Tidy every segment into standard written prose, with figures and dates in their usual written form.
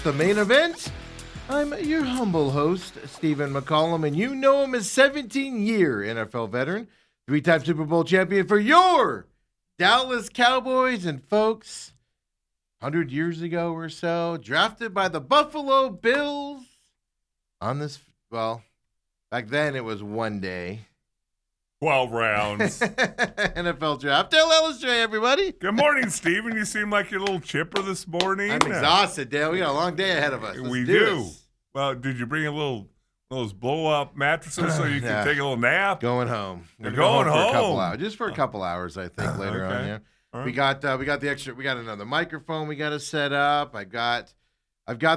The Main Event. I'm your humble host, Stephen McCollum, and you know him as 17-year NFL veteran, three-time Super Bowl champion for your Dallas Cowboys, and folks, 100 years ago or so, drafted by the Buffalo Bills on this, well, back then it was one day. 12 rounds. NFL draft. Dale Ellis, everybody. Good morning, Steven. You seem like you're a little chipper this morning. I'm exhausted, Dale. We got a long day ahead of us. We do. Well, did you bring those blow-up mattresses so you can take a little nap? Going home. You're going home. For a couple hours. Just for a couple hours, I think, later on. Yeah. Right. We got the extra. We got another microphone we got to set up. I've got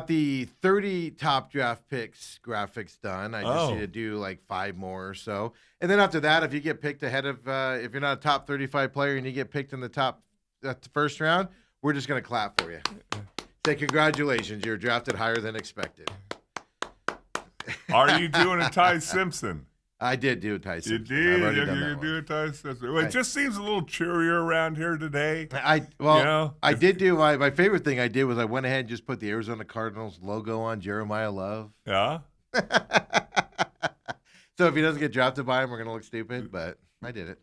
the 30 top draft picks graphics done. I just need to do like 5 more or so. And then after that, if you get picked ahead of, if you're not a top 35 player and you get picked in the first round, we're just going to clap for you. Say congratulations, you're drafted higher than expected. Are you doing a Ty Simpson? I did do a Ty Simpson. You did? I've already done You that do a Ty Simpson. Well, it just seems a little cheerier around here today. I did do my favorite thing I did was I went ahead and just put the Arizona Cardinals logo on Jeremiah Love. Yeah? So if he doesn't get drafted by him, we're going to look stupid, but I did it.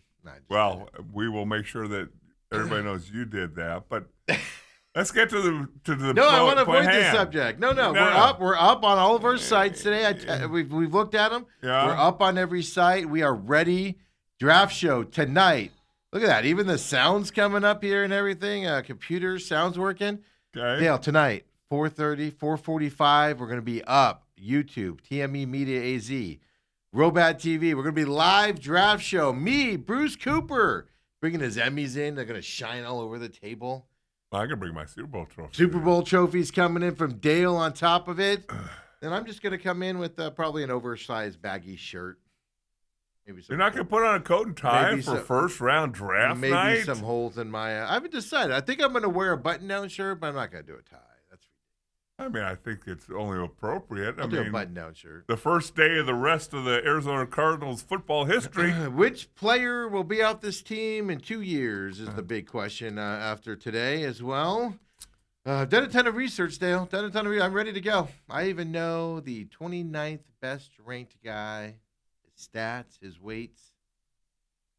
We will make sure that everybody knows you did that, but let's get to the No, I want to avoid hand. this subject. No, we're up on all of our sites today. We've looked at them. Yeah. We're up on every site. We are ready. Draft show tonight. Look at that. Even the sound's coming up here and everything. Computer sound's working. Okay. Dale, tonight, 4:30, 4:45, we're going to be up. YouTube, TME Media AZ, Robat TV. We're going to be live draft show. Me, Bruce Cooper, bringing his Emmys in. They're going to shine all over the table. I can bring my Super Bowl trophy. Super Bowl trophies coming in from Dale on top of it. Then I'm just going to come in with probably an oversized baggy shirt. Maybe You're not going to put on a coat and tie for first-round draft maybe night? Maybe some holes in my I haven't decided. I think I'm going to wear a button-down shirt, but I'm not going to do a tie. I think it's only appropriate. I'll do a button-down shirt. The first day of the rest of the Arizona Cardinals football history. Which player will be out this team in 2 years is the big question after today as well. Done a ton of research, Dale. I'm ready to go. I even know the 29th best-ranked guy, his stats, his weights.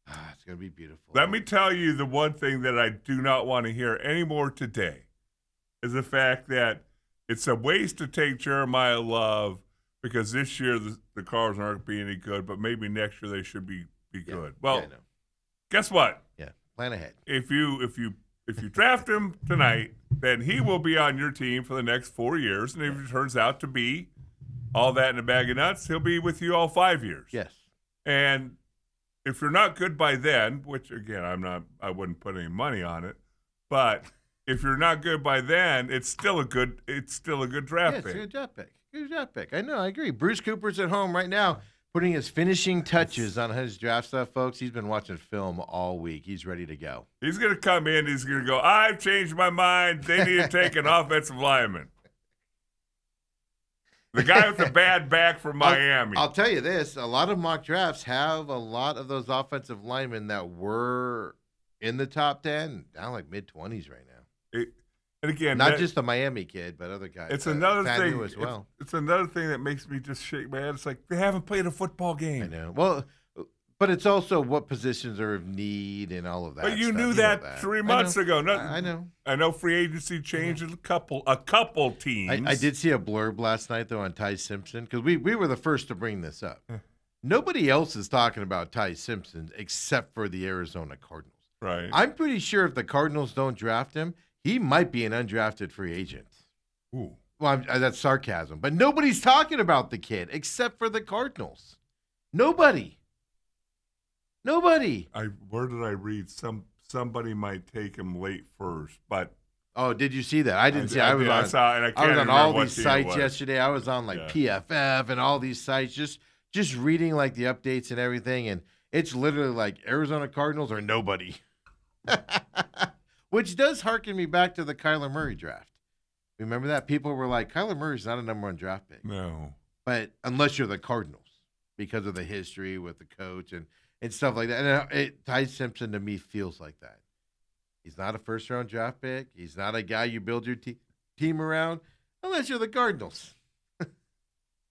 It's going to be beautiful. Let me tell you the one thing that I do not want to hear anymore today is the fact that it's a waste to take Jeremiah Love because this year the Cards aren't going to be any good, but maybe next year they should be good. Well, guess what? Yeah, plan ahead. If you draft him tonight, then he will be on your team for the next 4 years, and if it turns out to be all that in a bag of nuts, he'll be with you all 5 years. Yes. And if you're not good by then, which again I wouldn't put any money on it, but if you're not good by then, it's still a good draft pick. It's a good draft pick. Good draft pick. I know, I agree. Bruce Cooper's at home right now putting his finishing touches on his draft stuff, folks. He's been watching film all week. He's ready to go. He's going to come in. He's going to go, I've changed my mind. They need to take an offensive lineman. The guy with the bad back from Miami. I'll tell you this. A lot of mock drafts have a lot of those offensive linemen that were in the top 10, down like mid-20s right now. And again, not just the Miami kid, but other guys. It's another thing as well. It's another thing that makes me just shake my head. It's like they haven't played a football game. I know. Well, but it's also what positions are of need and all of that. But you stuff. knew that 3 months ago. I know. I know free agency changed a couple teams. I did see a blurb last night though on Ty Simpson because we were the first to bring this up. Nobody else is talking about Ty Simpson except for the Arizona Cardinals. Right. I'm pretty sure if the Cardinals don't draft him, he might be an undrafted free agent. Ooh. Well, that's sarcasm. But nobody's talking about the kid except for the Cardinals. Nobody. Where did I read? Somebody might take him late first, but. Oh, did you see that? I didn't see. I was on all these sites yesterday. I was on PFF and all these sites, just reading like the updates and everything, and it's literally like Arizona Cardinals or nobody. Which does harken me back to the Kyler Murray draft. Remember that? People were like, Kyler Murray's not a number one draft pick. No. But unless you're the Cardinals, because of the history with the coach and stuff like that. And Ty Simpson, to me, feels like that. He's not a first-round draft pick. He's not a guy you build your team around. Unless you're the Cardinals.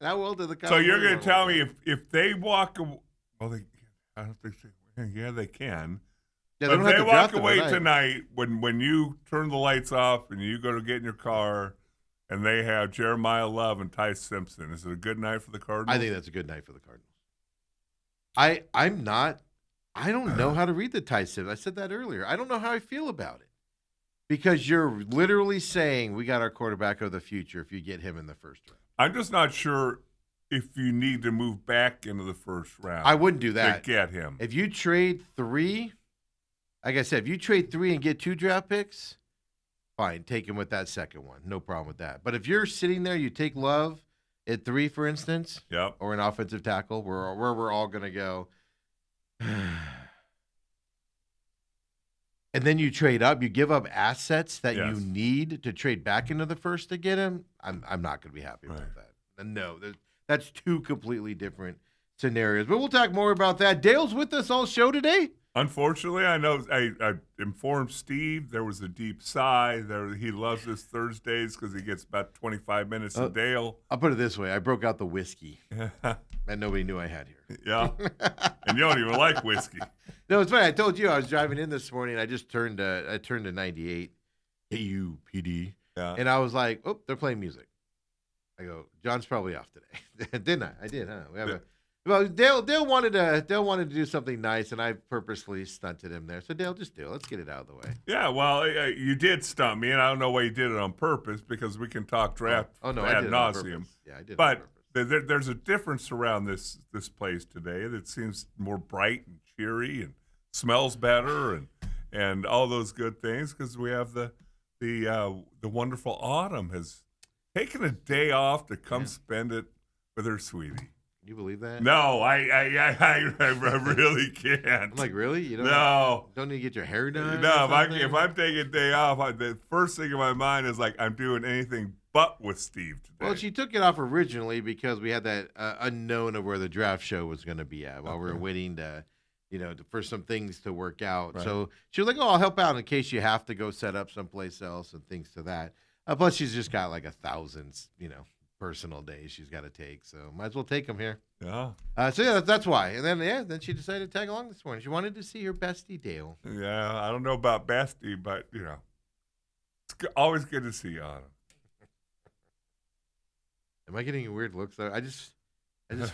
How well did the Cardinals? So you're going to tell me if they walk away, well, I don't think they can. Yeah, But don't if have they to draft walk them away tonight. when you turn the lights off and you go to get in your car and they have Jeremiah Love and Ty Simpson, is it a good night for the Cardinals? I think that's a good night for the Cardinals. I don't know how to read the Ty Simpson. I said that earlier. I don't know how I feel about it. Because you're literally saying we got our quarterback of the future if you get him in the first round. I'm just not sure if you need to move back into the first round. I wouldn't do that. To get him. If you trade 3, like I said, if you trade 3 and get 2 draft picks, fine, take him with that second one. No problem with that. But if you're sitting there, you take Love at 3, for instance, Yep. or an offensive tackle, where we're all going to go. And then you trade up, you give up assets that you need to trade back into the first to get him. I'm not going to be happy about that. And no, that's 2 completely different scenarios. But we'll talk more about that. Dale's with us all show today. Unfortunately, I know I informed Steve there was a deep sigh. He loves his Thursdays because he gets about 25 minutes of Dale. I'll put it this way. I broke out the whiskey that nobody knew I had here. Yeah. And you don't even like whiskey. No, it's funny. I told you I was driving in this morning. I just turned to 98, KUPD, and I was like, "Oh, they're playing music." I go, "John's probably off today," didn't I? I did, huh? Well, Dale wanted to do something nice, and I purposely stunted him there. So Dale, just do it. Let's get it out of the way. Yeah, well, you did stunt me, and I don't know why you did it on purpose because we can talk draft ad nauseum. Yeah, I did. But there's a difference around this place today that seems more bright and cheery and smells better and all those good things because we have the wonderful Autumn has taken a day off to come spend it with her sweetie. Can you believe that? No, I really can't. I'm like, really? You don't need to get your hair done? No, if I'm taking a day off, the first thing in my mind is like I'm doing anything but with Steve today. Well, she took it off originally because we had that unknown of where the draft show was going to be at while we were waiting for some things to work out. Right. So she was like, "Oh, I'll help out in case you have to go set up someplace else and things to that." Plus, she's just got like 1,000, personal days she's got to take, so might as well take them here. Yeah. That's why. And then she decided to tag along this morning. She wanted to see her bestie Dale. Yeah, I don't know about bestie, but it's always good to see you, Autumn. Am I getting weird looks though? I just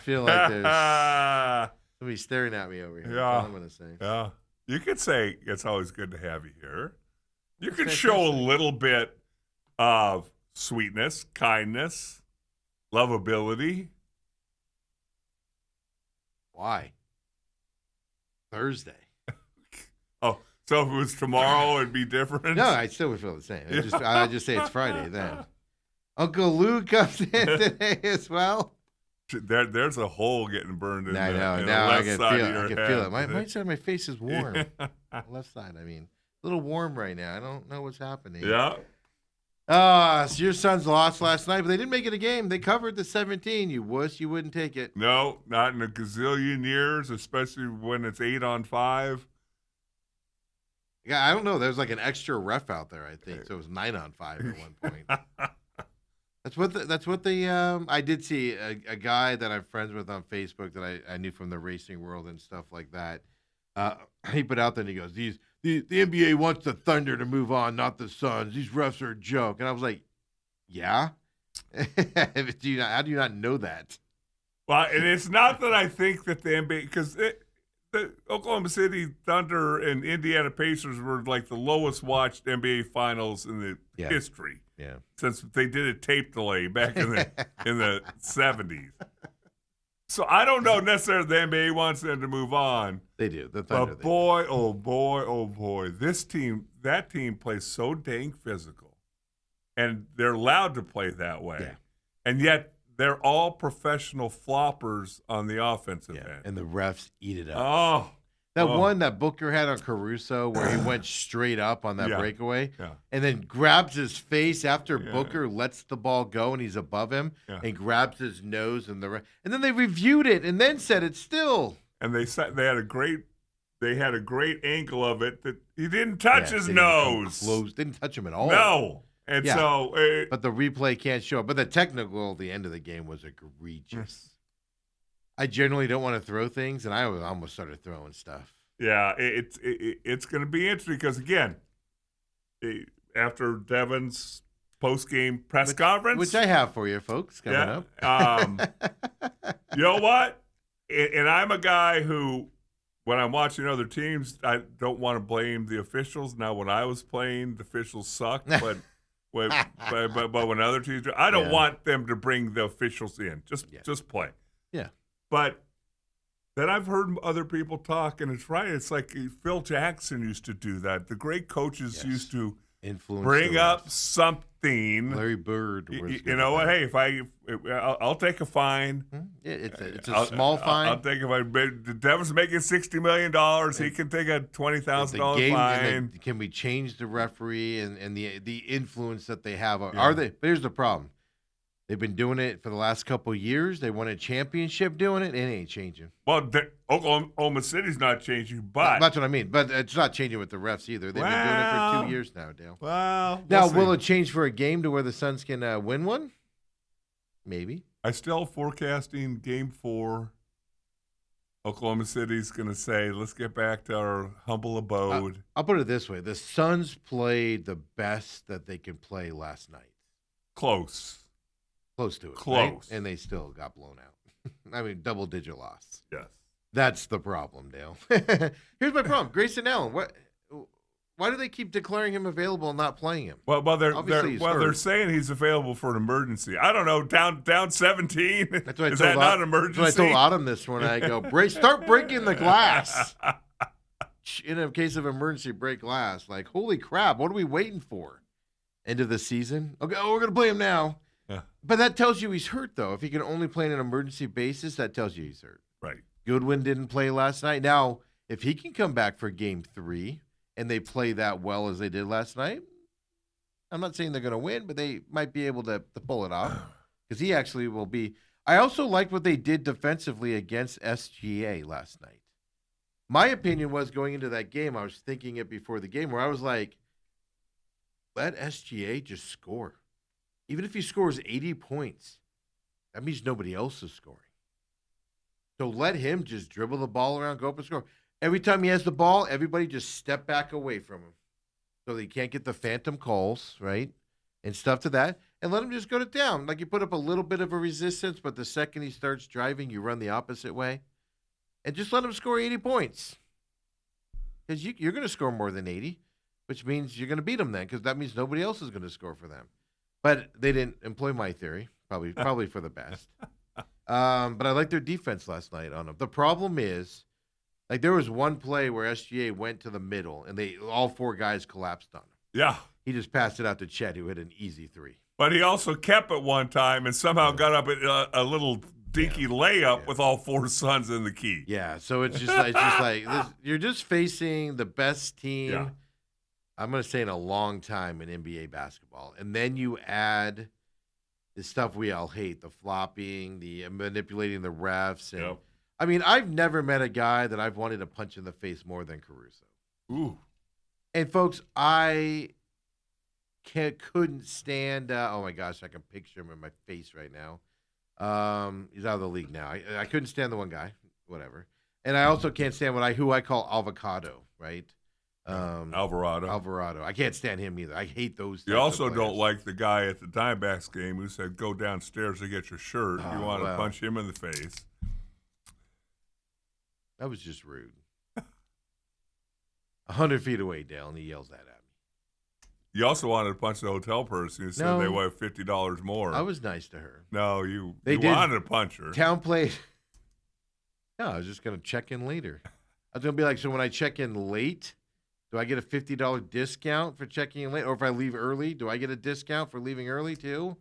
feel like there's somebody staring at me over here. Yeah. That's all I'm gonna say. Yeah. You could say it's always good to have you here. You could show a little bit of sweetness, kindness, lovability. Why? Thursday. Oh, so if it was tomorrow, it'd be different? No, I still would feel the same. I just say it's Friday then. Uncle Lou comes in today as well. There's a hole getting burned in I know. The now left I can side feel of your it. I can head. feel it. My side of my face is warm. Left side, I mean. A little warm right now. I don't know what's happening. Yeah. So your Suns lost last night, but they didn't make it a game. They covered the 17. You wuss, you wouldn't take it. No, not in a gazillion years, especially when it's 8-on-5. Yeah, I don't know. There was like an extra ref out there, I think. So it was 9-on-5 at one point. That's what the I did see a guy that I'm friends with on Facebook that I knew from the racing world and stuff like that. He put out there and he goes, the NBA wants the Thunder to move on, not the Suns. These refs are a joke. And I was like, yeah? How do you not know that? Well, and it's not that I think that the NBA, because the Oklahoma City Thunder and Indiana Pacers were like the lowest watched NBA finals in the history. Yeah. Since they did a tape delay back in the 70s. So I don't know necessarily the NBA wants them to move on. They do. The Thunder. But boy, oh boy, that team plays so dang physical. And they're allowed to play that way. Yeah. And yet they're all professional floppers on the offensive end. And the refs eat it up. Oh. One that Booker had on Caruso where he went straight up on that breakaway and then grabs his face after Booker lets the ball go and he's above him and grabs his nose and then they reviewed it and then said it's still. And they had a great angle of it that he didn't touch his nose. Didn't touch him at all. No. And Yeah. so, But the replay can't show it. But the technical at the end of the game was egregious. I generally don't want to throw things, and I almost started throwing stuff. yeah, it's going to be interesting because, again, after Devin's post-game press conference. Which I have for you, folks, coming up. You know what? And I'm a guy who, when I'm watching other teams, I don't want to blame the officials. Now, when I was playing, the officials sucked, but when other teams, I don't want them to bring the officials in. Just play. Yeah. But then I've heard other people talk, and it's right. It's like Phil Jackson used to do that. The great coaches used to bring up something. Larry Bird. You know what? Hey, I'll take a fine. Yeah, it's a small fine. I'll take a fine. The Devin's making $60 million. He can take a $20,000 fine. Can we change the referee and the influence that they have? Are they? But here's the problem. They've been doing it for the last couple of years. They won a championship doing it. It ain't changing. Well, Oklahoma City's not changing, but that's what I mean. But it's not changing with the refs either. They've been doing it for 2 years now, Dale. Well, will it change for a game to where the Suns can win one? Maybe. I still forecasting Game 4. Oklahoma City's going to say, "Let's get back to our humble abode." I'll put it this way: the Suns played the best that they could play last night. Close to it. Right? And they still got blown out. I mean, double-digit loss. Yes. That's the problem, Dale. Here's my problem. Grayson Allen, why do they keep declaring him available and not playing him? Well, they're saying he's available for an emergency. I don't know, down 17. Is that not an emergency? That's what I told Autumn this morning. I go, start breaking the glass. In a case of emergency, break glass. Like, holy crap, what are we waiting for? End of the season? Okay, we're going to play him now. Yeah. But that tells you he's hurt, though. If he can only play on an emergency basis, that tells you he's hurt. Right. Goodwin didn't play last night. Now, if he can come back for Game 3 and they play that well as they did last night, I'm not saying they're going to win, but they might be able to pull it off because he actually will be. I also liked what they did defensively against SGA last night. My opinion was going into that game, I was thinking it before the game, where I was like, let SGA just score. Even if he scores 80 points, that means nobody else is scoring. So let him just dribble the ball around, go up and score. Every time he has the ball, everybody just step back away from him so that he can't get the phantom calls, right, and stuff to that, and let him just go to town. Like you put up a little bit of a resistance, but the second he starts driving, you run the opposite way, and just let him score 80 points because you're going to score more than 80, which means you're going to beat them then because that means nobody else is going to score for them. But they didn't employ my theory, probably for the best. But I liked their defense last night on them. The problem is, like there was one play where SGA went to the middle, and all four guys collapsed on him. Yeah. He just passed it out to Chet, who hit an easy three. But he also kept it one time and somehow got up a little dinky layup with all four Suns in the key. Yeah, so it's just like this, you're just facing the best team. Yeah. I'm going to say in a long time in NBA basketball. And then you add the stuff we all hate, the flopping, the manipulating the refs. And I mean, I've never met a guy that I've wanted to punch in the face more than Caruso. Ooh. And, folks, I couldn't stand oh, my gosh, I can picture him in my face right now. He's out of the league now. I couldn't stand the one guy, whatever. And I also can't stand who I call avocado, right? Alvarado. I can't stand him either. I hate those. You also don't like the guy at the Diamondbacks game who said, "Go downstairs to get your shirt." You want to punch him in the face. That was just rude. 100 feet away, Dale, and he yells that at me. You also wanted to punch the hotel person who said they wanted $50 more. I was nice to her. No, you wanted to punch her. Town played. No, I was just going to check in later. I was going to be like, so when I check in late, do I get a $50 discount for checking in late? Or if I leave early, do I get a discount for leaving early too?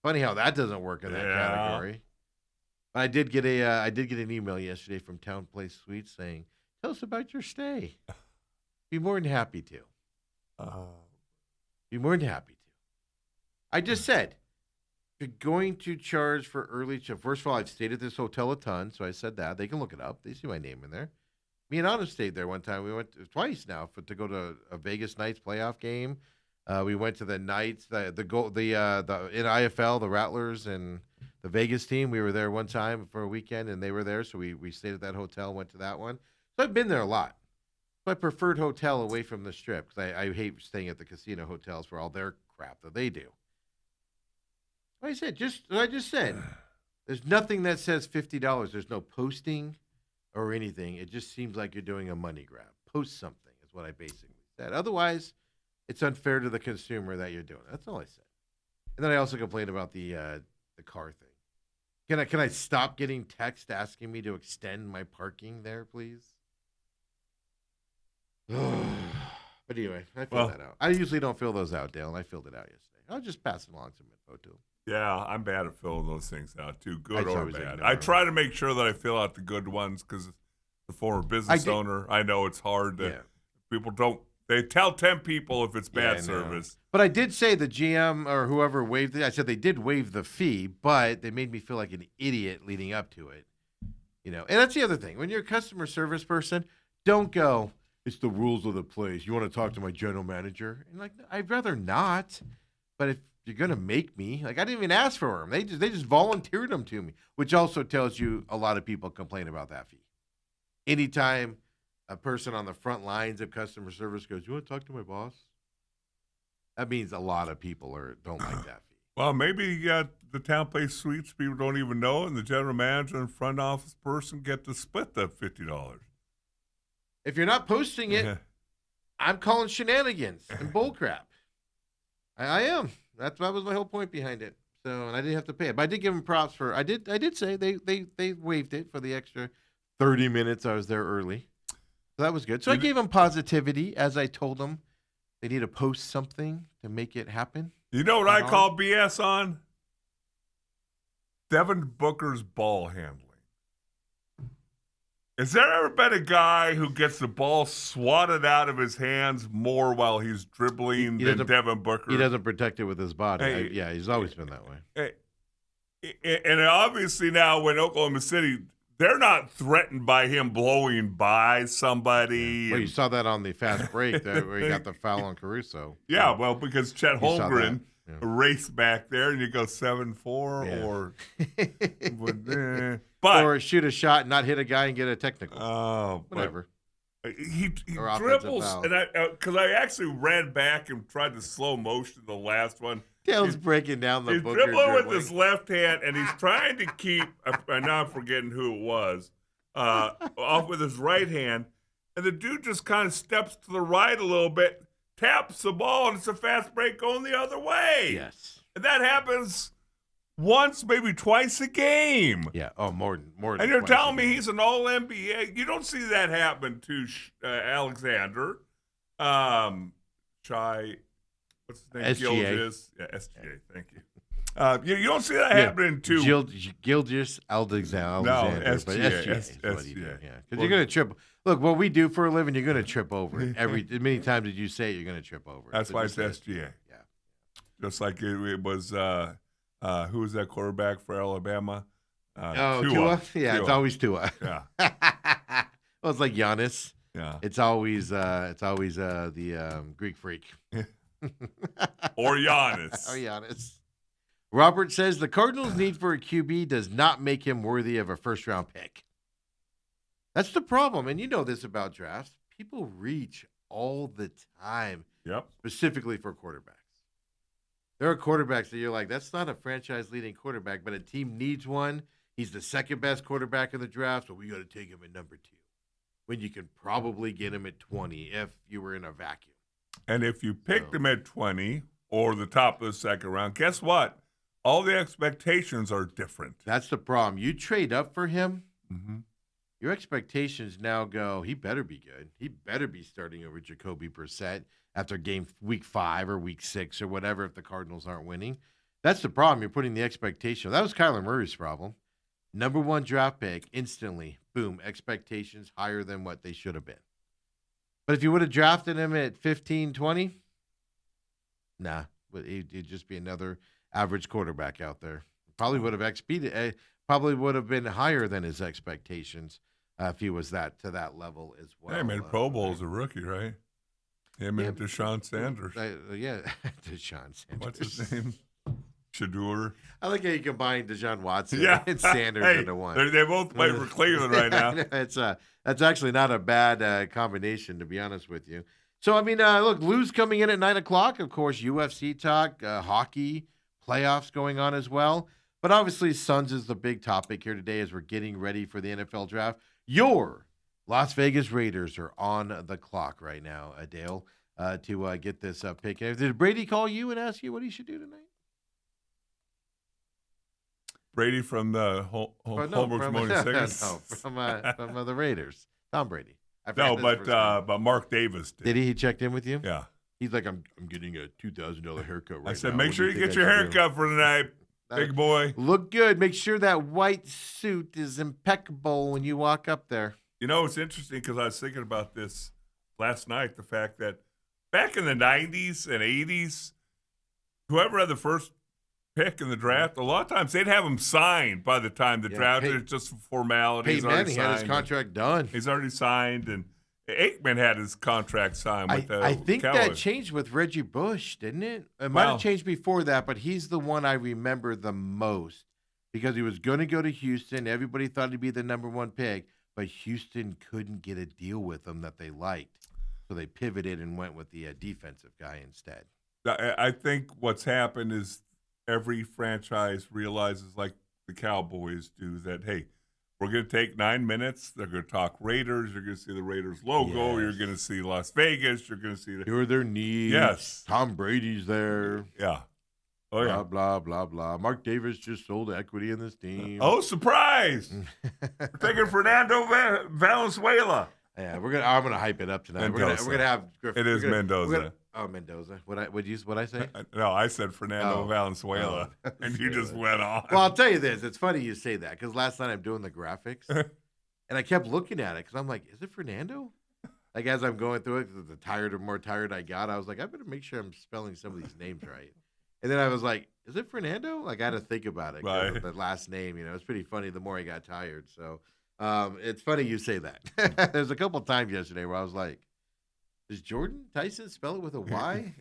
Funny how that doesn't work in that category. But I did get an email yesterday from Town Place Suites saying, "Tell us about your stay." Be more than happy to. Be more than happy to. I just said, you're going to charge for early check. First of all, I've stayed at this hotel a ton, so I said that. They can look it up. They see my name in there. Me and Autumn stayed there one time. We went twice now to go to a Vegas Knights playoff game. We went to the Knights, the in IFL, the Rattlers and the Vegas team. We were there one time for a weekend, and they were there, so we stayed at that hotel, went to that one. So I've been there a lot. My preferred hotel away from the Strip because I hate staying at the casino hotels for all their crap that they do. Like I just said, there's nothing that says $50. There's no posting or anything. It just seems like you're doing a money grab. Post something is what I basically said. Otherwise, it's unfair to the consumer that you're doing. That's all I said. And then I also complained about the car thing. Can I stop getting text asking me to extend my parking there, please? But anyway, I filled that out. I usually don't fill those out, Dale, and I filled it out yesterday. I'll just pass along some info to him. Yeah, I'm bad at filling those things out too, good or bad. I ignore try to make sure that I fill out the good ones because the former business owner, I know it's hard. People don't. They tell 10 people if it's bad service. But I did say the GM or whoever waived it. I said they did waive the fee, but they made me feel like an idiot leading up to it. And that's the other thing. When you're a customer service person, don't go, it's the rules of the place. You want to talk to my general manager? And I'd rather not. But if you're going to make me, I didn't even ask for them. They just volunteered them to me, which also tells you a lot of people complain about that fee. Anytime a person on the front lines of customer service goes, you want to talk to my boss? That means a lot of people don't like that fee. Well, maybe the town place suites people don't even know, and the general manager and front office person get to split the $50. If you're not posting it, I'm calling shenanigans and bullcrap. I am. That was my whole point behind it. So, and I didn't have to pay it, but I did give them props for. I did say they waived it for the extra 30 minutes I was there early. So that was good. So I gave them positivity as I told them they need to post something to make it happen. You know what I call BS on? Devin Booker's ball handling. Has there ever been a guy who gets the ball swatted out of his hands more while he's dribbling than Devin Booker? He doesn't protect it with his body. He's always been that way. And obviously now when Oklahoma City, they're not threatened by him blowing by somebody. Yeah. Well, you saw that on the fast break where he got the foul on Caruso. Yeah, well, because Chet Holmgren raced back there and you go 7-4 or shoot a shot and not hit a guy and get a technical. Oh, whatever. He dribbles, and because I actually ran back and tried to slow motion the last one. Dale's breaking down the Booker dribbling with his left hand, and he's trying to keep. I'm now forgetting who it was. Off with his right hand, and the dude just kind of steps to the right a little bit, taps the ball, and it's a fast break going the other way. Yes, and that happens once, maybe twice a game. Yeah. Oh, more than. And you're telling me he's an All-NBA? You don't see that happen to Alexander. What's his name? SGA. Gilgeous. Yeah, SGA. Thank you. You don't see that happening to Gilgeous Alexander. No, SGA. But SGA. Is what he did. Yeah, because you're going to trip. Look, what we do for a living, you're going to trip over it. As many times as you say it, you're going to trip over it. That's why it's SGA. Yeah. Just like it was. Who was that quarterback for Alabama? Tua. Yeah, Tua. It's always Tua. Yeah. Well, it's like Giannis. Yeah. It's always the Greek freak. Or Giannis. Or Giannis. Robert says the Cardinals' need for a QB does not make him worthy of a first-round pick. That's the problem, and you know this about drafts. People reach all the time. Yep. Specifically for quarterbacks. There are quarterbacks that you're like, that's not a franchise-leading quarterback, but a team needs one. He's the second-best quarterback in the draft, so we got to take him at number 2. When you can probably get him at 20 if you were in a vacuum. And if you picked him at 20 or the top of the second round, guess what? All the expectations are different. That's the problem. You trade up for him, mm-hmm. Your expectations now go, he better be good. He better be starting over Jacoby Brissett after week 5 or week 6 or whatever if the Cardinals aren't winning. That's the problem. You're putting the expectation. That was Kyler Murray's problem. Number 1 draft pick, instantly, boom, expectations higher than what they should have been. But if you would have drafted him at 15, 20, nah, he'd just be another average quarterback out there. Probably would have been higher than his expectations if he was to that level as well. Yeah, he made Pro Bowl as a rookie, right? Him and Deshaun Sanders. Yeah, Deshaun Sanders. What's his name? Shadur. I like how you combine Deshaun Watson Yeah. and Sanders Hey, into one. they both play for Cleveland right now. That's actually not a bad combination, to be honest with you. So, I mean, look, Lou's coming in at 9 o'clock. Of course, UFC talk, hockey, playoffs going on as well. But obviously, Suns is the big topic here today as we're getting ready for the NFL draft. Your Las Vegas Raiders are on the clock right now, Dale, to get this pick. Did Brady call you and ask you what he should do tonight? Brady from the Holmberg's Morning Sickness? No, from the Raiders. Tom Brady. No, but Mark Davis did. Did he? He checked in with you? Yeah. He's like, I'm getting a $2,000 haircut right now. I said, What make do sure you think get I your should do?" haircut for tonight, big boy. Look good. Make sure that white suit is impeccable when you walk up there. You know, it's interesting because I was thinking about this last night, the fact that back in the 90s and 80s, whoever had the first pick in the draft, a lot of times they'd have him signed by the time the draft. It's just a formality. Peyton Manning had his contract done. He's already signed, and Aikman had his contract signed with the I think Cowboys. that changed with Reggie Bush, didn't it? It might have changed before that, but he's the one I remember the most because he was going to go to Houston. Everybody thought he'd be the number one pick, but Houston couldn't get a deal with him that they liked. So they pivoted and went with the defensive guy instead. I think what's happened is every franchise realizes, like the Cowboys do, that, hey, we're going to take 9 minutes. They're going to talk Raiders. You're going to see the Raiders logo. Yes. You're going to see Las Vegas. You're going to see Here are their needs. Yes. Tom Brady's there. Yeah. Oh, yeah. Blah, blah, blah, blah. Mark Davis just sold equity in this team. Oh, surprise. We're taking Fernando Valenzuela. Yeah, I'm gonna hype it up tonight. Mendoza. We're gonna have Griffin. It is Mendoza. Mendoza. What I say? No, I said Fernando Valenzuela, and you just went on. Well, I'll tell you this. It's funny you say that because last night I'm doing the graphics, and I kept looking at it because I'm like, is it Fernando? Like as I'm going through it, the more tired I got, I was like, I better make sure I'm spelling some of these names right. And then I was like, is it Fernando? Like I had to think about it. Right. The last name, it's pretty funny. The more I got tired, so it's funny you say that. There's a couple times yesterday where I was like, does Jordan Tyson spell it with a Y?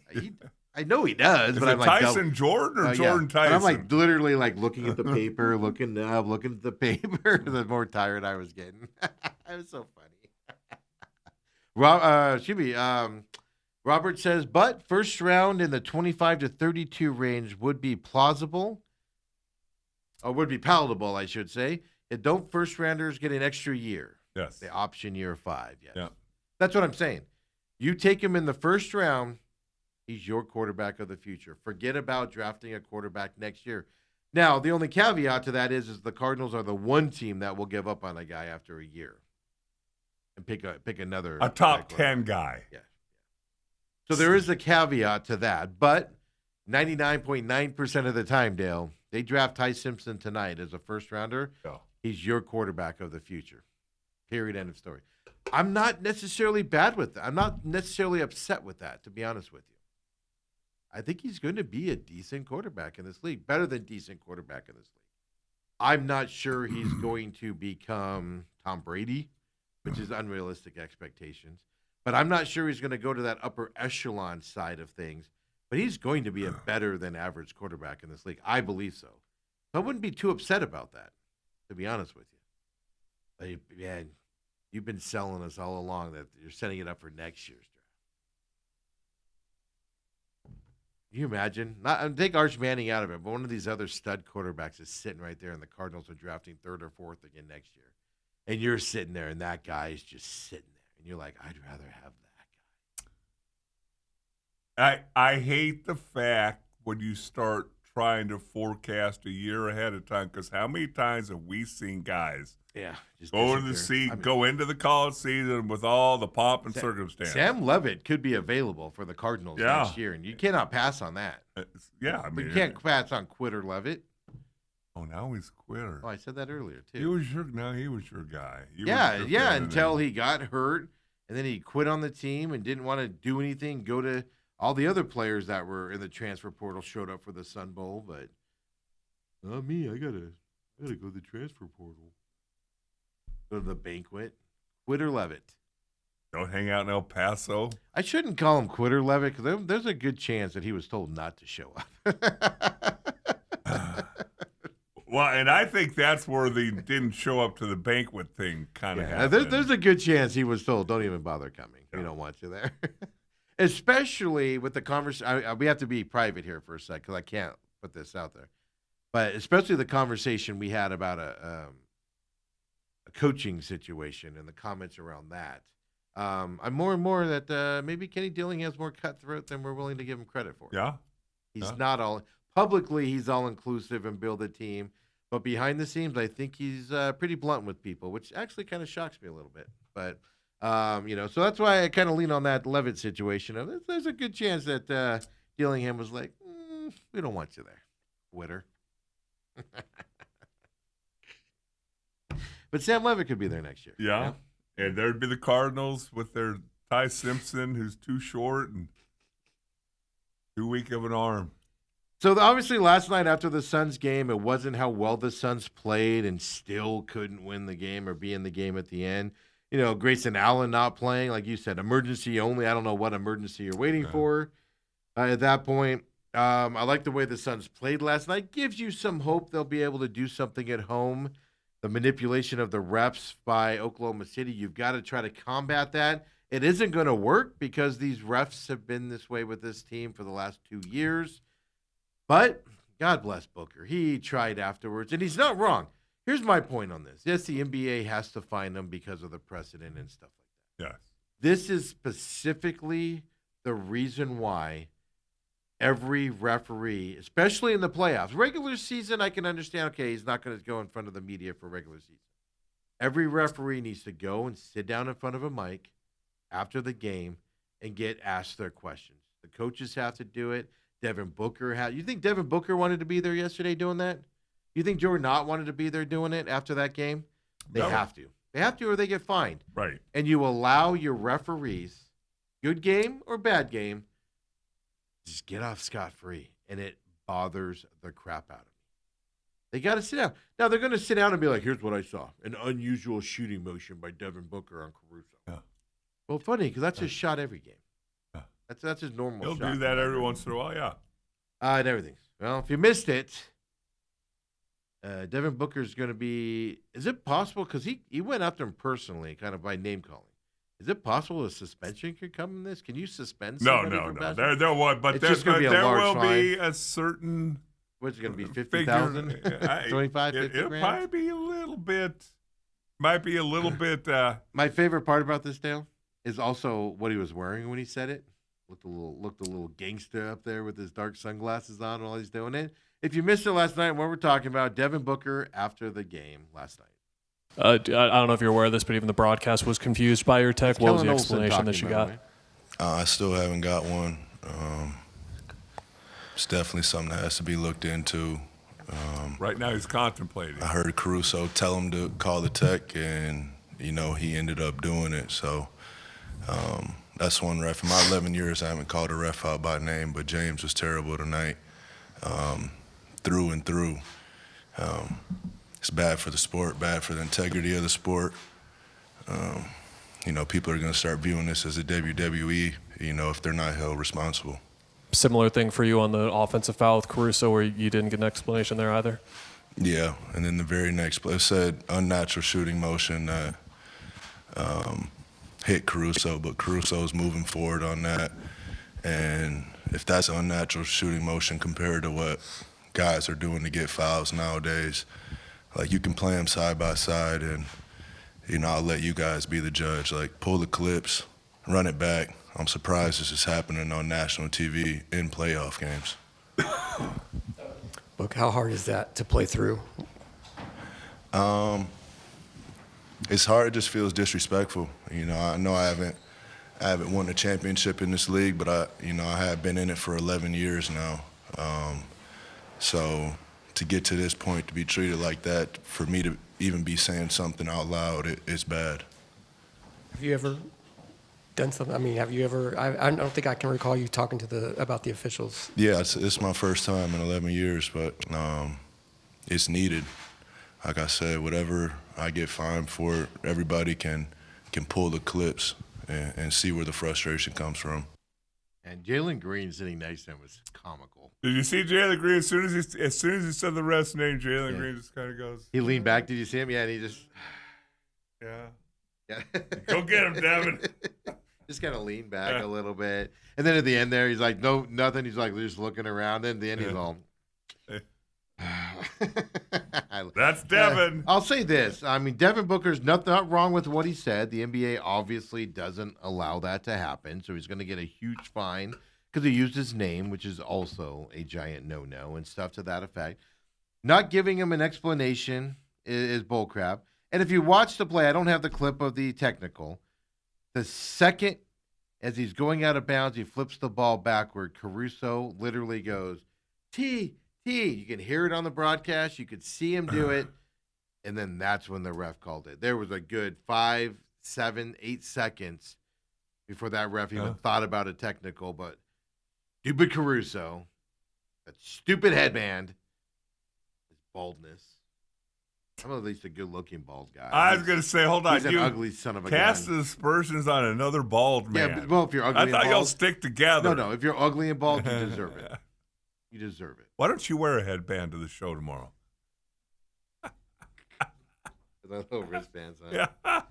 I know he does, Is but it I'm like Tyson Jordan or Jordan Tyson? But I'm like literally like looking at the paper, looking at the paper. The more tired I was getting, it was so funny. Robert says, but first round in the 25 to 32 range would be plausible, or would be palatable, I should say. Don't first rounders get an extra year? Yes. The option year 5. Yes. Yeah. That's what I'm saying. You take him in the first round, he's your quarterback of the future. Forget about drafting a quarterback next year. Now, the only caveat to that is the Cardinals are the one team that will give up on a guy after a year and pick another. A top 10 guy. Yeah. So there is a caveat to that, but 99.9% of the time, Dale, they draft Ty Simpson tonight as a first rounder. Oh. He's your quarterback of the future. Period. End of story. I'm not necessarily bad with that. I'm not necessarily upset with that, to be honest with you. I think he's going to be a decent quarterback in this league, better than decent quarterback in this league. I'm not sure he's going to become Tom Brady, which is unrealistic expectations. But I'm not sure he's going to go to that upper echelon side of things. But he's going to be a better than average quarterback in this league. I believe so. I wouldn't be too upset about that, to be honest with you. Man, you've been selling us all along that you're setting it up for next year's draft. Can you imagine? Take Arch Manning out of it, but one of these other stud quarterbacks is sitting right there, and the Cardinals are drafting 3rd or 4th again next year. And you're sitting there, and that guy is just sitting there. And you're like, I'd rather have that guy. I hate the fact when you start trying to forecast a year ahead of time, because how many times have we seen guys just go into the college season with all the pomp and circumstance? Sam Levitt could be available for the Cardinals next year, and you cannot pass on that. You can't pass on Quitter Levitt. Oh, now he's quitter. Oh, I said that earlier too. He was your guy. Until he got hurt, and then he quit on the team and didn't want to do anything. Go to all the other players that were in the transfer portal showed up for the Sun Bowl, but not me. I gotta go to the transfer portal. Go to the banquet. Quitter Levitt. Don't hang out in El Paso. I shouldn't call him quitter, Levitt, because there's a good chance that he was told not to show up. Well, and I think that's where the didn't show up to the banquet thing kind of happened. There's a good chance he was told, don't even bother coming. We don't want you there. Especially with the conversation. We have to be private here for a sec because I can't put this out there. But especially the conversation we had about a coaching situation and the comments around that. I'm more and more that maybe Kenny Dillingham's more cutthroat than we're willing to give him credit for. Yeah. He's not all publicly. He's all inclusive and build a team, but behind the scenes, I think he's pretty blunt with people, which actually kind of shocks me a little bit. But so that's why I kind of lean on that Levitt situation. There's a good chance that Dillingham was like, "We don't want you there, quitter." But Sam Levitt could be there next year. Yeah. And there'd be the Cardinals with their Ty Simpson, who's too short and too weak of an arm. So obviously last night after the Suns game, it wasn't how well the Suns played and still couldn't win the game or be in the game at the end. Grayson Allen not playing, like you said, emergency only. I don't know what emergency you're waiting for at that point. I like the way the Suns played last night. Gives you some hope they'll be able to do something at home. The manipulation of the refs by Oklahoma City, you've got to try to combat that. It isn't going to work because these refs have been this way with this team for the last 2 years. But God bless Booker. He tried afterwards, and he's not wrong. Here's my point on this. Yes, the NBA has to fine them because of the precedent and stuff like that. Yes. This is specifically the reason why every referee, especially in the playoffs, regular season, I can understand, okay, he's not going to go in front of the media for regular season. Every referee needs to go and sit down in front of a mic after the game and get asked their questions. The coaches have to do it. Devin Booker had. You think Devin Booker wanted to be there yesterday doing that? You think Jordan Knott wanted to be there doing it after that game? They have to. They have to or they get fined. Right. And you allow your referees, good game or bad game, just get off scot-free. And it bothers the crap out of me. They got to sit down. Now, they're going to sit down and be like, here's what I saw. An unusual shooting motion by Devin Booker on Caruso. Yeah. Well, funny, because that's his shot every game. That's his normal He'll shot. do that every once in a while, yeah. And everything. Well, if you missed it, Devin Booker's going to be – is it possible – because he went after him personally, kind of by name-calling. Is it possible a suspension could come in this? Can you suspend somebody for No. basketball? There won't, but It's just gonna be a there large will be a certain – What's it going to be, 50,000? 25, 50 It'll grand? probably be a little bit – might be a little bit My favorite part about this, Dale, is also what he was wearing when he said it. Looked a little gangster up there with his dark sunglasses on while he's doing it. If you missed it last night, what we're talking about, Devin Booker after the game last night. I don't know if you're aware of this, but even the broadcast was confused by your tech. What was the Kellen Olsen explanation that you got? talking I still haven't got one. It's definitely something that has to be looked into. right now he's contemplating. I heard Caruso tell him to call the tech, and, he ended up doing it. So that's one ref. In my 11 years, I haven't called a ref out by name, but James was terrible tonight, through and through. It's bad for the sport, bad for the integrity of the sport. People are going to start viewing this as a WWE, if they're not held responsible. Similar thing for you on the offensive foul with Caruso where you didn't get an explanation there either? Yeah, and then the very next play, it said unnatural shooting motion that hit Caruso, but Caruso's moving forward on that. And if that's unnatural shooting motion compared to what guys are doing to get fouls nowadays, like you can play them side by side and, I'll let you guys be the judge. Like pull the clips, run it back. I'm surprised this is happening on national TV in playoff games. Look, how hard is that to play through? It's hard. It just feels disrespectful. I know I haven't won a championship in this league, but I have been in it for 11 years now. So to get to this point, to be treated like that, for me to even be saying something out loud, it's bad. Have you ever done something? I mean, have you ever? I don't think I can recall you talking about the officials. Yeah, it's my first time in 11 years, but it's needed. Like I said, whatever I get fined for, everybody can pull the clips and see where the frustration comes from. And Jalen Green sitting next to him was comical. Did you see Jalen Green? As soon as he said the ref's name, Jalen Green just kind of goes. He leaned back. Did you see him? Yeah, and he just. Yeah. Yeah. Go get him, Devin. Just kind of leaned back a little bit. And then at the end there, he's like, no, nothing. He's like just looking around. And at the end, he's all. That's Devin. I'll say this. I mean, Devin Booker's not wrong with what he said. The NBA obviously doesn't allow that to happen. So he's going to get a huge fine because he used his name, which is also a giant no-no and stuff to that effect. Not giving him an explanation is bullcrap. And if you watch the play, I don't have the clip of the technical. The second, as he's going out of bounds, he flips the ball backward. Caruso literally goes, T. You can hear it on the broadcast. You could see him do it. And then that's when the ref called it. There was a good 5, 7, 8 seconds before that ref even thought about a technical. But stupid Caruso, that stupid headband, his baldness. I'm at least a good-looking bald guy. I was going to say, hold on. He's an ugly son of a cast gun. aspersions on another bald man. Yeah, but, well, if you're ugly I and thought bald. y'all stick together. No. If you're ugly and bald, you deserve it. You deserve it. Why don't you wear a headband to the show tomorrow? With those little wristbands on. Yeah.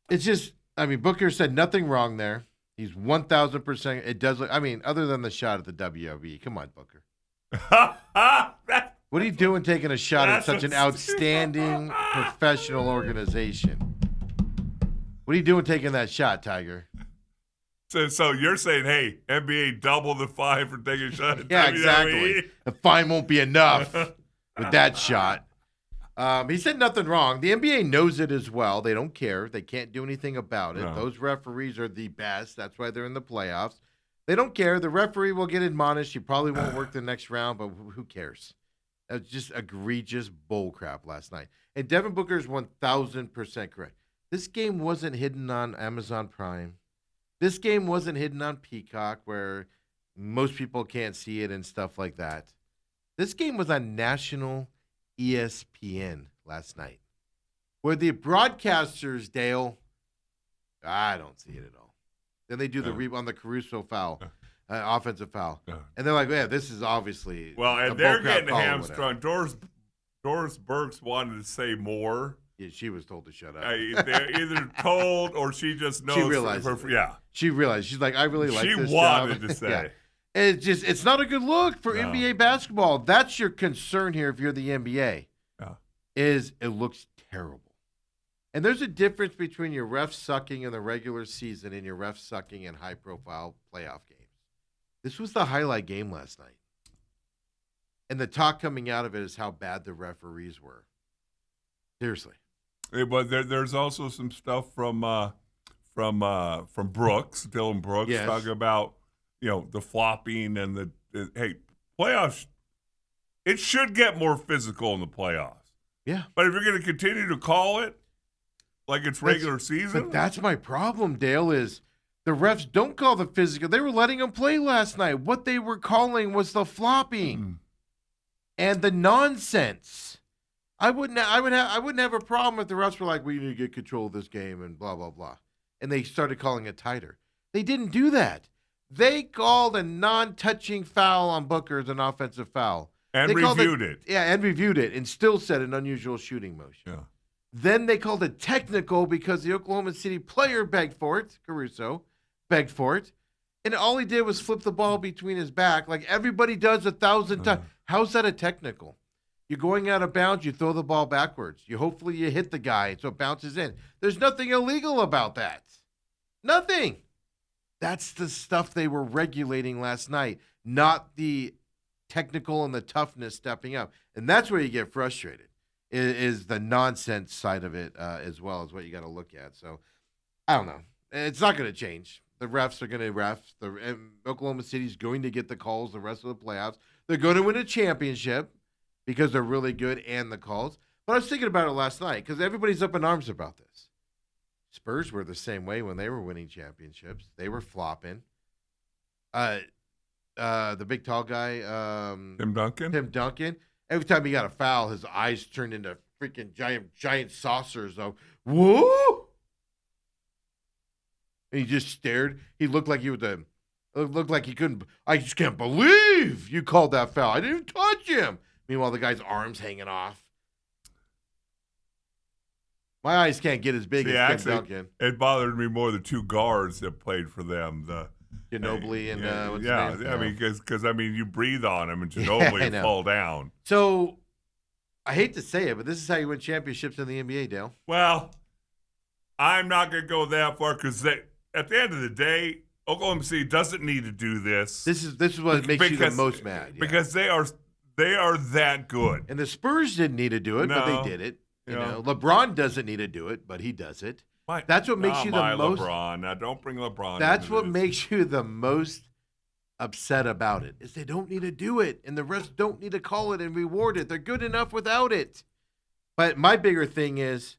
It's just, I mean, Booker said nothing wrong there. He's 1,000%. It does look, I mean, other than the shot at the WWE. Come on, Booker. What are you doing taking a shot at such an outstanding professional organization? What are you doing taking that shot, Tiger? So you're saying, hey, NBA double the fine for taking a shot at Yeah, WWE? exactly. The fine won't be enough with that shot. He said nothing wrong. The NBA knows it as well. They don't care. They can't do anything about it. No. Those referees are the best. That's why they're in the playoffs. They don't care. The referee will get admonished. He probably won't work the next round, but who cares? That's just egregious bull crap last night. And Devin Booker is 1,000% correct. This game wasn't hidden on Amazon Prime. This game wasn't hidden on Peacock, where most people can't see it and stuff like that. This game was on national ESPN last night, where the broadcasters, Dale, I don't see it at all. Then they do the on the Caruso foul, offensive foul, and they're like, "Yeah, this is obviously." Well, a and they're bullcrap getting call or hamstrung. Doris Burks wanted to say more. Yeah, she was told to shut up. They're either told or she just knows. She realized. Yeah. She realized. She's like, I really like She this wanted job. to say. Yeah. It's not a good look for No. NBA basketball. That's your concern here if you're the NBA. Yeah. Is it looks terrible. And there's a difference between your refs sucking in the regular season and your refs sucking in high-profile playoff games. This was the highlight game last night. And the talk coming out of it is how bad the referees were. Seriously. But there's also some stuff from Brooks, Dylan Brooks, Yes. talking about the flopping and the hey, playoffs. It should get more physical in the playoffs. Yeah. But if you're going to continue to call it like it's regular season, But that's my problem, Dale, is the refs don't call the physical. They were letting them play last night. What they were calling was the flopping and the nonsense. I wouldn't have a problem if the refs were like, we need to get control of this game and blah, blah, blah. And they started calling it tighter. They didn't do that. They called a non-touching foul on Booker as an offensive foul. and They called reviewed it. Yeah, and reviewed it and still said an unusual shooting motion. Yeah. Then they called it technical because the Oklahoma City player begged for it. Caruso begged for it. And all he did was flip the ball between his back like everybody does 1,000 times. How's that a technical? You're going out of bounds, you throw the ball backwards. Hopefully you hit the guy so it bounces in. There's nothing illegal about that. Nothing. That's the stuff they were regulating last night, not the technical and the toughness stepping up. And that's where you get frustrated, is the nonsense side of it as well as what you got to look at. So, I don't know. It's not going to change. The refs are going to ref. Oklahoma City's going to get the calls the rest of the playoffs. They're going to win a championship because they're really good and the calls. But I was thinking about it last night because everybody's up in arms about this. Spurs were the same way when they were winning championships. They were flopping. The big tall guy, Tim Duncan? Tim Duncan, every time he got a foul, his eyes turned into freaking giant saucers of, whoa! And he just stared. He looked like he was looked like he couldn't. I just can't believe you called that foul. I didn't even touch him. Meanwhile, the guy's arms hanging off. My eyes can't get as big as Tim actually, Duncan. it bothered me more the two guards that played for them. The Ginobili and what's his name? I mean, because you breathe on him and Ginobili I and know. fall down. So, I hate to say it, but this is how you win championships in the NBA, Dale. Well, I'm not going to go that far because at the end of the day, Oklahoma City doesn't need to do this. This is what makes you the most mad. Yeah. Because they are that good. And the Spurs didn't need to do it, but No. they did it. You Yeah. know, LeBron doesn't need to do it, but he does it. That's what makes you the most. LeBron. Now, don't bring LeBron. That's into what this. makes you the most upset about it. Is they don't need to do it, and the rest don't need to call it and reward it. They're good enough without it. But my bigger thing is,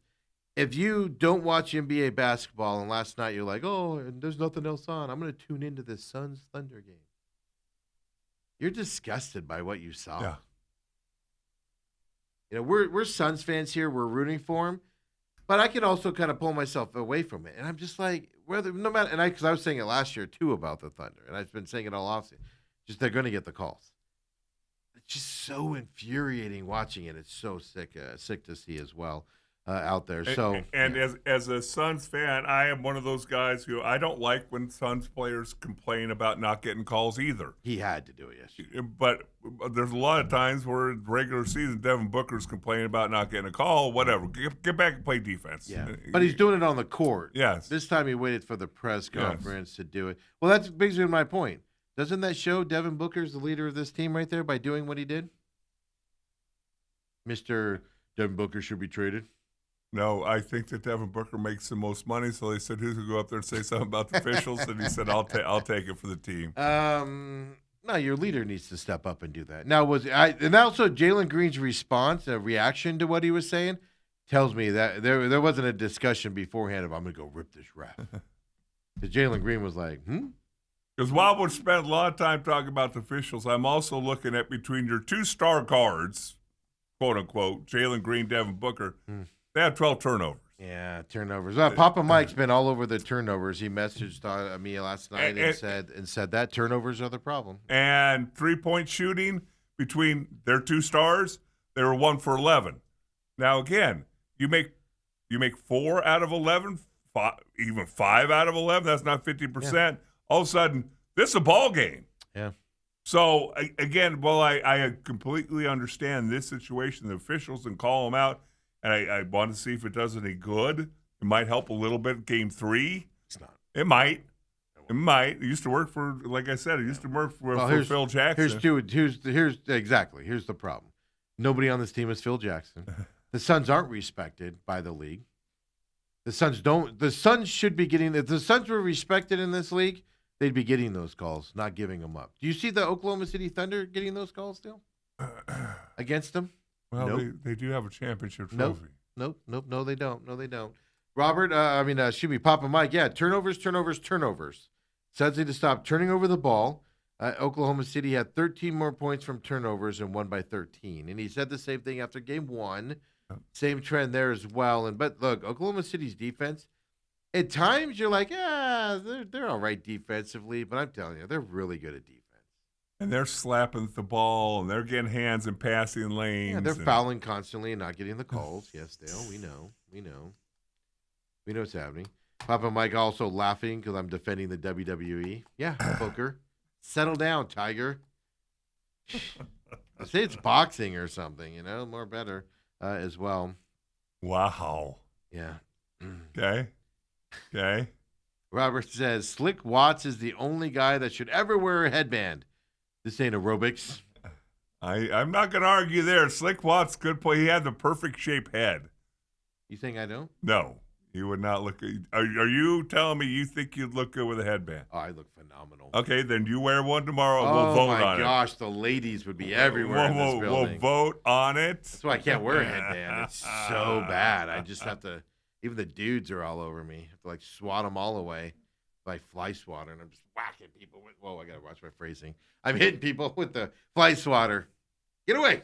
if you don't watch NBA basketball, and last night you're like, oh, and there's nothing else on, I'm going to tune into this Suns Thunder game. You're disgusted by what you saw. Yeah. You know, we're Suns fans here. We're rooting for them, but I can also kind of pull myself away from it. And I'm just like, no matter, because I was saying it last year too about the Thunder, and I've been saying it all offseason. Just they're going to get the calls. It's just so infuriating watching it. It's so sick to see as well out there. So and as a Suns fan, I am one of those guys who I don't like when Suns players complain about not getting calls either. he had to do it yesterday. But there's a lot of times where in regular season, Devin Booker's complaining about not getting a call. Whatever, get back and play defense. Yeah, but he's doing it on the court. Yes. This time he waited for the press conference to do it. Well, that brings me to my point. Doesn't that show Devin Booker's the leader of this team right there by doing what he did? Mr. Devin Booker should be traded. No, I think that Devin Booker makes the most money, so they said, "Who's gonna go up there and say something about the officials?" And he said, "I'll take it for the team." No, your leader needs to step up and do that. Now, and also Jalen Green's response, a reaction to what he was saying, tells me that there wasn't a discussion beforehand of I'm gonna go rip this ref. Because Jalen Green was like, Because while we'll spend a lot of time talking about the officials, I'm also looking at between your two star guards, quote unquote, Jalen Green, Devin Booker. They have 12 turnovers. Yeah, turnovers. Well, Papa Mike's been all over the turnovers. He messaged me last night and said that turnovers are the problem. And 3-point shooting between their two stars, they were 1 for 11. Now again, you make 4 out of 11, even 5 out of 11. That's not 50%. Yeah. All of a sudden, this is a ball game. Yeah. So again, while I completely understand this situation, the officials and call them out. And I want to see if it does any good. It might help a little bit. Game 3. It's not. It might. It might. It used to work for, like I said, it used to work for Phil Jackson. Here's the problem. Nobody on this team is Phil Jackson. The Suns aren't respected by the league. The Suns should be getting. If the Suns were respected in this league, they'd be getting those calls, not giving them up. Do you see the Oklahoma City Thunder getting those calls still against them? Well, Nope. they do have a championship Nope. trophy. Nope. No, they don't. Robert, Papa Mike. Yeah, turnovers. Suns need to stop turning over the ball. Oklahoma City had 13 more points from turnovers and won by 13. And he said the same thing after game 1. Same trend there as well. But look, Oklahoma City's defense, at times you're like, they're all right defensively. But I'm telling you, they're really good at defense. And they're slapping the ball, and they're getting hands in passing lanes. Yeah, they're fouling constantly and not getting the calls. Yes, Dale, we know. We know what's happening. Papa Mike also laughing because I'm defending the WWE. Yeah, Booker. Settle down, Tiger. I say it's boxing or something, more better as well. Wow. Yeah. Okay. Robert says, Slick Watts is the only guy that should ever wear a headband. This ain't aerobics. I'm not going to argue there. Slick Watts, good play. He had the perfect shape head. You think I don't? No, he would not look. Are you telling me you think you'd look good with a headband? Oh, I look phenomenal. Okay, then you wear one tomorrow. We'll vote on it. Oh, my gosh. The ladies would be everywhere in this building. We'll vote on it. That's why I can't wear a headband. It's so bad. I just have to, even the dudes are all over me. I have to, swat them all away. Like fly swatter, and I'm just whacking people with. Whoa, I gotta watch my phrasing. I'm hitting people with the fly swatter. Get away!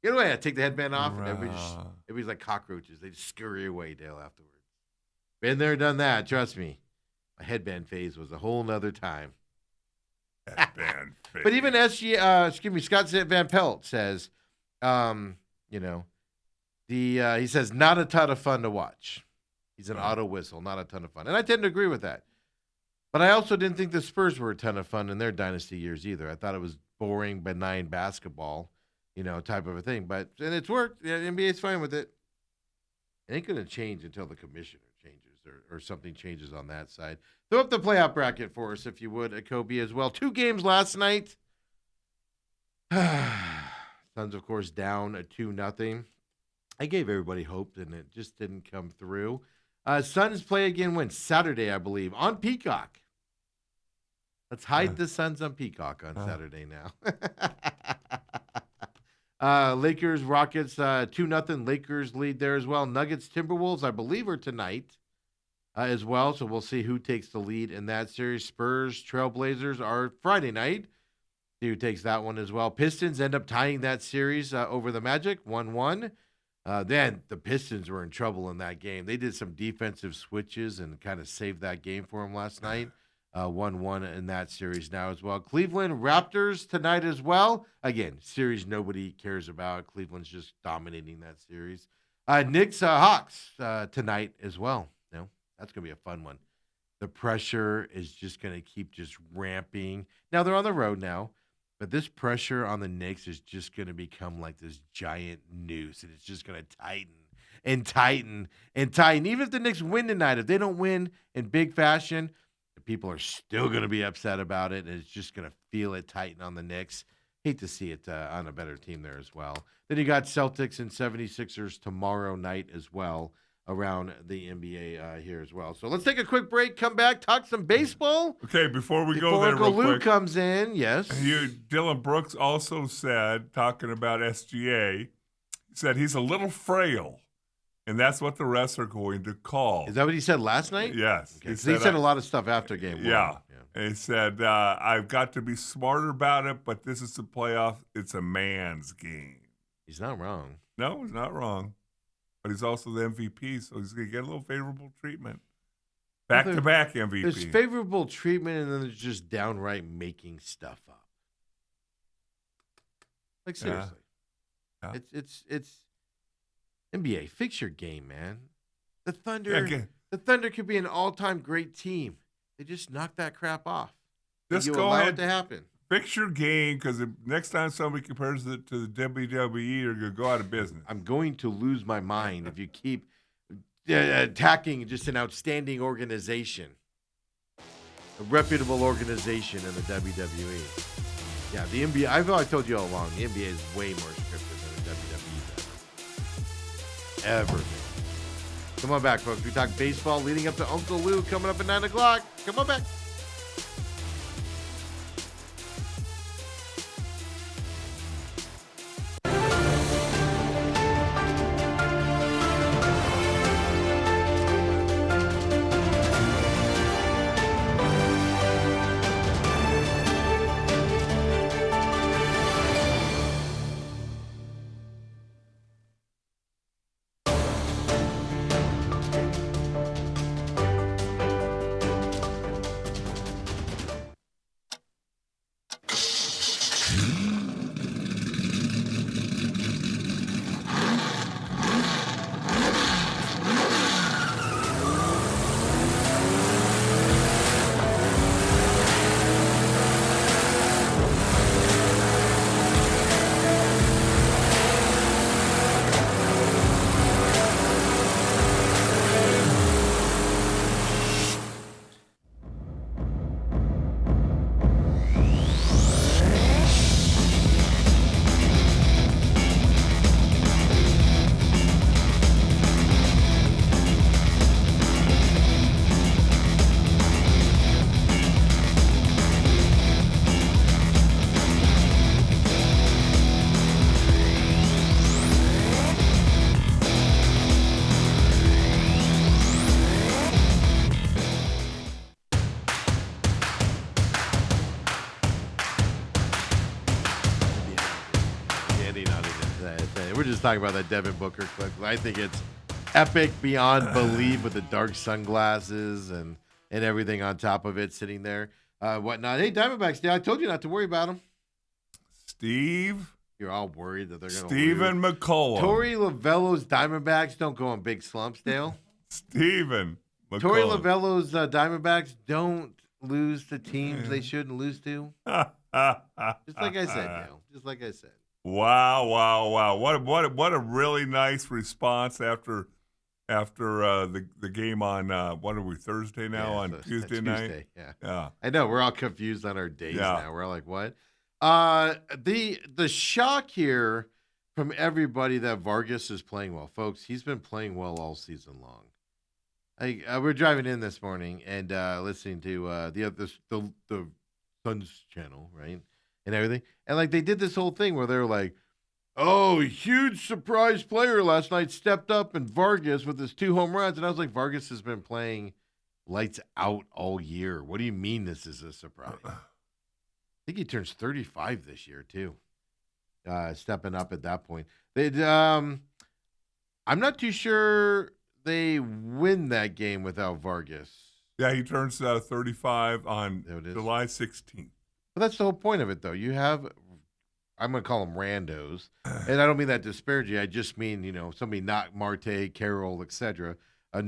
I take the headband off, and everybody's like cockroaches. They just scurry away, Dale. Afterwards, been there, done that. Trust me. My headband phase was a whole nother time. Headband phase. But even Scott Van Pelt says, he says not a ton of fun to watch. He's an auto whistle, not a ton of fun. And I tend to agree with that. But I also didn't think the Spurs were a ton of fun in their dynasty years either. I thought it was boring, benign basketball, type of a thing. And it's worked. Yeah, the NBA's fine with it. It ain't going to change until the commissioner changes or something changes on that side. Throw up the playoff bracket for us, if you would, Kobe, as well. 2 games last night. Suns, of course, down 2-0. I gave everybody hope, and it just didn't come through. Suns play again when? Saturday, I believe, on Peacock. Let's hide the Suns on Peacock on Saturday now. Lakers, Rockets, 2-0. Lakers lead there as well. Nuggets, Timberwolves, I believe, are tonight as well. So we'll see who takes the lead in that series. Spurs, Trailblazers are Friday night. See who takes that one as well. Pistons end up tying that series over the Magic, 1-1. Then the Pistons were in trouble in that game. They did some defensive switches and kind of saved that game for them last night. 1-1 in that series now as well. Cleveland Raptors tonight as well. Again, series nobody cares about. Cleveland's just dominating that series. Knicks Hawks tonight as well. That's going to be a fun one. The pressure is just going to keep just ramping. Now they're on the road now. But this pressure on the Knicks is just going to become like this giant noose, and it's just going to tighten and tighten and tighten. Even if the Knicks win tonight, if they don't win in big fashion, the people are still going to be upset about it, and it's just going to feel it tighten on the Knicks. Hate to see it on a better team there as well. Then you got Celtics and 76ers tomorrow night as well around the NBA here as well. So let's take a quick break, come back, talk some baseball. Okay, before we go there Uncle real Lou quick. comes in, yes. Dylan Brooks also said, talking about SGA, he said he's a little frail, and that's what the refs are going to call. Is that what he said last night? Yes. Okay. He said a lot of stuff after game one. Yeah. And he said, I've got to be smarter about it, but this is the playoff. It's a man's game. He's not wrong. No, he's not wrong. But he's also the MVP, so he's going to get a little favorable treatment. Back-to-back MVP. There's favorable treatment, and then there's just downright making stuff up. Like, seriously. Yeah. It's NBA. Fix your game, man. The Thunder could be an all-time great team. They just knocked that crap off. Just you go allow ahead. it to happen. Fix your game, because next time somebody compares it to the WWE, they're going to go out of business. I'm going to lose my mind if you keep attacking just an outstanding organization, a reputable organization in the WWE. Yeah, the NBA, I've always told you all along, the NBA is way more scripted than the WWE ever been. Come on back, folks. We talk baseball leading up to Uncle Lou coming up at 9 o'clock. Come on back. We're just talking about that Devin Booker clip. I think it's epic beyond belief with the dark sunglasses and and everything on top of it, sitting there, whatnot. Hey, Diamondbacks, I told you not to worry about them. Steve. You're all worried that they're going to Stephen lose. McCullum. Torey Lavello's Diamondbacks don't go on big slumps, Dale. Stephen McCullum. Torey Lavello's Diamondbacks don't lose to teams they shouldn't lose to. Just like I said, Dale. Just like I said. Wow. What a really nice response after the game on what are we, Thursday now, on Tuesday night? Yeah. I know, we're all confused on our days now. We're all like, what? The shock here from everybody that Vargas is playing well. Folks, he's been playing well all season long. We're driving in this morning and listening to the Suns channel, right? And everything. And like they did this whole thing where they're like, oh, huge surprise player last night stepped up, and Vargas with his 2 home runs. And I was like, Vargas has been playing lights out all year. What do you mean this is a surprise? I think he turns 35 this year too. Stepping up at that point. I'm not too sure they win that game without Vargas. Yeah, he turns 35 on July 16th. But that's the whole point of it, though. You have, I'm going to call them randos, and I don't mean that disparaging. I just mean, somebody not Marte, Carroll, etc. A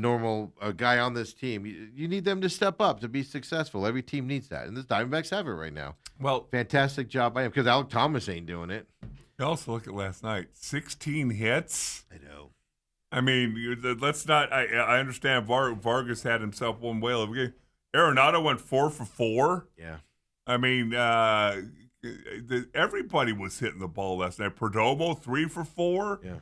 guy on this team. You need them to step up to be successful. Every team needs that, and the Diamondbacks have it right now. Well, fantastic job by him because Alec Thomas ain't doing it. You also look at last night, 16 hits. I know. I mean, let's not. I understand Vargas had himself one whale of a game. Arenado went 4 for 4. Yeah. I mean, everybody was hitting the ball last night. Perdomo 3 for 4. Yeah.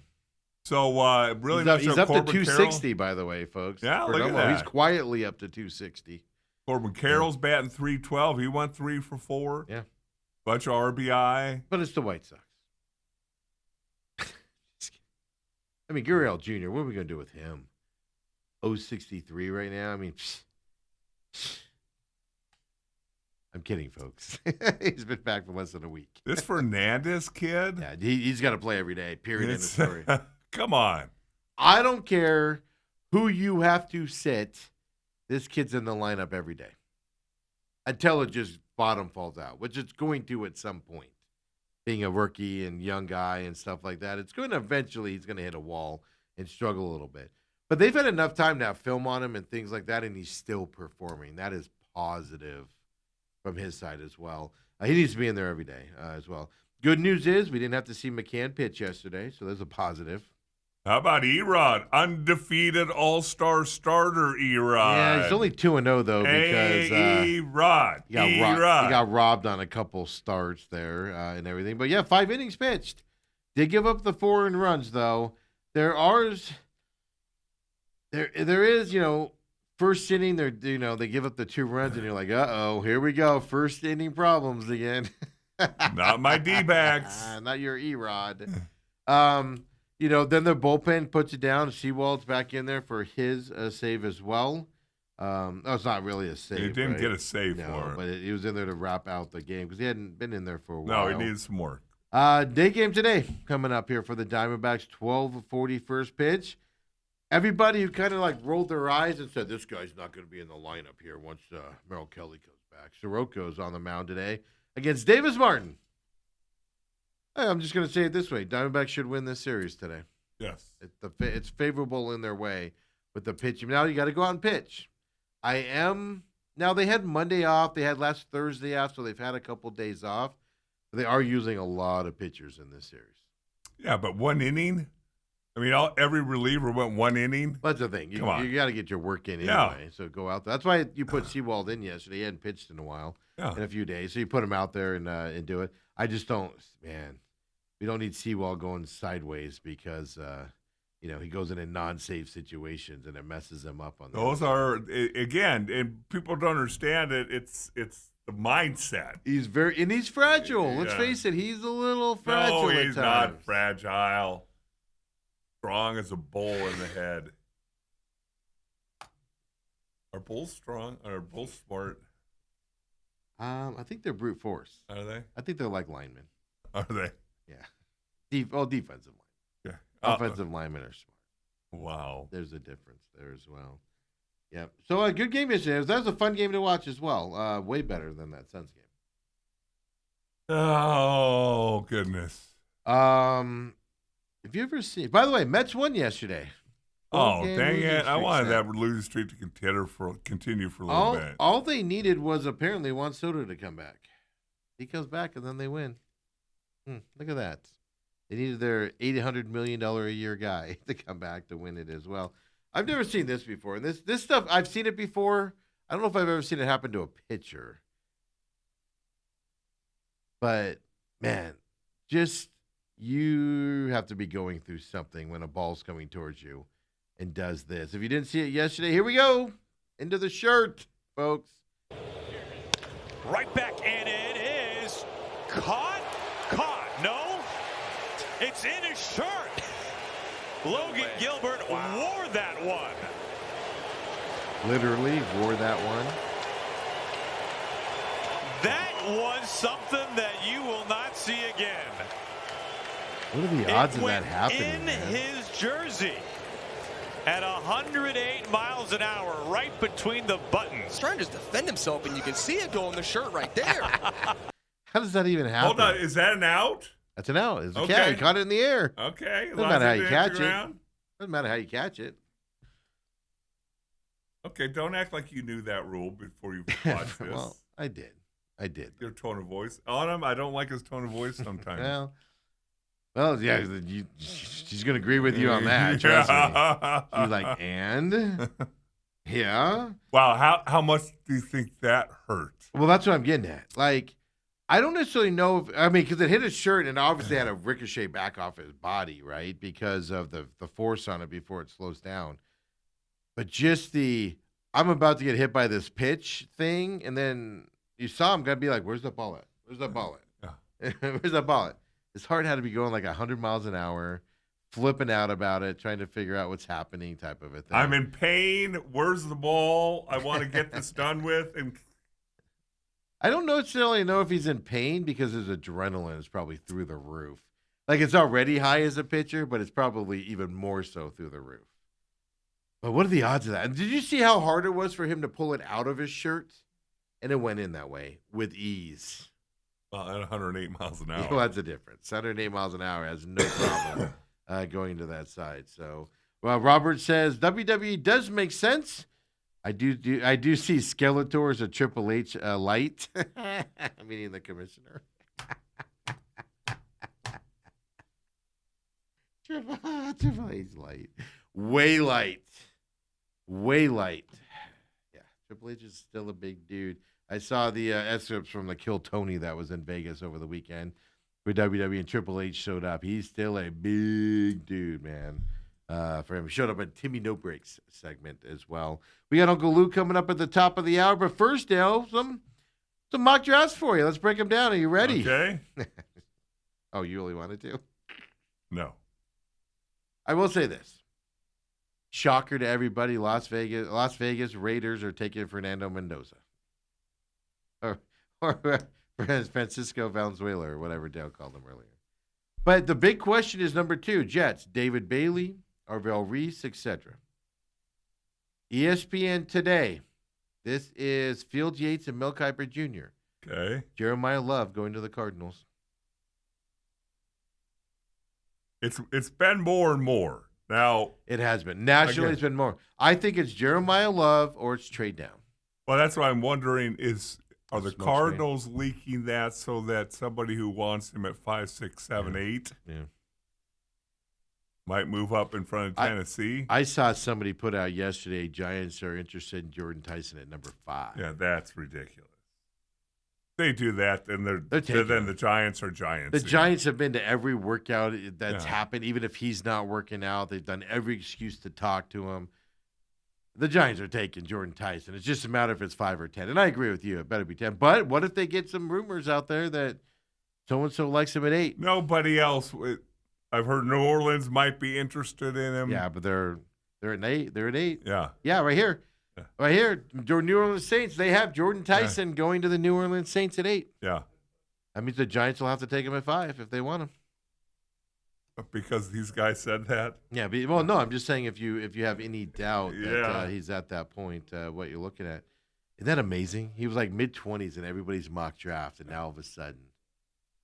So really, he's up to Corbin 260, Carroll. by the way, folks. Yeah, Perdomo, look at that. He's quietly up to 260. Corbin Carroll's batting 312. He went 3 for 4. Yeah. Bunch of RBI. But it's the White Sox. I mean, Gurriel Jr., what are we going to do with him? 063 right now? I mean, I'm kidding, folks. He's been back for less than a week. This Fernandez kid? Yeah, he's got to play every day, period, end of story. Come on. I don't care who you have to sit. This kid's in the lineup every day until it just bottom falls out, which it's going to at some point. Being a rookie and young guy and stuff like that, it's going to eventually he's going to hit a wall and struggle a little bit. But they've had enough time to have film on him and things like that, and he's still performing. That is positive from his side as well. He needs to be in there every day as well. Good news is we didn't have to see McCann pitch yesterday, so there's a positive. How about Erod? Undefeated all-star starter Erod. Yeah, he's only 2-0 though because Erod. He got robbed on a couple starts there and everything. But yeah, 5 innings pitched. Did give up the 4 earned runs though. There is, first inning they give up the 2 runs and you're like, uh-oh, here we go. First inning problems again. Not my D-backs. Not your Erod. Then the bullpen puts it down. Seawald's back in there for his save as well. It's not really a save. He didn't get a save for it. But he was in there to wrap out the game because he hadn't been in there for a while. No, he needed some work. Day game today coming up here for the Diamondbacks, 12:40 first pitch. Everybody who kind of like rolled their eyes and said, this guy's not going to be in the lineup here once Merrill Kelly comes back. Soroko's on the mound today against Davis Martin. I'm just going to say it this way. Diamondbacks should win this series today. Yes. It's favorable in their way with the pitching. Now you got to go out and pitch. Now they had Monday off. They had last Thursday off, so they've had a couple days off. But they are using a lot of pitchers in this series. Yeah, but 1 inning? I mean, every reliever went 1 inning. That's the thing. You got to get your work in anyway. So go out there. That's why you put Seawald in yesterday. He hadn't pitched in a while, in a few days. So you put him out there and do it. I just don't, man. We don't need Seawald going sideways because, he goes in non-safe situations and it messes him up on those. Again, and people don't understand it. It's the mindset. He's fragile. Let's face it. He's a little fragile. No, he's not fragile. Strong as a bull in the head. Are bulls strong? Are bulls smart? I think they're brute force. Are they? I think they're like linemen. Are they? Yeah. Defensive line. Yeah. Offensive linemen are smart. Wow. There's a difference there as well. Yeah. So a good game yesterday. That was a fun game to watch as well. Way better than that Suns game. Oh, goodness. If you ever see, by the way, Mets won yesterday. Oh, Game dang losing it. I streak wanted set. that losing streak to continue for a little bit. All they needed was apparently Juan Soto to come back. He comes back and then they win. Look at that. They needed their $800 million a year guy to come back to win it as well. I've never seen this before. And this stuff, I've seen it before. I don't know if I've ever seen it happen to a pitcher. But, man, just you have to be going through something when a ball's coming towards you and does this. If you didn't see it yesterday, here we go. Into the shirt, folks. Right back, and it is caught. No, it's in his shirt. Logan Gilbert wore that one. Literally wore that one. That was something that you will not see again. What are the odds It of that went happening, in man? his jersey at 108 miles an hour, right between the buttons. He's trying to just defend himself, and you can see it go in the shirt right there. How does that even happen? Hold on. Is that an out? That's an out. It's a Okay. catch. He caught it in the air. Okay. Doesn't matter how you catch it. Ground. Doesn't matter how you catch it. Okay, don't act like you knew that rule before you watched this. Well, I did. Your tone of voice. On him, I don't like his tone of voice sometimes. Well, yeah, she's going to agree with you on that. Trust me. She's like, and? Yeah. Wow, how much do you think that hurt? Well, that's what I'm getting at. Like, I don't necessarily know because it hit his shirt and obviously had a ricochet back off his body, right? Because of the force on it before it slows down. But just I'm about to get hit by this pitch thing, and then you saw him gonna be like, "Where's the ball at? Where's the ball at? Yeah. Where's the ball at?" His heart had to be going like 100 miles an hour, flipping out about it, trying to figure out what's happening, type of a thing. I'm in pain. Where's the ball? I want to get this done with. And I don't necessarily know if he's in pain because his adrenaline is probably through the roof. Like it's already high as a pitcher, but it's probably even more so through the roof. But what are the odds of that? And did you see how hard it was for him to pull it out of his shirt? And it went in that way with ease. at 108 miles an hour. Well, that's the difference. 108 miles an hour has no problem going to that side. So, well, Robert says WWE does make sense. I do see Skeletor as a Triple H light, meaning the commissioner. Triple H light, way light. Yeah, Triple H is still a big dude. I saw the excerpts from the Kill Tony that was in Vegas over the weekend where WWE and Triple H showed up. He's still a big dude, man. For him, he showed up at Timmy No Breaks segment as well. We got Uncle Lou coming up at the top of the hour, but first, Dale, some mock drafts for you. Let's break them down. Are you ready? Okay. Oh, you really wanted to? No. I will say this. Shocker to everybody, Las Vegas Raiders are taking Fernando Mendoza. Or Francisco Valenzuela or whatever Dale called him earlier. But the big question is number 2, Jets, David Bailey, Arvell Reese, etc. ESPN today. This is Field Yates and Mel Kiper Jr. Okay. Jeremiah Love going to the Cardinals. It's been more and more. Now, It has been. Nationally, Again. it's been more. I think it's Jeremiah Love or it's trade down. well, that's what I'm wondering are the Smoke Cardinals leaking that so that somebody who wants him at 5, 6, 7, 8 Yeah. might move up in front of Tennessee? I saw somebody put out yesterday, Giants are interested in Jordan Tyson at number 5. Yeah, that's ridiculous. They do that, then They're taking then him. the Giants are Giants. The again. Giants have been to every workout that's Yeah. happened, even if he's not working out. They've done every excuse to talk to him. The Giants are taking Jordan Tyson. It's just a matter if it's 5 or 10. And I agree with you. It better be 10. But what if they get some rumors out there that so-and-so likes him at 8? Nobody else. I've heard New Orleans might be interested in him. Yeah, but they're at 8. They're at 8. Yeah. Yeah, right here. Yeah. Right here. New Orleans Saints. They have Jordan Tyson going to the New Orleans Saints at 8. Yeah. That means the Giants will have to take him at 5 if they want him. because these guys said that. Yeah, but, well, no, I'm just saying if you have any doubt that Yeah. he's at that point, what you're looking at. Isn't that amazing? He was like mid-20s in everybody's mock draft, and now all of a sudden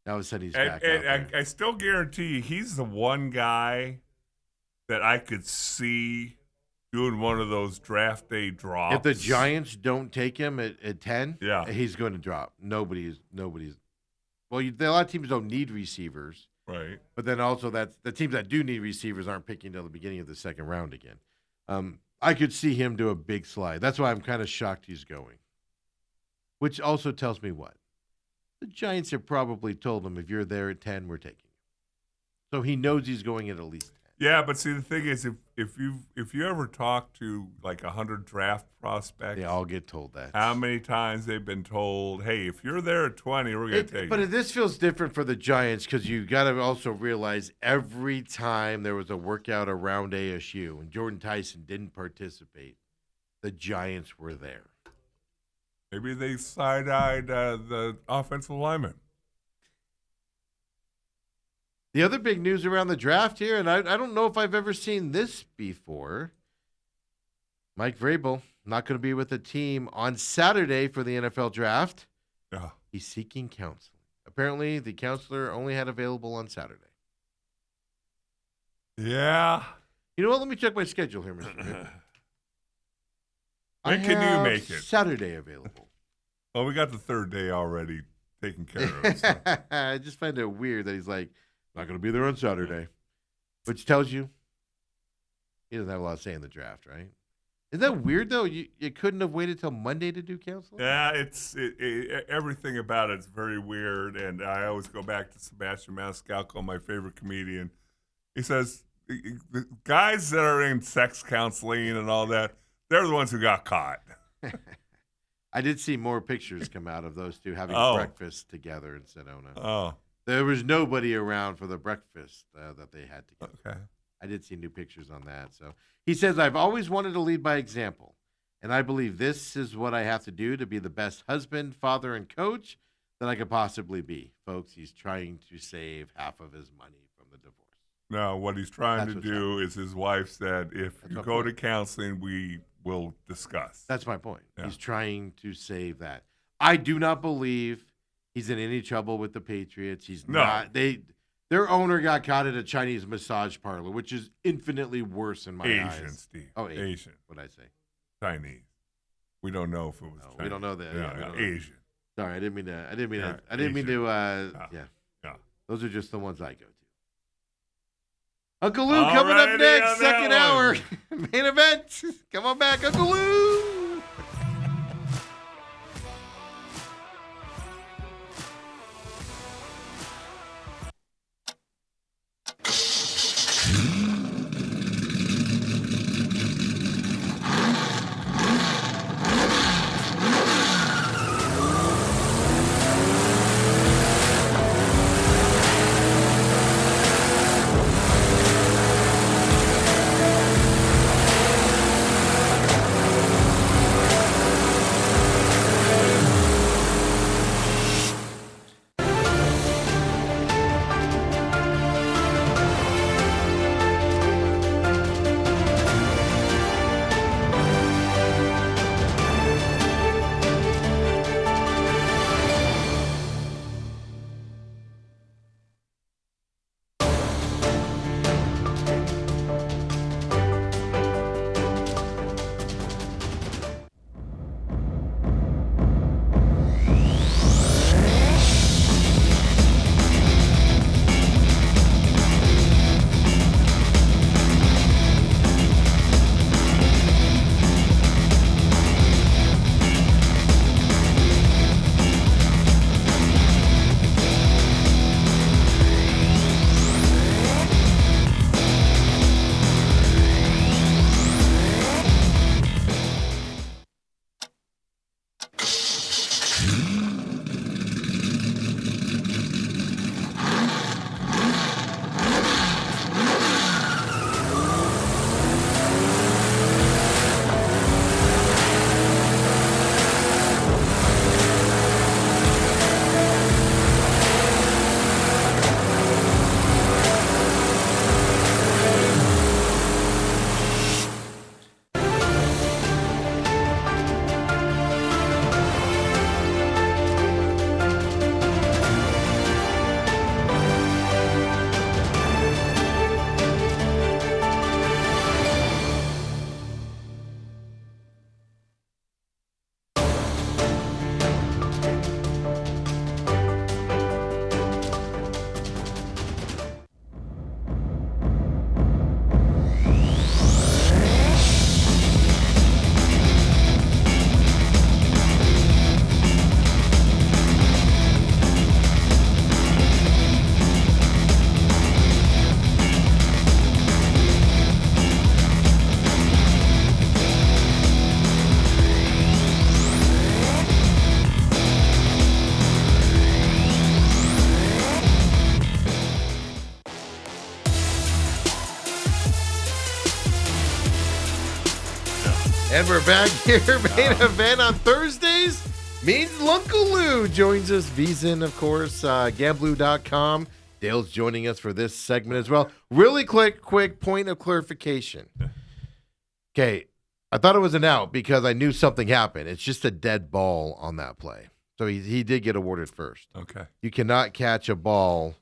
he's back out there. And I still guarantee you, he's the one guy that I could see doing one of those draft day drops. If the Giants don't take him at 10, Yeah. he's going to drop. Nobody's. Well, a lot of teams don't need receivers, Right. but then also that's the teams that do need receivers aren't picking until the beginning of the second round again. I could see him do a big slide. That's why I'm kind of shocked he's going. Which also tells me what? The Giants have probably told him, if you're there at 10, we're taking you. So he knows he's going at least 10. Yeah, but see, the thing is, if you ever talk to like 100 draft prospects, They all get told that. how many times they've been told, "Hey, if you're there at 20, we're going to take But you." this feels different for the Giants because you got to also realize every time there was a workout around ASU and Jordan Tyson didn't participate, the Giants were there. Maybe they side-eyed the offensive lineman. The other big news around the draft here, and I don't know if I've ever seen this before. Mike Vrabel not going to be with the team on Saturday for the NFL draft. Yeah. He's seeking counseling. Apparently, the counselor only had available on Saturday. Yeah. You know what? Let me check my schedule here, Mr. Vrabel. When I can you have make it? Saturday available. Well, we got the third day already taken care of. So. I just find it weird that he's like, not going to be there on Saturday, which tells you he doesn't have a lot to say in the draft, right? Isn't that weird, though? You couldn't have waited till Monday to do counseling? Yeah, everything about it's very weird, and I always go back to Sebastian Maniscalco, my favorite comedian. He says the guys that are in sex counseling and all that, they're the ones who got caught. I did see more pictures come out of those two having Oh. breakfast together in Sedona. Oh, There was nobody around for the breakfast that they had together. okay. I did see new pictures on that. So he says, I've always wanted to lead by example, and I believe this is what I have to do to be the best husband, father, and coach that I could possibly be. Folks, he's trying to save half of his money from the divorce. No, what he's trying That's to what's do is his wife said, if That's you my go to point. counseling, we will discuss. That's my point. Yeah. He's trying to save that. I do not believe he's in any trouble with the Patriots. He's No. not. Their owner got caught at a Chinese massage parlor, which is infinitely worse in my Asian, eyes. Steve. Oh, Asian. Asian. What'd I say? Chinese. We don't know if it was No, Chinese. we don't know that. Yeah, Yeah, we yeah, don't know. Asian. Sorry, I didn't mean to. Yeah, I didn't mean Asian. to. Yeah. Yeah. Those are just the ones I go to. Uncle Lou coming up Alrighty next, on that second hour, one. main event. Come on back, Uncle Lou. And we're back here. Main event on Thursdays means Uncle Lou joins us. Veasan, of course, Gamblu.com. Dale's joining us for this segment as well. Really quick point of clarification. Okay, I thought it was an out because I knew something happened. It's just a dead ball on that play. So he did get awarded first. Okay. You cannot catch a ball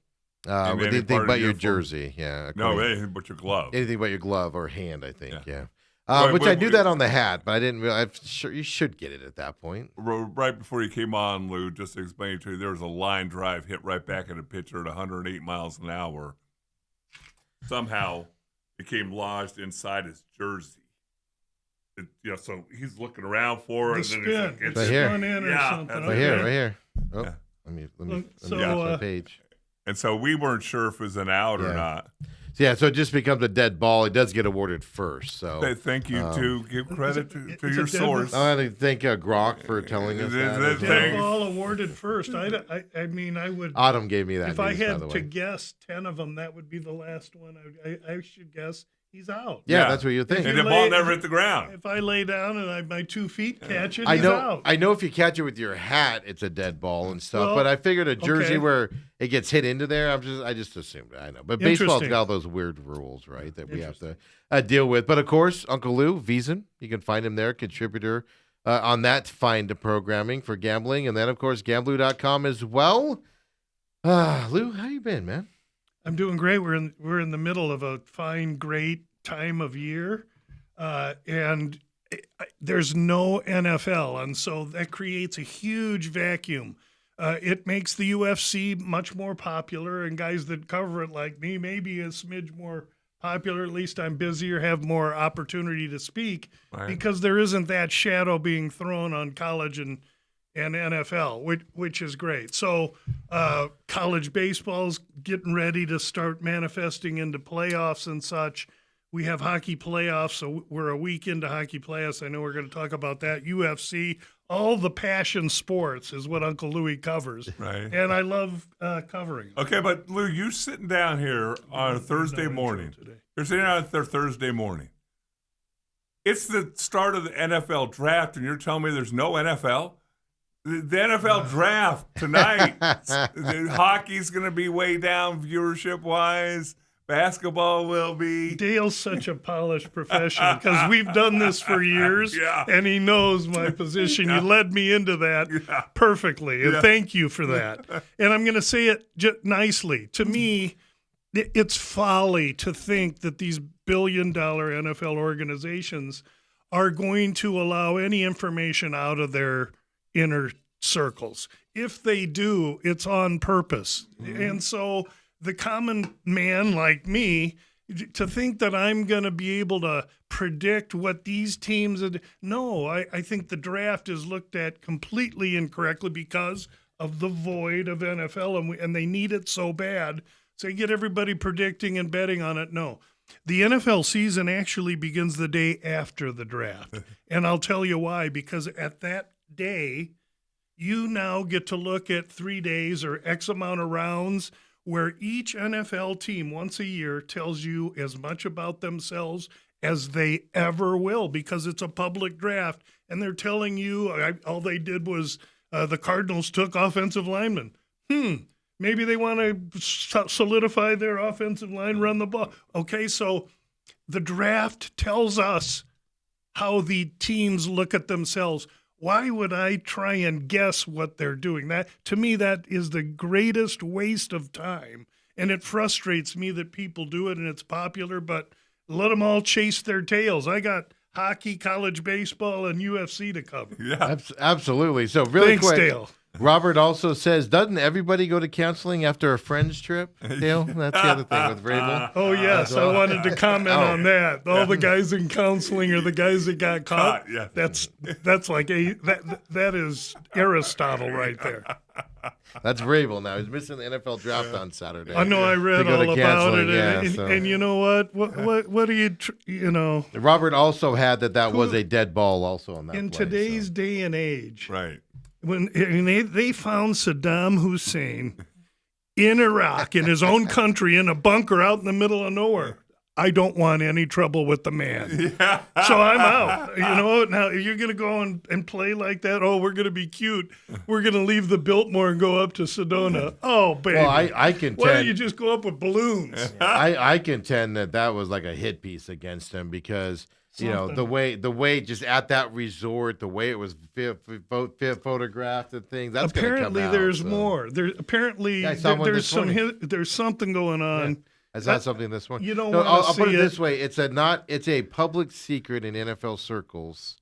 with any anything part of but the your uniform? jersey. Yeah. No, according- anything but your glove. anything but your glove or hand, I think. Yeah. Wait, Which wait, I knew wait. that on the hat, but I didn't realize. Sure, you should get it at that point. Right before you came on, Lou, just to explain to you, there was a line drive hit right back at a pitcher at 108 miles an hour. Somehow, it came lodged inside his jersey. So he's looking around for it. The and then spin. he's like, It's Right here. spun in or Yeah, something. that's Right Okay. here, right here. Oh, Yeah. let me So, get my uh, page. And so we weren't sure if it was an out or Yeah. not. So it just becomes a dead ball. It does get awarded first. So Thank you to give credit to it's your a dead- source. I want to thank Grok for telling us that. as Thanks. well. Dead ball awarded first. I mean, I would. Autumn gave me that. If I news, by had the to way. guess 10 of them, that would be the last one. I should guess he's out. Yeah, that's what you think. And the ball never hit the ground. If I lay down and my 2 feet catch it, I he's know. out. I know if you catch it with your hat, it's a dead ball and stuff. Well, but I figured a jersey okay. where it gets hit into there. I just assumed. I know, but baseball's Interesting. got all those weird rules, right? That we have to deal with. But of course, Uncle Lou Veasan, you can find him there, contributor on that find programming for gambling, and then of course Gamblu.com as well. Lou, how you been, man? I'm doing great. We're in the middle of a fine, great time of year, and there's no NFL, and so that creates a huge vacuum. It makes the UFC much more popular, and guys that cover it like me, maybe a smidge more popular. At least I'm busier, have more opportunity to speak, Right. because there isn't that shadow being thrown on college and NFL, which is great. So college baseball's getting ready to start manifesting into playoffs and such. We have hockey playoffs, so we're a week into hockey playoffs. I know we're going to talk about that. UFC, all the passion sports is what Uncle Louie covers. Right. And I love covering them. Okay, but Lou, you sitting down here on a Thursday intro morning. today. You're sitting down there Thursday morning. It's the start of the NFL draft, and you're telling me there's no NFL? The NFL draft tonight, the hockey's going to be way down viewership-wise. Basketball will be. Dale's such a polished professional because we've done this for years, Yeah. and he knows my position. You led me into that perfectly, and thank you for that. And I'm going to say it nicely. To me, it's folly to think that these billion-dollar NFL organizations are going to allow any information out of their inner circles. If they do, it's on purpose. And so the common man like me, to think that I'm going to be able to predict what these teams no, I think the draft is looked at completely incorrectly because of the void of NFL, and they need it so bad. So you get everybody predicting and betting on it. No. The NFL season actually begins the day after the draft. And I'll tell you why, because at that day, you now get to look at 3 days or X amount of rounds where each NFL team once a year tells you as much about themselves as they ever will, because it's a public draft. And they're telling you all they did was the Cardinals took offensive linemen. Maybe they want to solidify their offensive line, run the ball. Okay, so the draft tells us how the teams look at themselves. Why would I try and guess what they're doing? That, to me, that is the greatest waste of time. And it frustrates me that people do it and it's popular, but let them all chase their tails. I got hockey, college baseball, and UFC to cover. Yeah. Absolutely. So really Thanks, quick, Dale. Robert also says, doesn't everybody go to counseling after a friend's trip? Dale, that's the other thing with Vrabel. Oh, yes. I wanted to comment on that. All the guys in counseling are the guys that got caught. Yeah. That's like that is Aristotle right there. That's Vrabel now. He's missing the NFL draft on Saturday. I know I read To go to all about counseling, it. And, so. and you know what? What do you know, Robert also had that was a dead ball also on that in play, today's so. day and age, Right. when they found Saddam Hussein in Iraq, in his own country, in a bunker out in the middle of nowhere. I don't want any trouble with the man. So I'm out. Now if you're going to go and play like that, we're going to be cute. We're going to leave the Biltmore and go up to Sedona. Oh, baby. Well, I contend. Why don't you just go up with balloons? I contend that was like a hit piece against him because the way just at that resort, the way it was photographed and things. That's apparently come out, there's more. There's something going on. Yeah. Is that something this one? You don't I'll want to put see it this way: it's a public secret in NFL circles.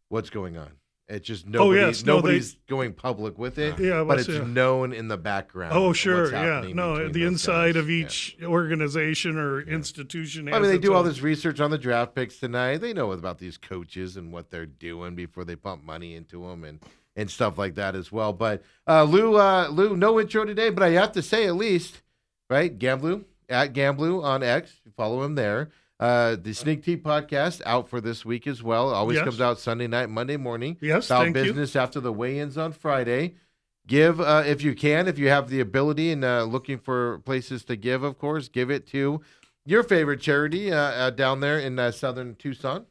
What's going on? It's just nobody's going public with it. Yeah, but it's known in the background. Oh, sure, what's yeah. happening No, between the those inside guys. of each organization or institution. I mean, they do all this research on the draft picks tonight. They know about these coaches and what they're doing before they pump money into them and stuff like that as well. But Lou, no intro today, but I have to say at least, right? Gamblu at Gamblu on X. Follow him there. The Sneak Tea podcast out for this week as well. Always comes out Sunday night, Monday morning. Yes, about thank business after the weigh-ins on Friday. Give if you can, if you have the ability and looking for places to give, of course, give it to your favorite charity down there in southern Tucson.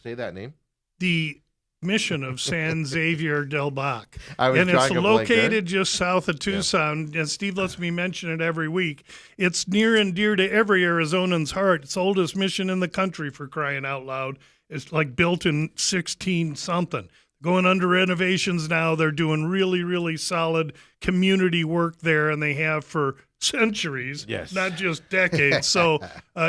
Say that name. The Mission of San Xavier del Bac. And it's located just south of Tucson. And Steve lets me mention it every week. It's near and dear to every Arizonan's heart. It's the oldest mission in the country, for crying out loud. It's like built in 16-something. Going under renovations now. They're doing really, really solid community work there, and they have for centuries, not just decades. So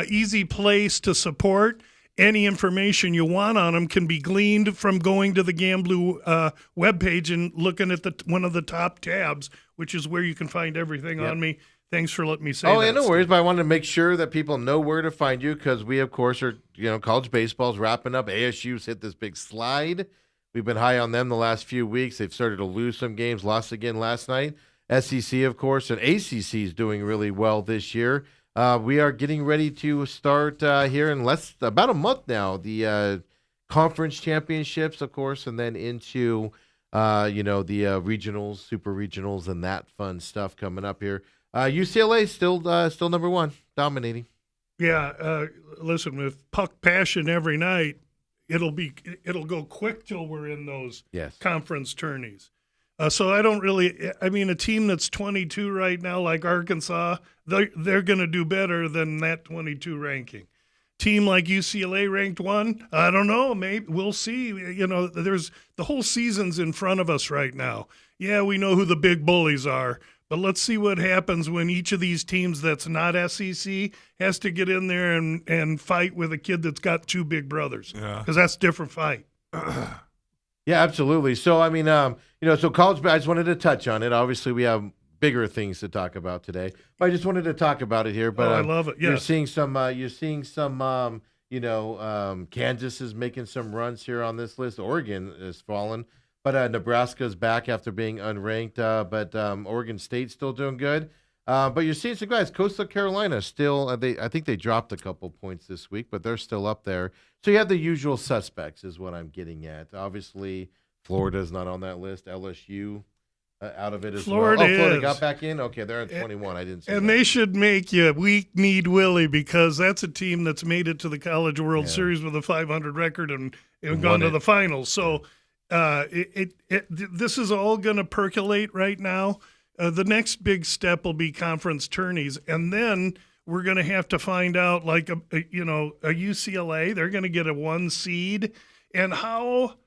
easy place to support. Any information you want on them can be gleaned from going to the Gamblu webpage and looking at one of the top tabs, which is where you can find everything on me. Thanks for letting me say that. Oh, yeah, no worries, but I wanted to make sure that people know where to find you because we, of course, are, college baseball's wrapping up. ASU's hit this big slide. We've been high on them the last few weeks. They've started to lose some games, lost again last night. SEC, of course, and ACC is doing really well this year. We are getting ready to start here in about a month now, the conference championships, of course, and then into, the regionals, super regionals, and that fun stuff coming up here. UCLA still number one, dominating. Yeah, listen, with puck passion every night, it'll go quick till we're in those conference tourneys. So I don't really. I mean, a team that's 22 right now, like Arkansas, they're going to do better than that 22 ranking. Team like UCLA ranked 1, I don't know. Maybe we'll see. There's the whole season's in front of us right now. Yeah, we know who the big bullies are, but let's see what happens when each of these teams that's not SEC has to get in there and fight with a kid that's got 2 big brothers. Because that's a different fight. Yeah, absolutely. So, I mean, so college, I just wanted to touch on it. Obviously, we have bigger things to talk about today, but I just wanted to talk about it here. But I love it. You're seeing some, Kansas is making some runs here on this list. Oregon is fallen, but Nebraska's back after being unranked. But Oregon State's still doing good. But you're seeing some guys. Coastal Carolina still, I think they dropped a couple points this week, but they're still up there. So you have the usual suspects is what I'm getting at. Obviously, Florida's not on that list. LSU out of it as well. Florida got back in? Okay, they're at 21. I didn't see and that. They should make you weak-kneed Willie because that's a team that's made it to the College World Series with a 500 record and gone to the finals. So this is all going to percolate right now. The next big step will be conference tourneys, and then we're going to have to find out, like a UCLA, they're going to get a 1 seed, and how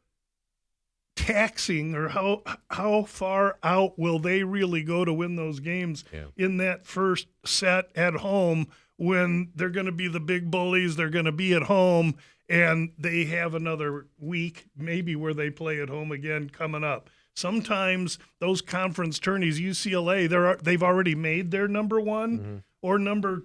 taxing or how far out will they really go to win those games in that first set at home when they're going to be the big bullies, they're going to be at home, and they have another week maybe where they play at home again coming up. Sometimes those conference tourneys, UCLA, they've already made their number 1 or number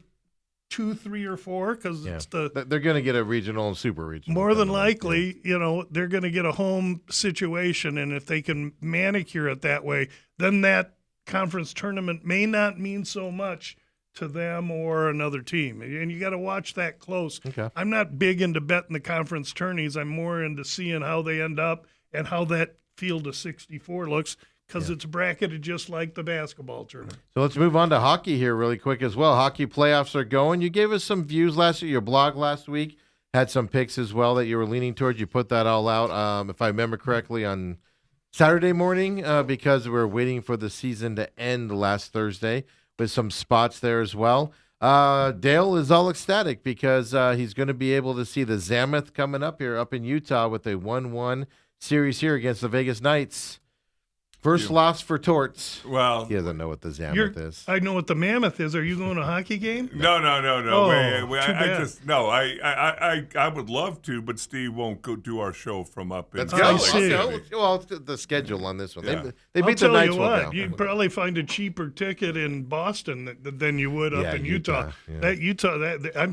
2, 3, or 4 because they're going to get a regional and super regional. More than likely, they're going to get a home situation, and if they can manicure it that way, then that conference tournament may not mean so much to them or another team. And you got to watch that close. Okay. I'm not big into betting the conference tourneys. I'm more into seeing how they end up and how that field of 64 looks. because it's bracketed just like the basketball tournament. So let's move on to hockey here really quick as well. Hockey playoffs are going. You gave us some views last week. Your blog last week had some picks as well that you were leaning towards. You put that all out, if I remember correctly, on Saturday morning because we're waiting for the season to end last Thursday with some spots there as well. Dale is all ecstatic because he's going to be able to see the Zammoth coming up here up in Utah with a 1-1 series here against the Vegas Knights. First loss for Torts. Well, He doesn't know what the Zammoth is. I know what the Mammoth is. Are you going to a hockey game? no. Oh, Wait, too I bad. just no. I would love to, but Steve won't go do our show from up in. Let's I go. see. Let's go. Well, it's the schedule on this one. Yeah. They I'll beat the tell Knights you well what, down. you'd probably find a cheaper ticket in Boston than you would up Yeah, in Utah. yeah. That Utah,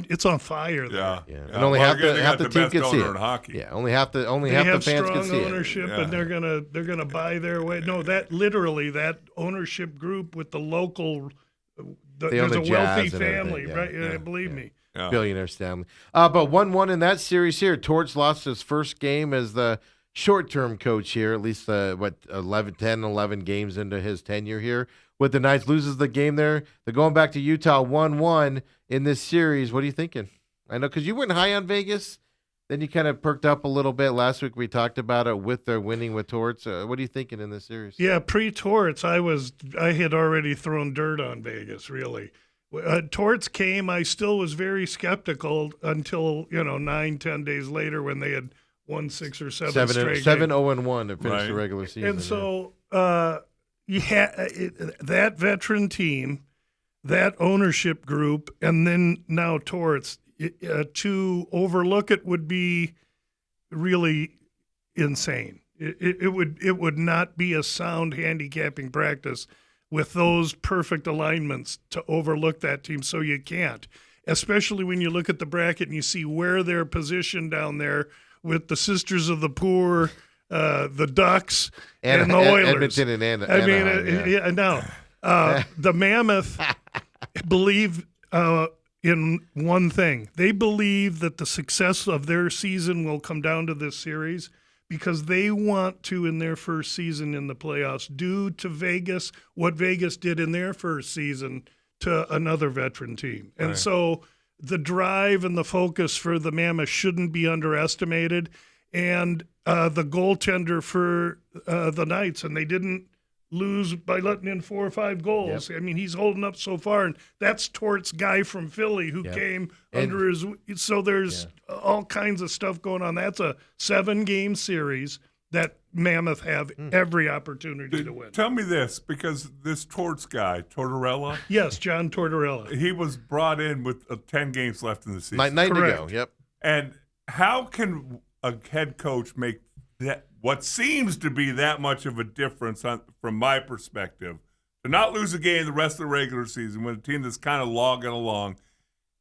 it's on fire there. Yeah, Yeah. And only half the team can see owner it. in hockey. Yeah, only half the They fans have can strong see it. ownership, Yeah. and they're gonna buy their way. No, that literally that ownership group with the local. They own There's the a Jazz wealthy and everything, family, yeah. right? Yeah. Believe me. Yeah. Billionaire Stanley. But 1-1 in that series here. Torts lost his first game as the short-term coach here, at least 11 games into his tenure here with the Knights. Loses the game there. They're going back to Utah 1-1 in this series. What are you thinking? I know because you weren't high on Vegas. Then you kind of perked up a little bit. Last week we talked about it with their winning with Torts. What are you thinking in this series? Yeah, pre-Torts, I had already thrown dirt on Vegas. Really, Torts came. I still was very skeptical until 9-10 days later when they had won 6 or 7 straight 7-0-1 to finish Right. the regular season. And so you had that veteran team, that ownership group, and then now Torts. To overlook it would be really insane. It would not be a sound handicapping practice with those perfect alignments to overlook that team. So you can't, especially when you look at the bracket and you see where they're positioned down there with the Sisters of the Poor, the Ducks, and the Oilers. Edmonton and The Mammoth believe in one thing. They believe that the success of their season will come down to this series because they want to, in their first season in the playoffs, do to Vegas what Vegas did in their first season to another veteran team. And so the drive and the focus for the Mammoth shouldn't be underestimated. And the goaltender for the Knights, and they didn't lose by letting in 4 or 5 goals. Yep. I mean, he's holding up so far, and that's Torts' guy from Philly who came under his. So there's all kinds of stuff going on. That's a 7-game series that Mammoth have every opportunity to win. Tell me this, because this Torts guy, Tortorella, Yes, John Tortorella. he was brought in with 10 games left in the season. Night to go. Correct. Yep. And how can a head coach make that what seems to be that much of a difference from my perspective to not lose a game the rest of the regular season with a team that's kind of logging along?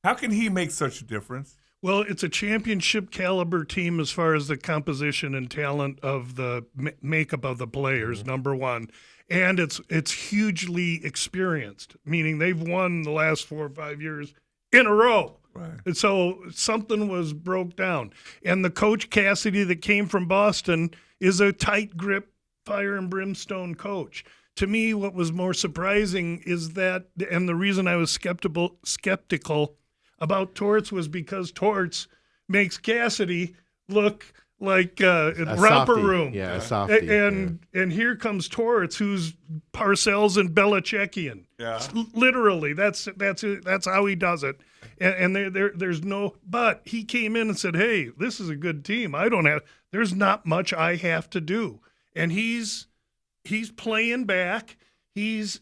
How can he make such a difference? Well, it's a championship caliber team as far as the composition and talent of the makeup of the players, number one. And it's hugely experienced, meaning they've won the last 4 or 5 years in a row. Right. And so something was broke down. And the coach Cassidy that came from Boston is a tight grip, fire and brimstone coach. To me, what was more surprising is that, and the reason I was skeptical about Torts was because Torts makes Cassidy look like romper softie. room. Yeah, a softie. And here comes Torts, who's Parcells and Belichickian. Yeah. Literally, that's how he does it. And there's no. But he came in and said, "Hey, this is a good team. There's not much I have to do." And he's playing back. He's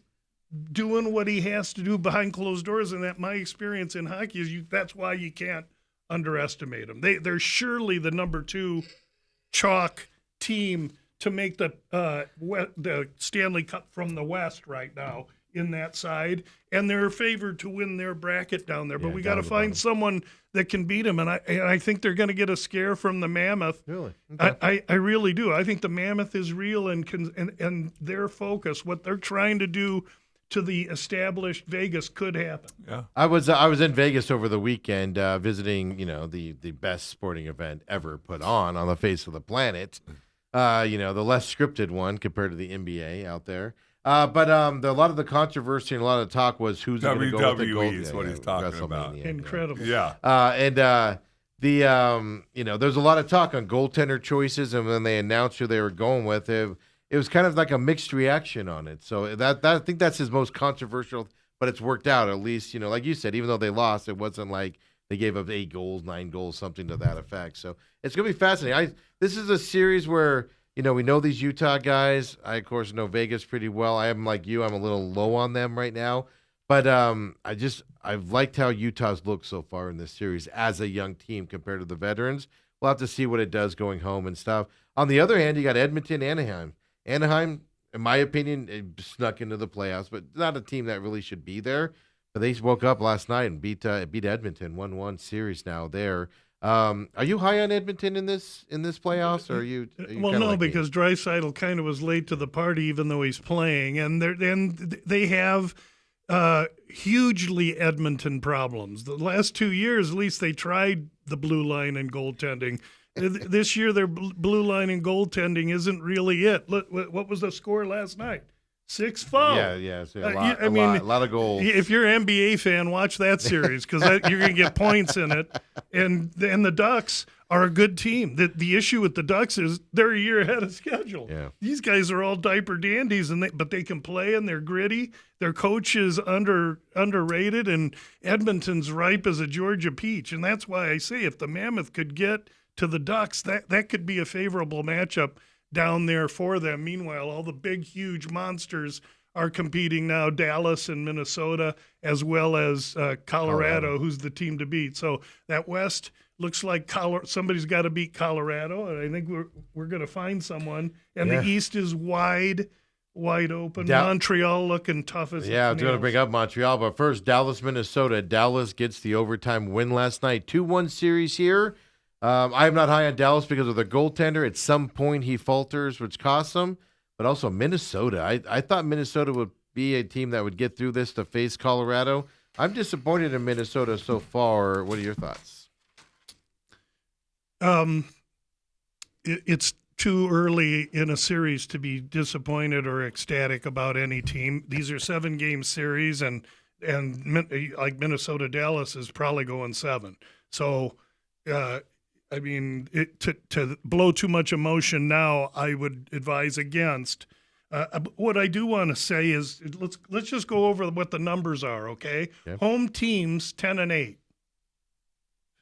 doing what he has to do behind closed doors. And that my experience in hockey is that's why you can't underestimate them. They're surely the number 2 chalk team to make the Stanley Cup from the West right now in that side, and they're favored to win their bracket down there. But we got to find someone that can beat them, and I think they're going to get a scare from the Mammoth. Really? I really do. I think the Mammoth is real, and their focus, what they're trying to do to the established Vegas could happen. Yeah. I was in Vegas over the weekend visiting, the best sporting event ever put on the face of the planet. the less scripted one compared to the NBA out there. But a lot of the controversy and a lot of talk was who's going to go with the gold. WWE is what he's talking about. Incredible. Yeah. There's a lot of talk on goaltender choices, and when they announced who they were going with, it was kind of like a mixed reaction on it. So that I think that's his most controversial, but it's worked out at least. Like you said, even though they lost, it wasn't like they gave up 8 goals, 9 goals, something to that effect. So it's going to be fascinating. This is a series where, we know these Utah guys. I, of course, know Vegas pretty well. I am like you. I'm a little low on them right now. But I've liked how Utah's looked so far in this series as a young team compared to the veterans. We'll have to see what it does going home and stuff. On the other hand, you got Edmonton, Anaheim. Anaheim, in my opinion, it snuck into the playoffs, but not a team that really should be there. But they woke up last night and beat Edmonton 1-1 series now there. Are you high on Edmonton in this playoffs, or are you well, no, like because Draisaitl kind of was late to the party, even though he's playing, and they have hugely Edmonton problems. The last 2 years, at least, they tried the blue line and goaltending. This year, their blue line and goaltending isn't really it. Look, what was the score last night? 6-4. Yeah. So a lot of goals. If you're an NBA fan, watch that series because you're going to get points in it. And the Ducks are a good team. The issue with the Ducks is they're a year ahead of schedule. Yeah. These guys are all diaper dandies, but they can play and they're gritty. Their coach is underrated, and Edmonton's ripe as a Georgia peach. And that's why I say if the Mammoth could get to the Ducks, that could be a favorable matchup down there for them. Meanwhile, all the big, huge monsters are competing now, Dallas and Minnesota, as well as Colorado, who's the team to beat. So that West looks like somebody's got to beat Colorado, and I think we're going to find someone. And the East is wide open. Montreal looking tough as I was going to bring up Montreal, but first, Dallas, Minnesota. Dallas gets the overtime win last night. 2-1 series here. I am not high on Dallas because of the goaltender. At some point, he falters, which costs them. But also Minnesota. I thought Minnesota would be a team that would get through this to face Colorado. I'm disappointed in Minnesota so far. What are your thoughts? It's too early in a series to be disappointed or ecstatic about any team. These are 7-game series, and like Minnesota, Dallas is probably going 7. So. To blow too much emotion now, I would advise against. What I do want to say is let's just go over what the numbers are, okay? Yep. Home teams 10-8,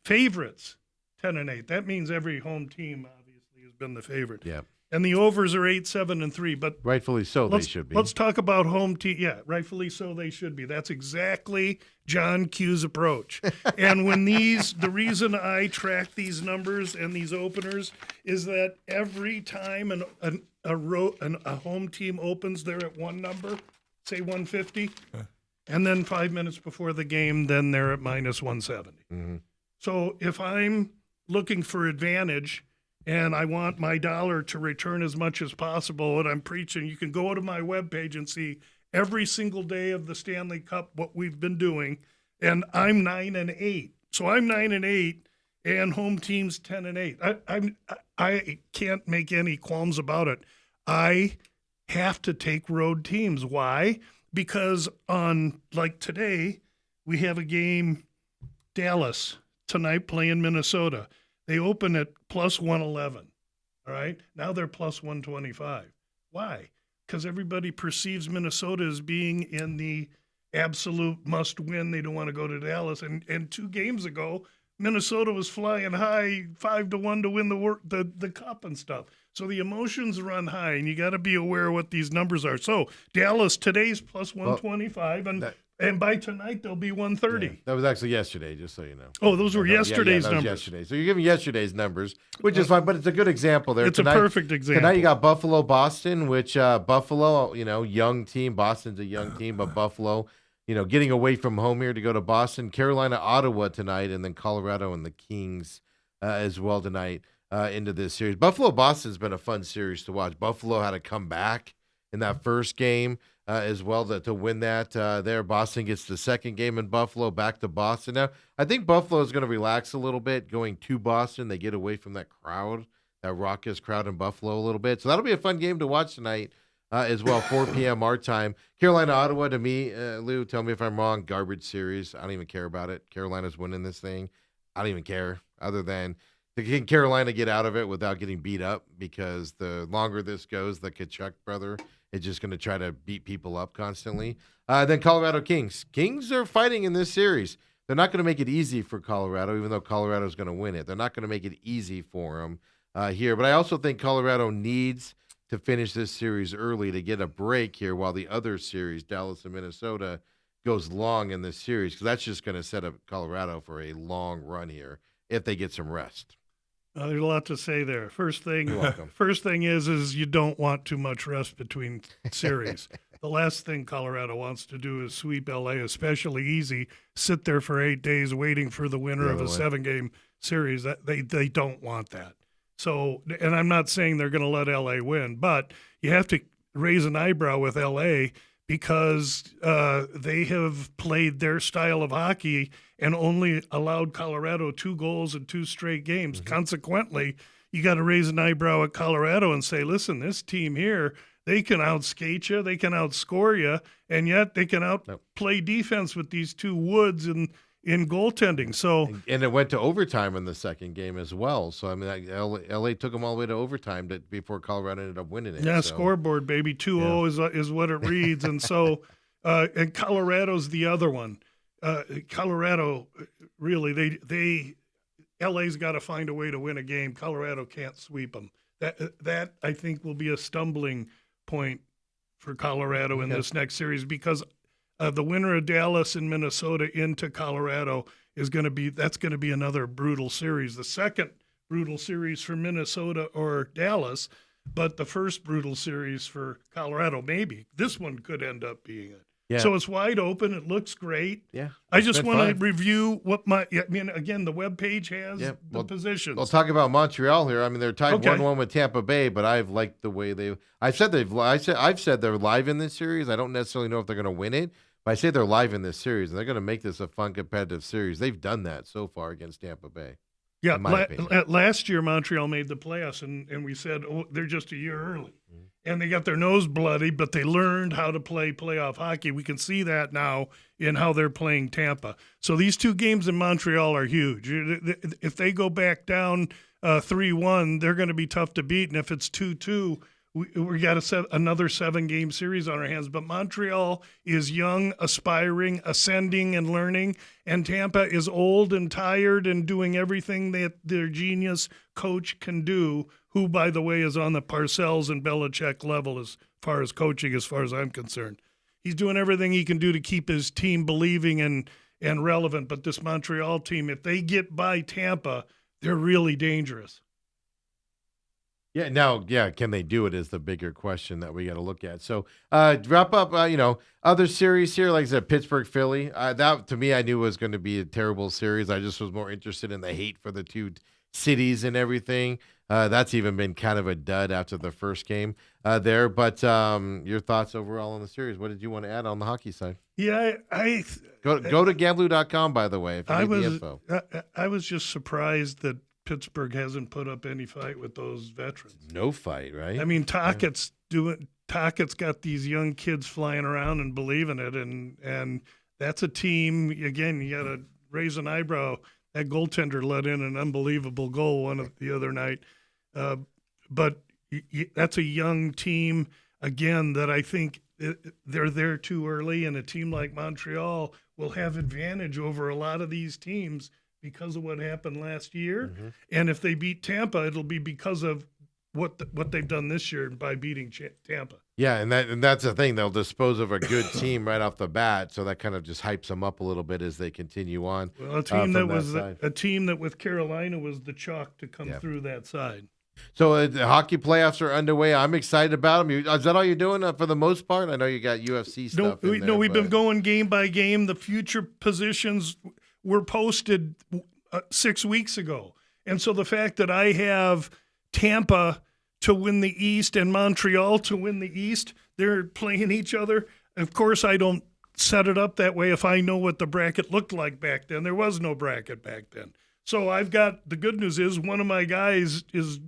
favorites 10-8. That means every home team obviously has been the favorite. Yeah. And the overs are 8, 7, and 3. But rightfully so, they should be. Let's talk about home team. Yeah, rightfully so, they should be. That's exactly John Q's approach. And when the reason I track these numbers and these openers is that every time a home team opens, they're at one number, say 150, and then 5 minutes before the game, then they're at minus 170. Mm-hmm. So if I'm looking for advantage and I want my dollar to return as much as possible, and I'm preaching, you can go to my webpage and see every single day of the Stanley Cup what we've been doing, and I'm 9-8. So I'm 9-8, and home team's 10-8. I can't make any qualms about it. I have to take road teams. Why? Because on, like today, we have a game, Dallas, tonight playing Minnesota. They open at plus 111, all right? Now they're plus 125. Why? Because everybody perceives Minnesota as being in the absolute must-win. They don't want to go to Dallas. And 2 games ago, Minnesota was flying high 5-1 to win the cup and stuff. So the emotions run high, and you got to be aware of what these numbers are. So Dallas today's plus 125, and by tonight they'll be 130. Yeah, that was actually yesterday, just so you know. Oh, those were yesterday's numbers. Yesterday. So you're giving yesterday's numbers, which is fine, but it's a good example there. It's a perfect example. Tonight you got Buffalo, Boston, which Buffalo, young team. Boston's a young team, but Buffalo, getting away from home here to go to Boston. Carolina, Ottawa tonight, and then Colorado and the Kings as well tonight into this series. Buffalo, Boston's been a fun series to watch. Buffalo had to come back in that first game as well to win that there. Boston gets the second game in Buffalo, back to Boston. Now, I think Buffalo is going to relax a little bit going to Boston. They get away from that crowd that raucous crowd in Buffalo a little bit. So that'll be a fun game to watch tonight as well, 4 p.m. our time. Carolina, Ottawa, to me, Lou, tell me if I'm wrong, garbage series. I don't even care about it. Carolina's winning this thing. I don't even care other than can Carolina get out of it without getting beat up, because the longer this goes, the Tkachuk brother is just going to try to beat people up constantly. Then Colorado Kings. Kings are fighting in this series. They're not going to make it easy for Colorado, even though Colorado's going to win it. They're not going to make it easy for them here. But I also think Colorado needs to finish this series early to get a break here while the other series, Dallas and Minnesota, goes long in this series, because that's just going to set up Colorado for a long run here if they get some rest. There's a lot to say there. First thing is you don't want too much rest between series. The last thing Colorado wants to do is sweep LA, especially easy, sit there for 8 days waiting for the winner of a 7-game series. They don't want that. So, and I'm not saying they're going to let LA win, but you have to raise an eyebrow with LA because they have played their style of hockey and only allowed Colorado 2 goals in 2 straight games. Mm-hmm. Consequently, you got to raise an eyebrow at Colorado and say, listen, this team here, they can outskate you, they can outscore you, and yet they can outplay defense with these 2 woods in goaltending. So and it went to overtime in the second game as well. So I mean, LA took them all the way to overtime before Colorado ended up winning it. Yeah, so. Scoreboard, baby, 2-0 is what it reads, and so and Colorado's the other one. Colorado, really, they LA's got to find a way to win a game. Colorado can't sweep them. That I think will be a stumbling point for Colorado in this next series, because the winner of Dallas and Minnesota into Colorado is going to be another brutal series. The second brutal series for Minnesota or Dallas, but the first brutal series for Colorado, maybe. This one could end up being it. Yeah. So it's wide open. It looks great. Yeah. I just want to review what again, the webpage has the positions. We'll talk about Montreal here. I mean, they're tied 1-1 with Tampa Bay, but I've liked the way I've said they're live in this series. I don't necessarily know if they're going to win it, but I say they're live in this series, and they're going to make this a fun, competitive series. They've done that so far against Tampa Bay. Yeah, last year Montreal made the playoffs, and we said, they're just a year early. Mm-hmm. And they got their nose bloody, but they learned how to play playoff hockey. We can see that now in how they're playing Tampa. So these 2 games in Montreal are huge. If they go back down 3-1, they're going to be tough to beat. And if it's 2-2, we got another 7-game series on our hands. But Montreal is young, aspiring, ascending, and learning. And Tampa is old and tired and doing everything that their genius coach can do, who, by the way, is on the Parcells and Belichick level as far as coaching, as far as I'm concerned. He's doing everything he can do to keep his team believing and relevant. But this Montreal team, if they get by Tampa, they're really dangerous. Yeah, now, can they do it is the bigger question that we got to look at. So, wrap up, other series here, like I said, Pittsburgh-Philly. That, to me, I knew was going to be a terrible series. I just was more interested in the hate for the 2 cities and everything. That's even been kind of a dud after the first game there. But your thoughts overall on the series? What did you want to add on the hockey side? Yeah, Go to Gamblu.com, by the way, if you need the info. I was just surprised that Pittsburgh hasn't put up any fight with those veterans. No fight, right? I mean, Tockett's got these young kids flying around and believing it, and that's a team. Again, you got to raise an eyebrow. That goaltender let in an unbelievable goal the other night, but that's a young team again that I think they're there too early, and a team like Montreal will have advantage over a lot of these teams because of what happened last year. Mm-hmm. And if they beat Tampa, it'll be because of what they've done this year by beating Tampa. Yeah, and that's the thing. They'll dispose of a good team right off the bat, so that kind of just hypes them up a little bit as they continue on. Well, a team that with Carolina was the chalk to come through that side. So the hockey playoffs are underway. I'm excited about them. Is that all you're doing for the most part? I know you got UFC stuff. We've been going game by game. The future positions were posted 6 weeks ago. And so the fact that I have Tampa to win the East and Montreal to win the East, they're playing each other. Of course, I don't set it up that way if I know what the bracket looked like back then. There was no bracket back then. So I've got, the good news is one of my guys is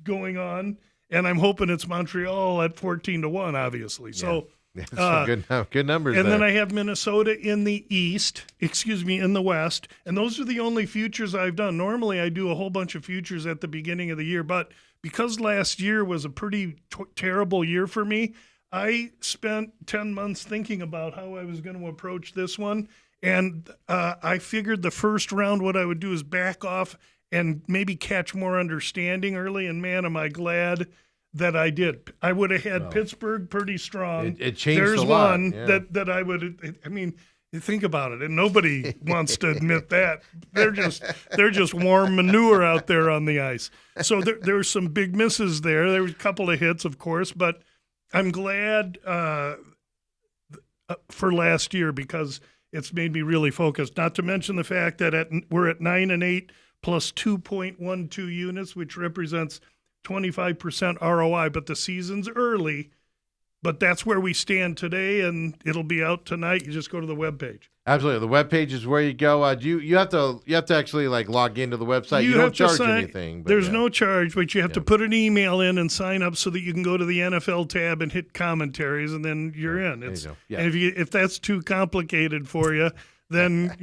going on, and I'm hoping it's Montreal at 14-1, obviously. So. Some good numbers. And there. then I have Minnesota in the in the West. And those are the only futures I've done. Normally I do a whole bunch of futures at the beginning of the year, but because last year was a pretty terrible year for me, I spent 10 months thinking about how I was going to approach this one. And I figured the first round, what I would do is back off and maybe catch more understanding early. And man, am I glad that I did. I would have had Pittsburgh pretty strong. It changed There's a lot. one Yeah. that I would. I mean, you think about it, and nobody wants to admit that they're just warm manure out there on the ice. So there's some big misses there. There was a couple of hits, of course, but I'm glad for last year because it's made me really focused. Not to mention the fact that we're at 9-8 plus 2.12 units, which represents 25% ROI, but the season's early. But that's where we stand today, and it'll be out tonight. You just go to the webpage. Absolutely, the webpage is where you go. You have to actually like log into the website. You don't have to charge sign, anything. But there's no charge, but you have to put an email in and sign up so that you can go to the NFL tab and hit commentaries, and then you're in. There you go. Yeah. And if that's too complicated for you, then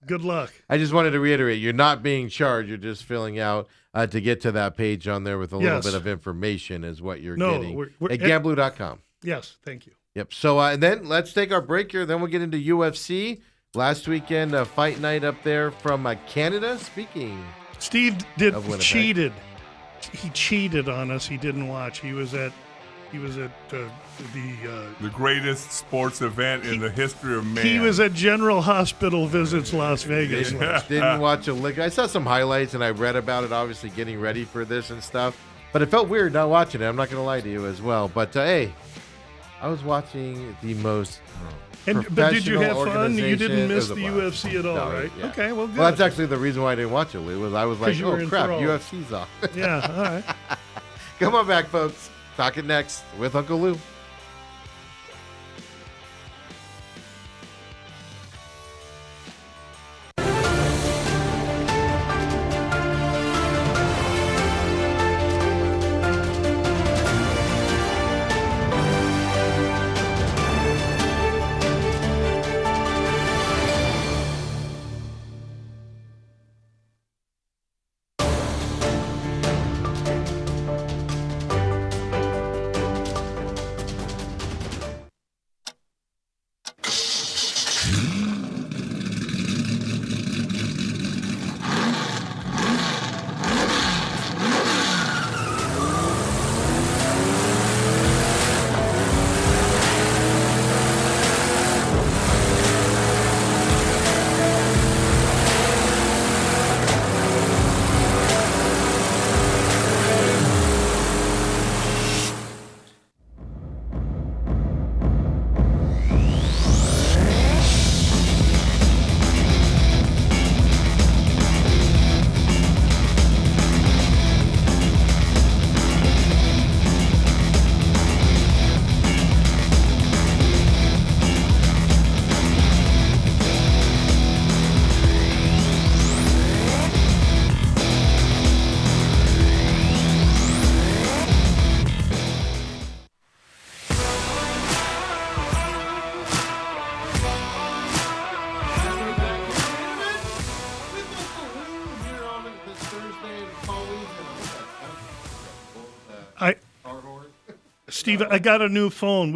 good luck. I just wanted to reiterate: you're not being charged. You're just filling out to get to that page on there with a little bit of information is what you're getting we're at Gamblu.com. Yes, thank you. Yep. So and then let's take our break here. Then we'll get into UFC. Last weekend, fight night up there from Canada. Speaking, Steve of Winnipeg. cheated. He cheated on us. He didn't watch. He was at the greatest sports event in the history of man. He was at General Hospital Visits Las Vegas. Didn't watch a lick. I saw some highlights and I read about it, obviously getting ready for this and stuff. But it felt weird not watching it. I'm not going to lie to you as well. But hey, I was watching the most but did you have fun? You didn't organization. miss It the was a blast. UFC at all, No, right? yeah. Okay, well, good. Well, that's actually the reason why I didn't watch it. I was like, you were oh in crap, thrall. UFC's off. Yeah, all right. Come on back, folks. Talking next with Uncle Lou. Steve, I got a new phone.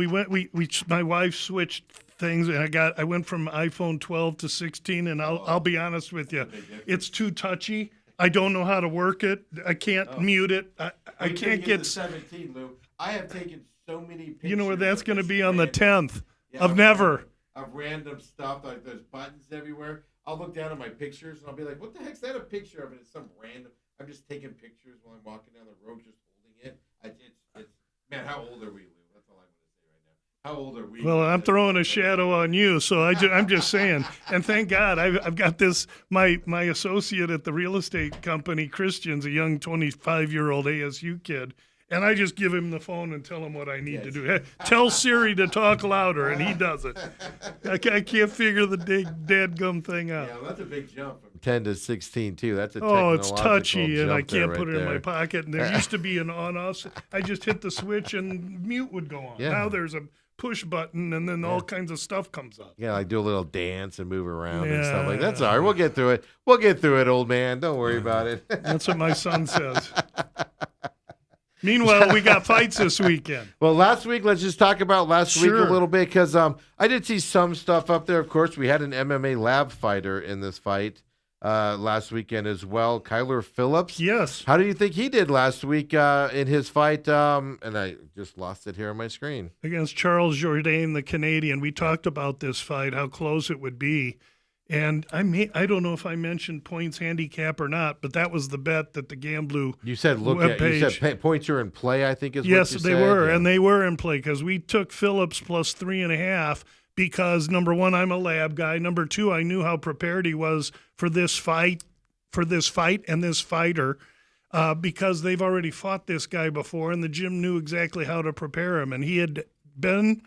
My wife switched things, and I went from iPhone 12 to 16, and I'll be honest with you, it's too touchy. I don't know how to work it. I can't mute it. I can't get 17, Lou. I have taken so many pictures. You know where that's of going to this be on the random- 10th Yeah, of never. Of random stuff, like there's buttons everywhere. I'll look down at my pictures and I'll be like, what the heck's that a picture of? And it's some random. I'm just taking pictures while I'm walking down the road, just holding it. It's man, how old are we, Lou? That's all I'm going to say right now. How old are we? Well, I'm throwing a shadow on you, so I'm just saying. And thank God I've got this. My associate at the real estate company, Christian's a young 25-year-old ASU kid. And I just give him the phone and tell him what I need to do. Hey, tell Siri to talk louder, and he does it. I can't figure the dadgum thing out. Yeah, well, that's a big jump from 10-16 too. That's a Oh, it's technological touchy, and I jump there can't right put it in my there. pocket. And there used to be an on-off. I just hit the switch and mute would go on. Yeah. Now there's a push button, and then all kinds of stuff comes up. Yeah, like do a little dance and move around and stuff like that. Yeah. That's all right. We'll get through it. We'll get through it, old man. Don't worry about it. That's what my son says. Meanwhile, we got fights this weekend. Well, last week, let's just talk about last week Sure. a little bit because I did see some stuff up there. Of course, we had an MMA lab fighter in this fight last weekend as well, Kyler Phillips. Yes. How do you think he did last week in his fight? And I just lost it here on my screen. Against Charles Jourdain, the Canadian. We talked about this fight, how close it would be. And I don't know if I mentioned points handicap or not, but that was the bet that the Gamblu You said points are in play, I think is yes, what you they said. were, Yeah. and they were in play because we took Phillips plus 3.5 because, number one, I'm a lab guy. Number two, I knew how prepared he was for this fight and this fighter because they've already fought this guy before, and the gym knew exactly how to prepare him. And he had been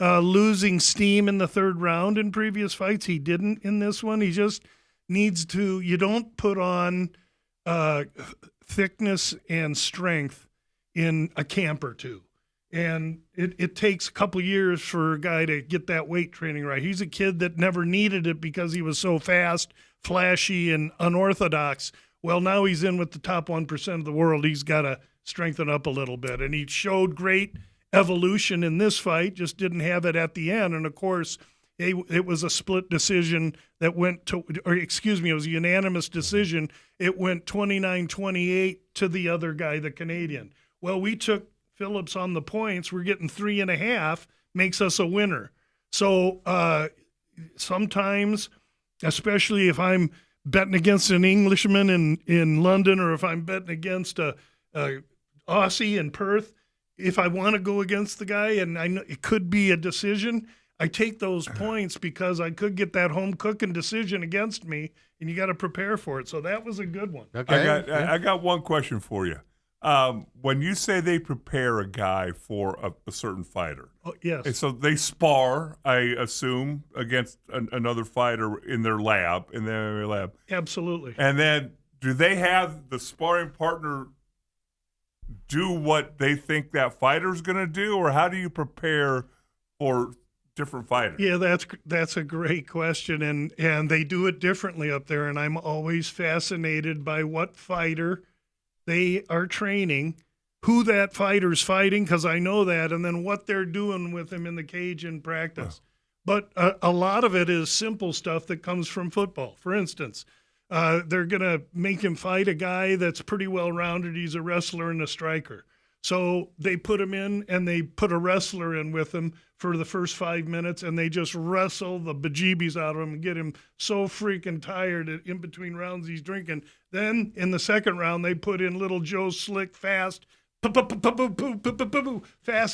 losing steam in the third round in previous fights. He didn't in this one. He just needs to – you don't put on thickness and strength in a camp or two. And it takes a couple years for a guy to get that weight training right. He's a kid that never needed it because he was so fast, flashy, and unorthodox. Well, now he's in with the top 1% of the world. He's got to strengthen up a little bit. And he showed great evolution in this fight, just didn't have it at the end. And, of course, it was a split decision that went to – or excuse me, it was a unanimous decision. It went 29-28 to the other guy, the Canadian. Well, we took – Phillips on the points, we're getting 3.5, makes us a winner. So sometimes, especially if I'm betting against an Englishman in London or if I'm betting against a Aussie in Perth, if I want to go against the guy and I know it could be a decision, I take those points because I could get that home cooking decision against me, and you got to prepare for it. So that was a good one. Okay. I got one question for you. When you say they prepare a guy for a certain fighter, Oh, yes. and so they spar, I assume, against another fighter in their lab, Absolutely. and then do they have the sparring partner do what they think that fighter's going to do, or how do you prepare for different fighters? Yeah, that's a great question, and they do it differently up there, and I'm always fascinated by what fighter they are training, who that fighter's fighting, because I know that, and then what they're doing with him in the cage in practice. But a lot of it is simple stuff that comes from football. For instance, they're going to make him fight a guy that's pretty well-rounded. He's a wrestler and a striker. So they put him in, and they put a wrestler in with him for the first 5 minutes, and they just wrestle the bejeebies out of him and get him so freaking tired in between rounds he's drinking. Then in the second round, they put in little Joe Slick, fast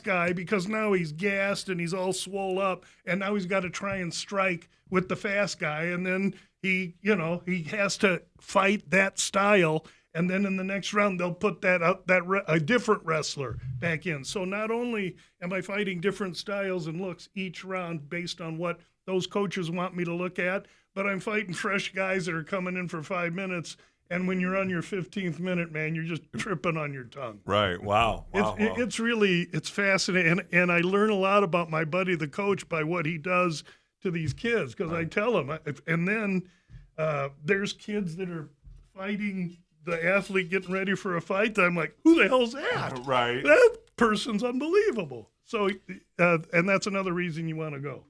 guy, because now he's gassed and he's all swole up, and now he's got to try and strike with the fast guy, and then he has to fight that style. And then in the next round, they'll put a different wrestler back in. So not only am I fighting different styles and looks each round based on what those coaches want me to look at, but I'm fighting fresh guys that are coming in for 5 minutes. And when you're on your 15th minute, man, you're just tripping on your tongue. Right. Wow. It's fascinating. And I learn a lot about my buddy, the coach, by what he does to these kids, because I tell him. And then there's kids that are fighting the athlete getting ready for a fight. I'm like, who the hell's that? Right. That person's unbelievable. So, and that's another reason you want to go.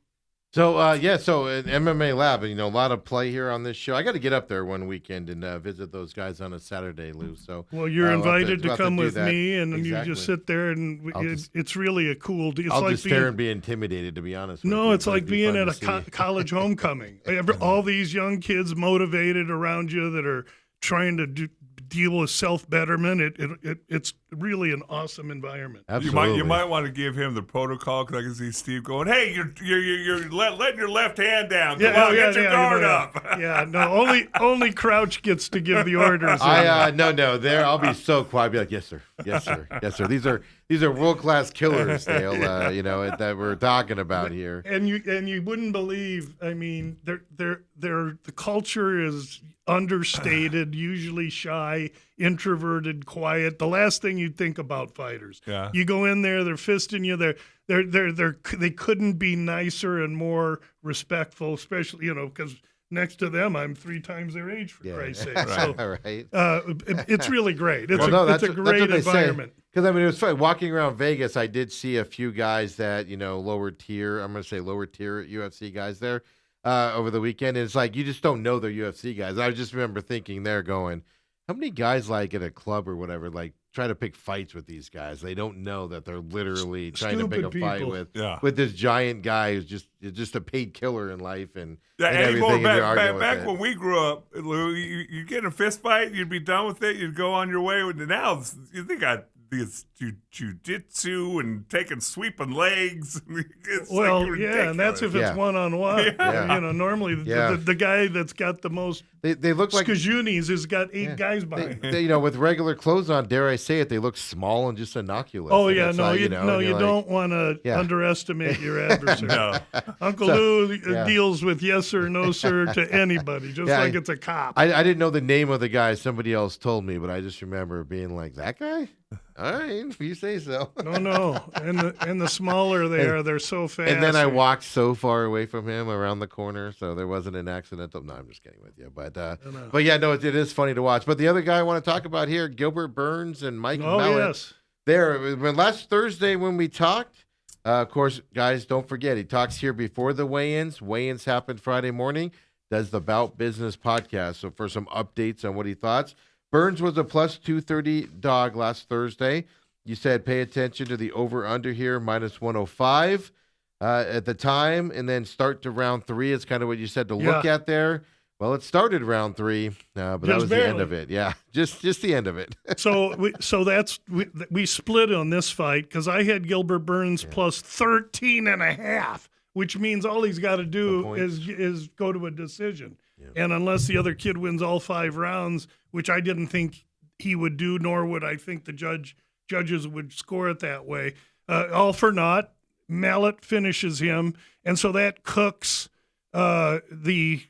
So, so an MMA lab, a lot of play here on this show. I got to get up there one weekend and visit those guys on a Saturday, Lou. So, well, you're invited to come with me, and exactly. you just sit there, and it's really a cool deal. I'll just stare and be intimidated, to be honest with you. No, it's like being at a college homecoming. All these young kids motivated around you that are trying to deal with self-betterment. It's really an awesome environment. Absolutely. You might want to give him the protocol because I can see Steve going, "Hey, you're letting your left hand down. Come on, get your guard up." Yeah, no, only Crouch gets to give the orders. No, there I'll be so quiet. I'll be like, yes, sir, yes, sir, yes, sir. These are world-class killers, Dale. That we're talking about here. And you wouldn't believe. I mean, the culture is understated, usually shy, introverted, quiet. The last thing you'd think about fighters. Yeah. You go in there, they're fisting you. They couldn't be nicer and more respectful, especially because next to them, I'm 3 times their age, for Christ's sake. So, right. it's really great. It's That's a great environment. Because, it was funny. Walking around Vegas, I did see a few guys that, lower tier, I'm going to say lower tier UFC guys there over the weekend. And it's like, you just don't know they're UFC guys. I just remember thinking there going, how many guys at a club or whatever, try to pick fights with these guys? They don't know that they're literally trying to pick a fight with this giant guy who's just a paid killer in life and everything. Back when we grew up, Lou, you get in a fist fight, you'd be done with it, you'd go on your way. Now they got these jiu-jitsu and taking sweeping legs. And that's if it's one-on-one. Yeah. Normally the guy that's got the most they look like Skajunis has got 8 guys behind him. With regular clothes on, dare I say it, they look small and just innocuous. Oh yeah, you don't want to underestimate your adversary. No. Uncle Lou deals with yes or no sir to anybody, just like it's a cop. I didn't know the name of the guy. Somebody else told me, but I just remember being like, that guy? All right, if you say so. No. And the smaller they are, they're so fast. And then I walked so far away from him around the corner, so there wasn't an accidental. No, I'm just kidding with you. But it is funny to watch. But the other guy I want to talk about here, Gilbert Burns and Mike Malott. Yes. Last Thursday when we talked, of course, guys, don't forget, he talks here before the weigh-ins. Weigh-ins happened Friday morning. Does the Bout Business podcast. So for some updates on what he thought. Burns was a plus 230 dog last Thursday. You said pay attention to the over-under here, minus 105 at the time, and then start to round 3. It's kind of what you said to look at there. Well, it started round 3, but that was the end of it. Yeah, just the end of it. We split on this fight because I had Gilbert Burns plus 13.5, which means all he's got to do is go to a decision. Yeah. And unless the other kid wins all 5 rounds, which I didn't think he would do, nor would I think the judges would score it that way. All for naught. Malott finishes him, and so that cooks the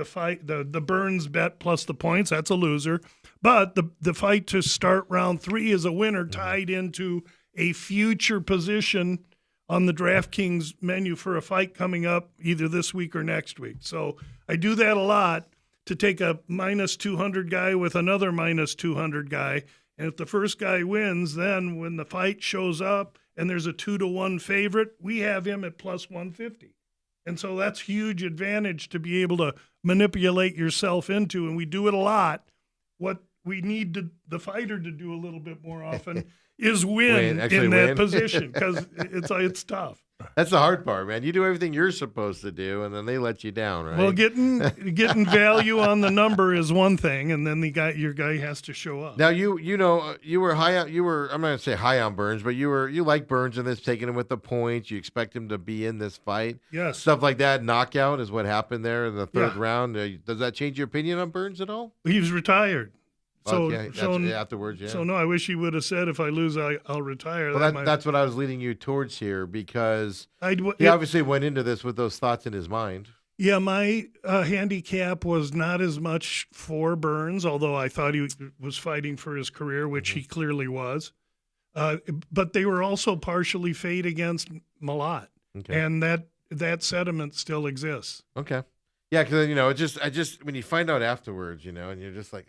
fight. The Burns bet plus the points. That's a loser. But the fight to start round 3 is a winner, tied into a future position on the DraftKings menu for a fight coming up either this week or next week. So I do that a lot to take a minus 200 guy with another minus 200 guy. And if the first guy wins, then when the fight shows up and there's a 2-1 favorite, we have him at plus 150. And so that's huge advantage to be able to manipulate yourself into. And we do it a lot. What we need the fighter to do a little bit more often is win in that position, because it's tough. That's the hard part, man. You do everything you're supposed to do, and then they let you down, right? Well, getting value on the number is one thing, and then your guy has to show up. Now you were high on. I'm not gonna say high on Burns, but you like Burns in this, taking him with the points. You expect him to be in this fight. Yes. Stuff like that. Knockout is what happened there in the third round. Does that change your opinion on Burns at all? He's retired. So afterwards, yeah. So no, I wish he would have said, if I lose, I'll retire. Well, that's what I was leading you towards here, because he obviously went into this with those thoughts in his mind. Yeah, my handicap was not as much for Burns, although I thought he was fighting for his career, which he clearly was. But they were also partially fade against Malott, and that sentiment still exists. Okay, yeah, because I just when you find out afterwards, and you're just like,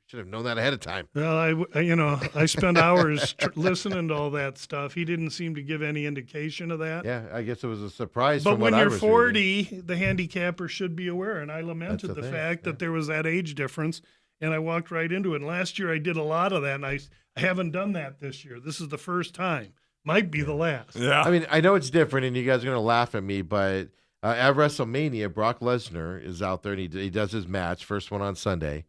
should have known that ahead of time. Well, I spent hours listening to all that stuff. He didn't seem to give any indication of that. Yeah, I guess it was a surprise. But when you're 40, the handicapper should be aware. And I lamented the fact that there was that age difference, and I walked right into it. And last year I did a lot of that, and I haven't done that this year. This is the first time. Might be the last. Yeah. I mean, I know it's different, and you guys are going to laugh at me, but at WrestleMania, Brock Lesnar is out there, and he does his match, first one on Sunday.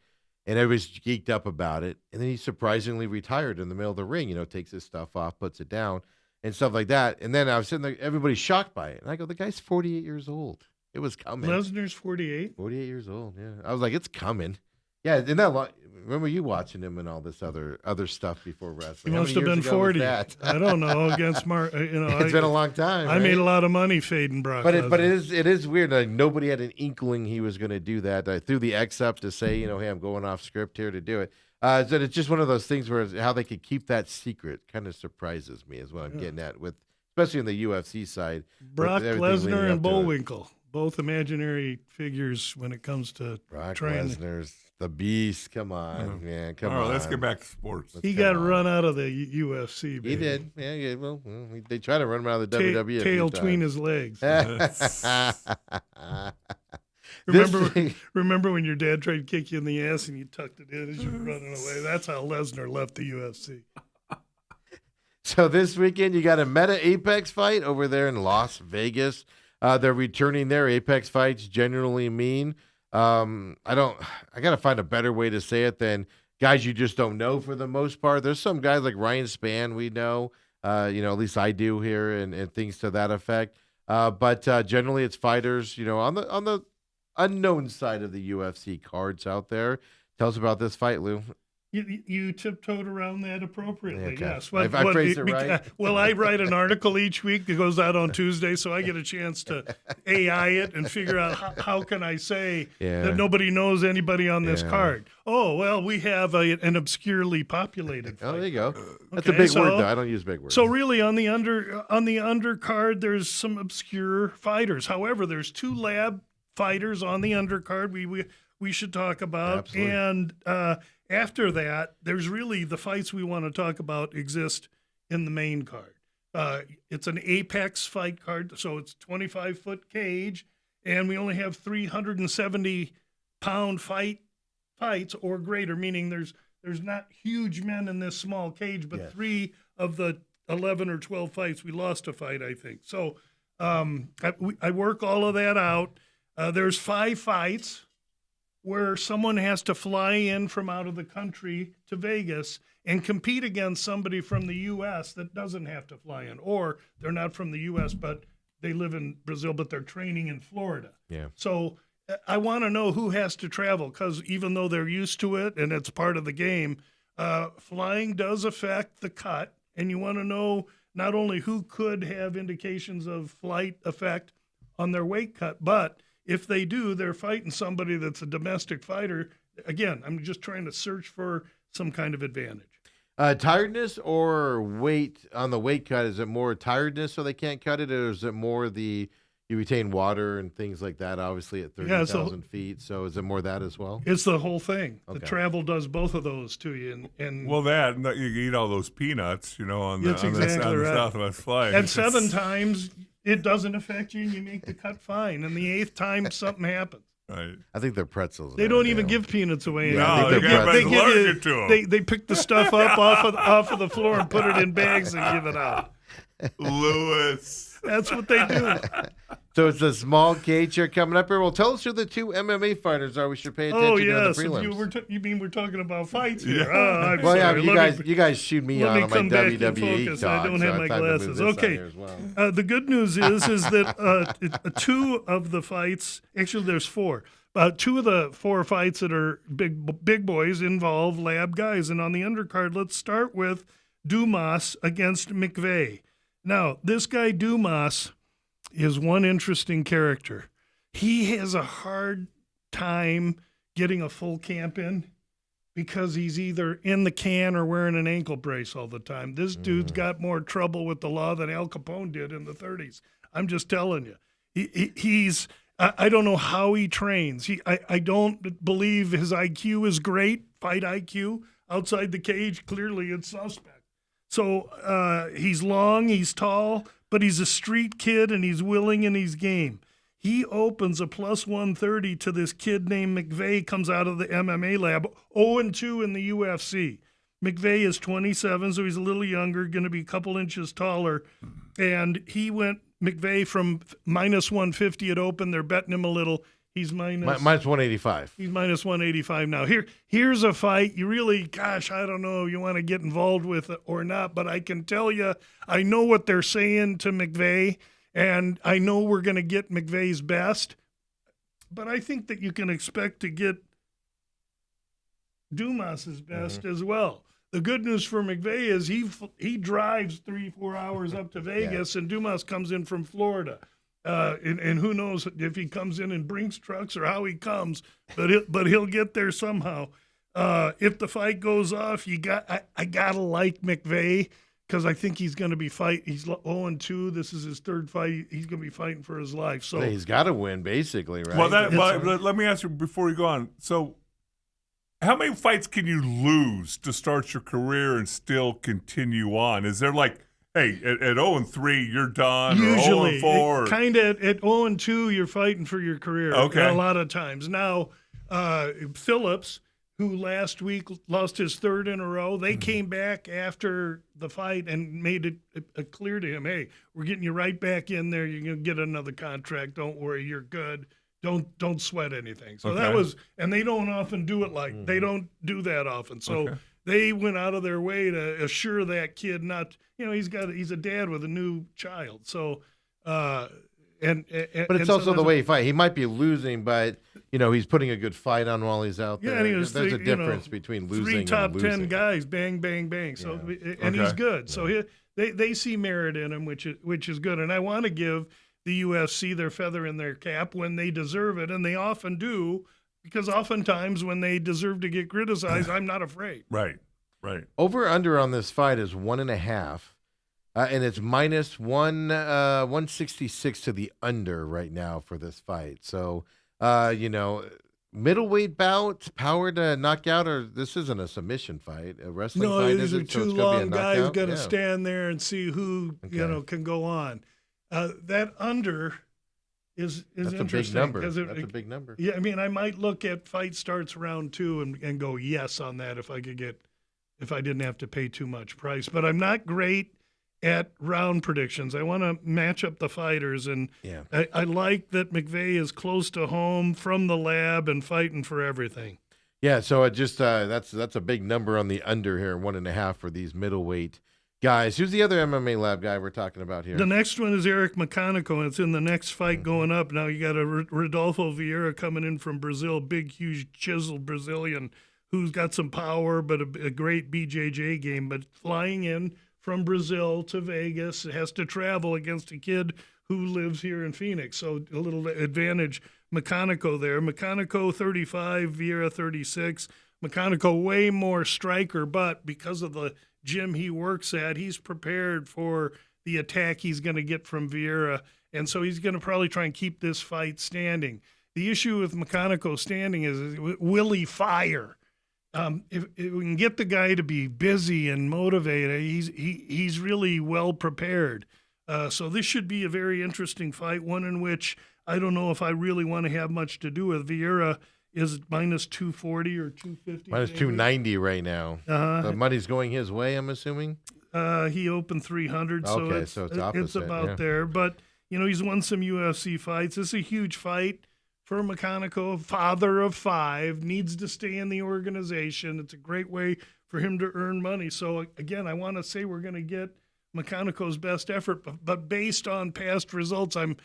and everybody's geeked up about it. And then he surprisingly retired in the middle of the ring. Takes his stuff off, puts it down, and stuff like that. And then I was sitting there, everybody's shocked by it, and I go, "The guy's 48 years old. It was coming." Lesnar's 48. 48 years old. Yeah, I was like, "It's coming." Yeah, and that. Remember you watching him and all this other stuff before wrestling? He How must many have been years ago was 40. that? I don't know. Against Mark, It's been a long time. I right? made a lot of money fading Brock. But Lesnar. it is weird. Like nobody had an inkling he was going to do that. I threw the X up to say, hey, I'm going off script here to do it. So it's just one of those things where how they could keep that secret kind of surprises me, is what I'm getting at with, especially in the UFC side. Brock with everything leading Lesnar up and to it. Bullwinkle, both imaginary figures when it comes to Brock training. Lesnar's the beast. Come on, man. Come All on. right, let's get back to sports. He come got on. run out of the UFC. Baby. He did. Yeah. Well, they try to run him out of the WWE. a few Tail between times. his legs. This- Remember when your dad tried to kick you in the ass and you tucked it in as you were running away? That's how Lesnar left the UFC. So this weekend you got a Meta Apex fight over there in Las Vegas. They're returning their Apex fights generally mean. I got to find a better way to say it than guys you just don't know for the most part. There's some guys like Ryan Spann we know, at least I do here, and things to that effect. But generally it's fighters, on the unknown side of the UFC cards out there. Tell us about this fight, Lou. You tiptoed around that appropriately, Okay. yes. I phrased it right? Well, I write an article each week that goes out on Tuesday, so I get a chance to AI it and figure out how can I say that nobody knows anybody on this card. Oh, well, we have an obscurely populated fight. Oh, there you go. That's Okay, a big so- word, though. I don't use big words. So really, on the undercard, there's some obscure fighters. However, there's 2 lab fighters on the undercard we should talk about. Absolutely. And after that, there's really the fights we want to talk about exist in the main card. It's an Apex fight card, so it's 25-foot cage, and we only have 370-pound fights or greater, meaning there's not huge men in this small cage, but 3 of the 11 or 12 fights we lost a fight, I think. So I work all of that out. There's 5 fights where someone has to fly in from out of the country to Vegas and compete against somebody from the U.S. that doesn't have to fly in, or they're not from the U.S., but they live in Brazil, but they're training in Florida. Yeah. So I want to know who has to travel, because even though they're used to it and it's part of the game, flying does affect the cut, and you want to know not only who could have indications of flight effect on their weight cut, but if they do, they're fighting somebody that's a domestic fighter. Again, I'm just trying to search for some kind of advantage. Tiredness or weight on the weight cut? Is it more tiredness so they can't cut it, or is it more you retain water and things like that, obviously at 30,000 feet? So is it more that as well? It's the whole thing. Okay. The travel does both of those to you. And Well, and you eat all those peanuts, on the, That's on the, exactly on the right. Southwest flight. and 7 times it doesn't affect you and you make the cut fine. And the 8th time something happens. Right. I think they're pretzels. They don't even give peanuts away. Yeah, I anymore. think they're everybody's give allergic to 'em. They pick the stuff up off of the floor and put it in bags and give it out. Lewis. That's what they do. So it's a small cage here coming up here. Well, tell us who the 2 MMA fighters are. We should pay attention Oh to yes, the prelims. you mean we're talking about fights here? Yeah. Oh, I'm Well, yeah, sorry. you guys shoot me let on me my come back in WWE focus. talk. I don't so have my it's time to move glasses. this on Okay. here as well. The good news is that 2 of the fights, actually there's 4. 2 of the 4 fights that are big boys involve lab guys. And on the undercard, let's start with Dumas against McVeigh. Now, this guy Dumas is one interesting character. He has a hard time getting a full camp in because he's either in the can or wearing an ankle brace all the time. This dude's got more trouble with the law than Al Capone did in the 30s. I'm just telling you. He's I don't know how he trains. I don't believe his IQ is great, fight IQ. Outside the cage, clearly it's suspect. So he's long, he's tall, but he's a street kid and he's willing and he's game. He opens a plus 130 to this kid named McVeigh, comes out of the MMA lab, 0-2 in the UFC. McVeigh is 27, so he's a little younger, going to be a couple inches taller. And he went McVeigh from minus 150 at open. They're betting him a little. He's minus Minus 185. He's minus 185 now. Here's a fight you really, gosh, I don't know if you want to get involved with it or not, but I can tell you, I know what they're saying to McVeigh, and I know we're going to get McVeigh's best, but I think that you can expect to get Dumas's best as well. The good news for McVeigh is he drives 3-4 hours up to Vegas, and Dumas comes in from Florida. And who knows if he comes in Brinks trucks or how he comes, but he'll get there somehow. If the fight goes off, I gotta like McVeigh because I think he's going to be He's 0-2. This is his third fight. He's going to be fighting for his life. So He's got to win, basically, right? Well, let me ask you before you go on. So, how many fights can you lose to start your career and still continue on? Is there like, hey, at 0-3, you're done, usually, or 0-4? Kind of at 0-2, you're fighting for your career. Okay. A lot of times. Now, Phillips, who last week lost his third in a row, they came back after the fight and made it clear to him, hey, we're getting you right back in there. You're going to get another contract. Don't worry, you're good. Don't sweat anything. So that was, and they don't often do it they don't do that often. So they went out of their way to assure that kid not, he's a dad with a new child. So, but it's also the way he fight. He might be losing, but he's putting a good fight on while he's out there. Yeah, and he was There's a difference between losing three top and losing. 10 guys, bang, bang, bang. So and he's good. So they see merit in him, which is good. And I want to give the UFC their feather in their cap when they deserve it, and they often do, because oftentimes when they deserve to get criticized, I'm not afraid. Right. Over under on this fight is 1.5. And it's minus 166 to the under right now for this fight. So, middleweight bout, power to knock out, or this isn't a submission fight, a wrestling fight, these is are it? So two it's gonna be a long guys knockout? going to stand there and see who can go on. That under is That's interesting. a big number. That's a big number. Yeah, I mean, I might look at fight starts round 2 and go yes on that if I didn't have to pay too much price. But I'm not great at round predictions. I want to match up the fighters, and I like that McVeigh is close to home from the lab and fighting for everything. Yeah, so it just that's a big number on the under here, 1.5 for these middleweight guys. Who's the other MMA lab guy we're talking about here? The next one is Eric Mecânico, and it's in the next fight going up. Now you got a Rodolfo Vieira coming in from Brazil, big, huge, chiseled Brazilian who's got some power, but a great BJJ game. But flying in from Brazil to Vegas, has to travel against a kid who lives here in Phoenix. So a little advantage, Mecânico there. Mecânico 35, Vieira 36. Mecânico way more striker, but because of the gym he works at, he's prepared for the attack he's going to get from Vieira, and so he's going to probably try and keep this fight standing. The issue with Mecânico standing is will he fire? If we can get the guy to be busy and motivated, he's really well prepared. So this should be a very interesting fight, one in which I don't know if I really want to have much to do with. Vieira is minus 240 or 250. Minus 290 right now. The money's going his way, I'm assuming. He opened 300, so okay, it's opposite, it's about there. But he's won some UFC fights. This is a huge fight for Mecânico, father of 5, needs to stay in the organization. It's a great way for him to earn money. So again, I want to say we're going to get Mecânico's best effort, but based on past results, I'm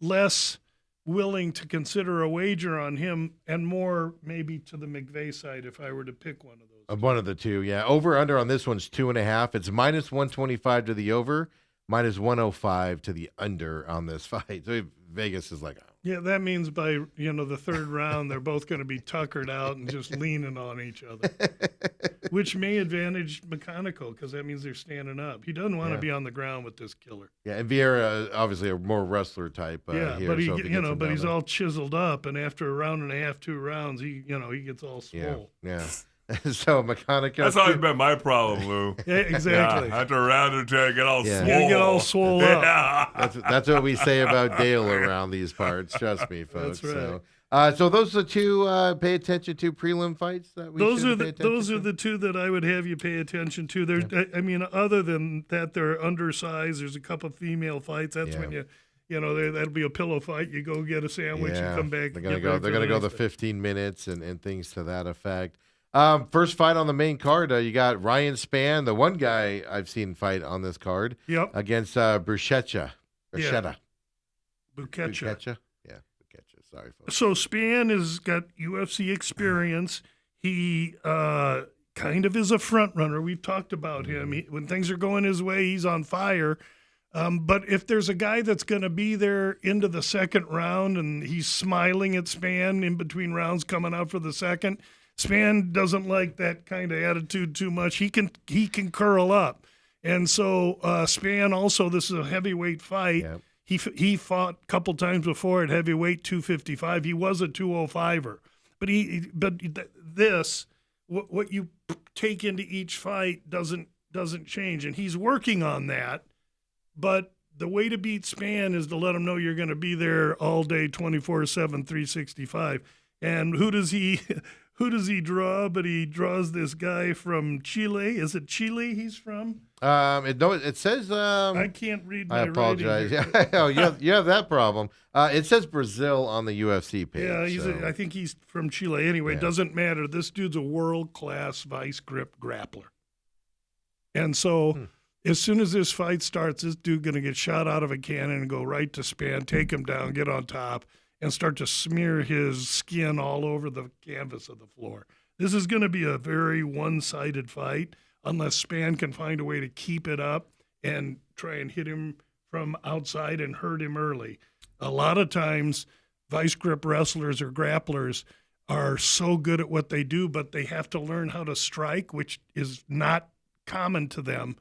less willing to consider a wager on him, and more maybe to the McVeigh side if I were to pick one of those. One of the two, yeah. Over under on this one's 2.5. It's minus 125 to the over, minus 105 to the under on this fight. So Vegas is like, yeah, that means by the third round they're both going to be tuckered out and just leaning on each other, which may advantage Mecânico because that means they're standing up. He doesn't want to be on the ground with this killer. Yeah, and Vieira obviously a more wrestler type. Yeah, here, but but he's all chiseled up, and after a round and a half, 2 rounds, he gets all swole. Yeah. So Mecânico. That's always been my problem, Lou. Yeah, exactly. Yeah, after a round or 2, I get all swole. You get all swole up. Yeah. That's what we say about Dale around these parts. Trust me, folks. That's right. So those are the two pay attention to prelim fights that we those should pay attention are to? the two that I would have you pay attention to. There's, I mean, other than that, they're undersized. There's a couple of female fights. That's when that'll be a pillow fight. You go get a sandwich and come back. They're gonna go the 15 minutes and things to that effect. First fight on the main card, you got Ryan Spann, the one guy I've seen fight on this card. Yep. Against Bruschetta. Buchecha. Yeah, Buchecha. Sorry, folks. So Spann has got UFC experience. He kind of is a front runner. We've talked about him. When things are going his way, he's on fire. But if there's a guy that's going to be there into the second round and he's smiling at Spann in between rounds coming out for the second, Spann doesn't like that kind of attitude too much. He can curl up. And so Spann also, this is a heavyweight fight. Yep. He fought a couple times before at heavyweight 255. He was a 205er. But what you take into each fight doesn't change. And he's working on that. But the way to beat Spann is to let him know you're going to be there all day, 24/7, 365. And who does he draw? But he draws this guy from Chile. Is it Chile he's from? It says. I can't read my I apologize. writing. Oh, you have that problem. It says Brazil on the UFC page. Yeah, I think he's from Chile. Anyway, it doesn't matter. This dude's a world-class vice grip grappler. And so as soon as this fight starts, this dude going to get shot out of a cannon and go right to Spann, take him down, get on top, and start to smear his skin all over the canvas of the floor. This is going to be a very one-sided fight unless Spann can find a way to keep it up and try and hit him from outside and hurt him early. A lot of times, vice grip wrestlers or grapplers are so good at what they do, but they have to learn how to strike, which is not common to them.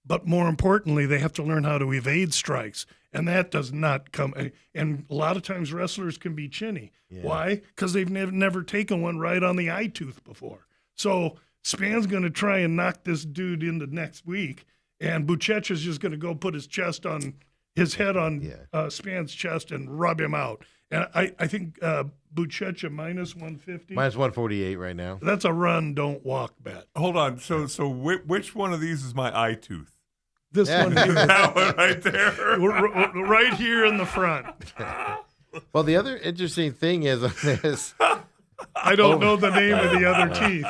But more importantly, they have to learn how to evade strikes. And that does not come. And a lot of times wrestlers can be chinny. Yeah. Why? Because they've never taken one right on the eye tooth before. So Spann's going to try and knock this dude into next week. And Buchecha's just going to go put his head on Spann's chest and rub him out. And I think Buchecha minus 150. Minus 148 right now. That's a run, don't walk bet. Hold on. So which one of these is my eye tooth? This one here. That one right there. Right here in the front. Well, the other interesting thing is on this. I don't know the name of the other teeth.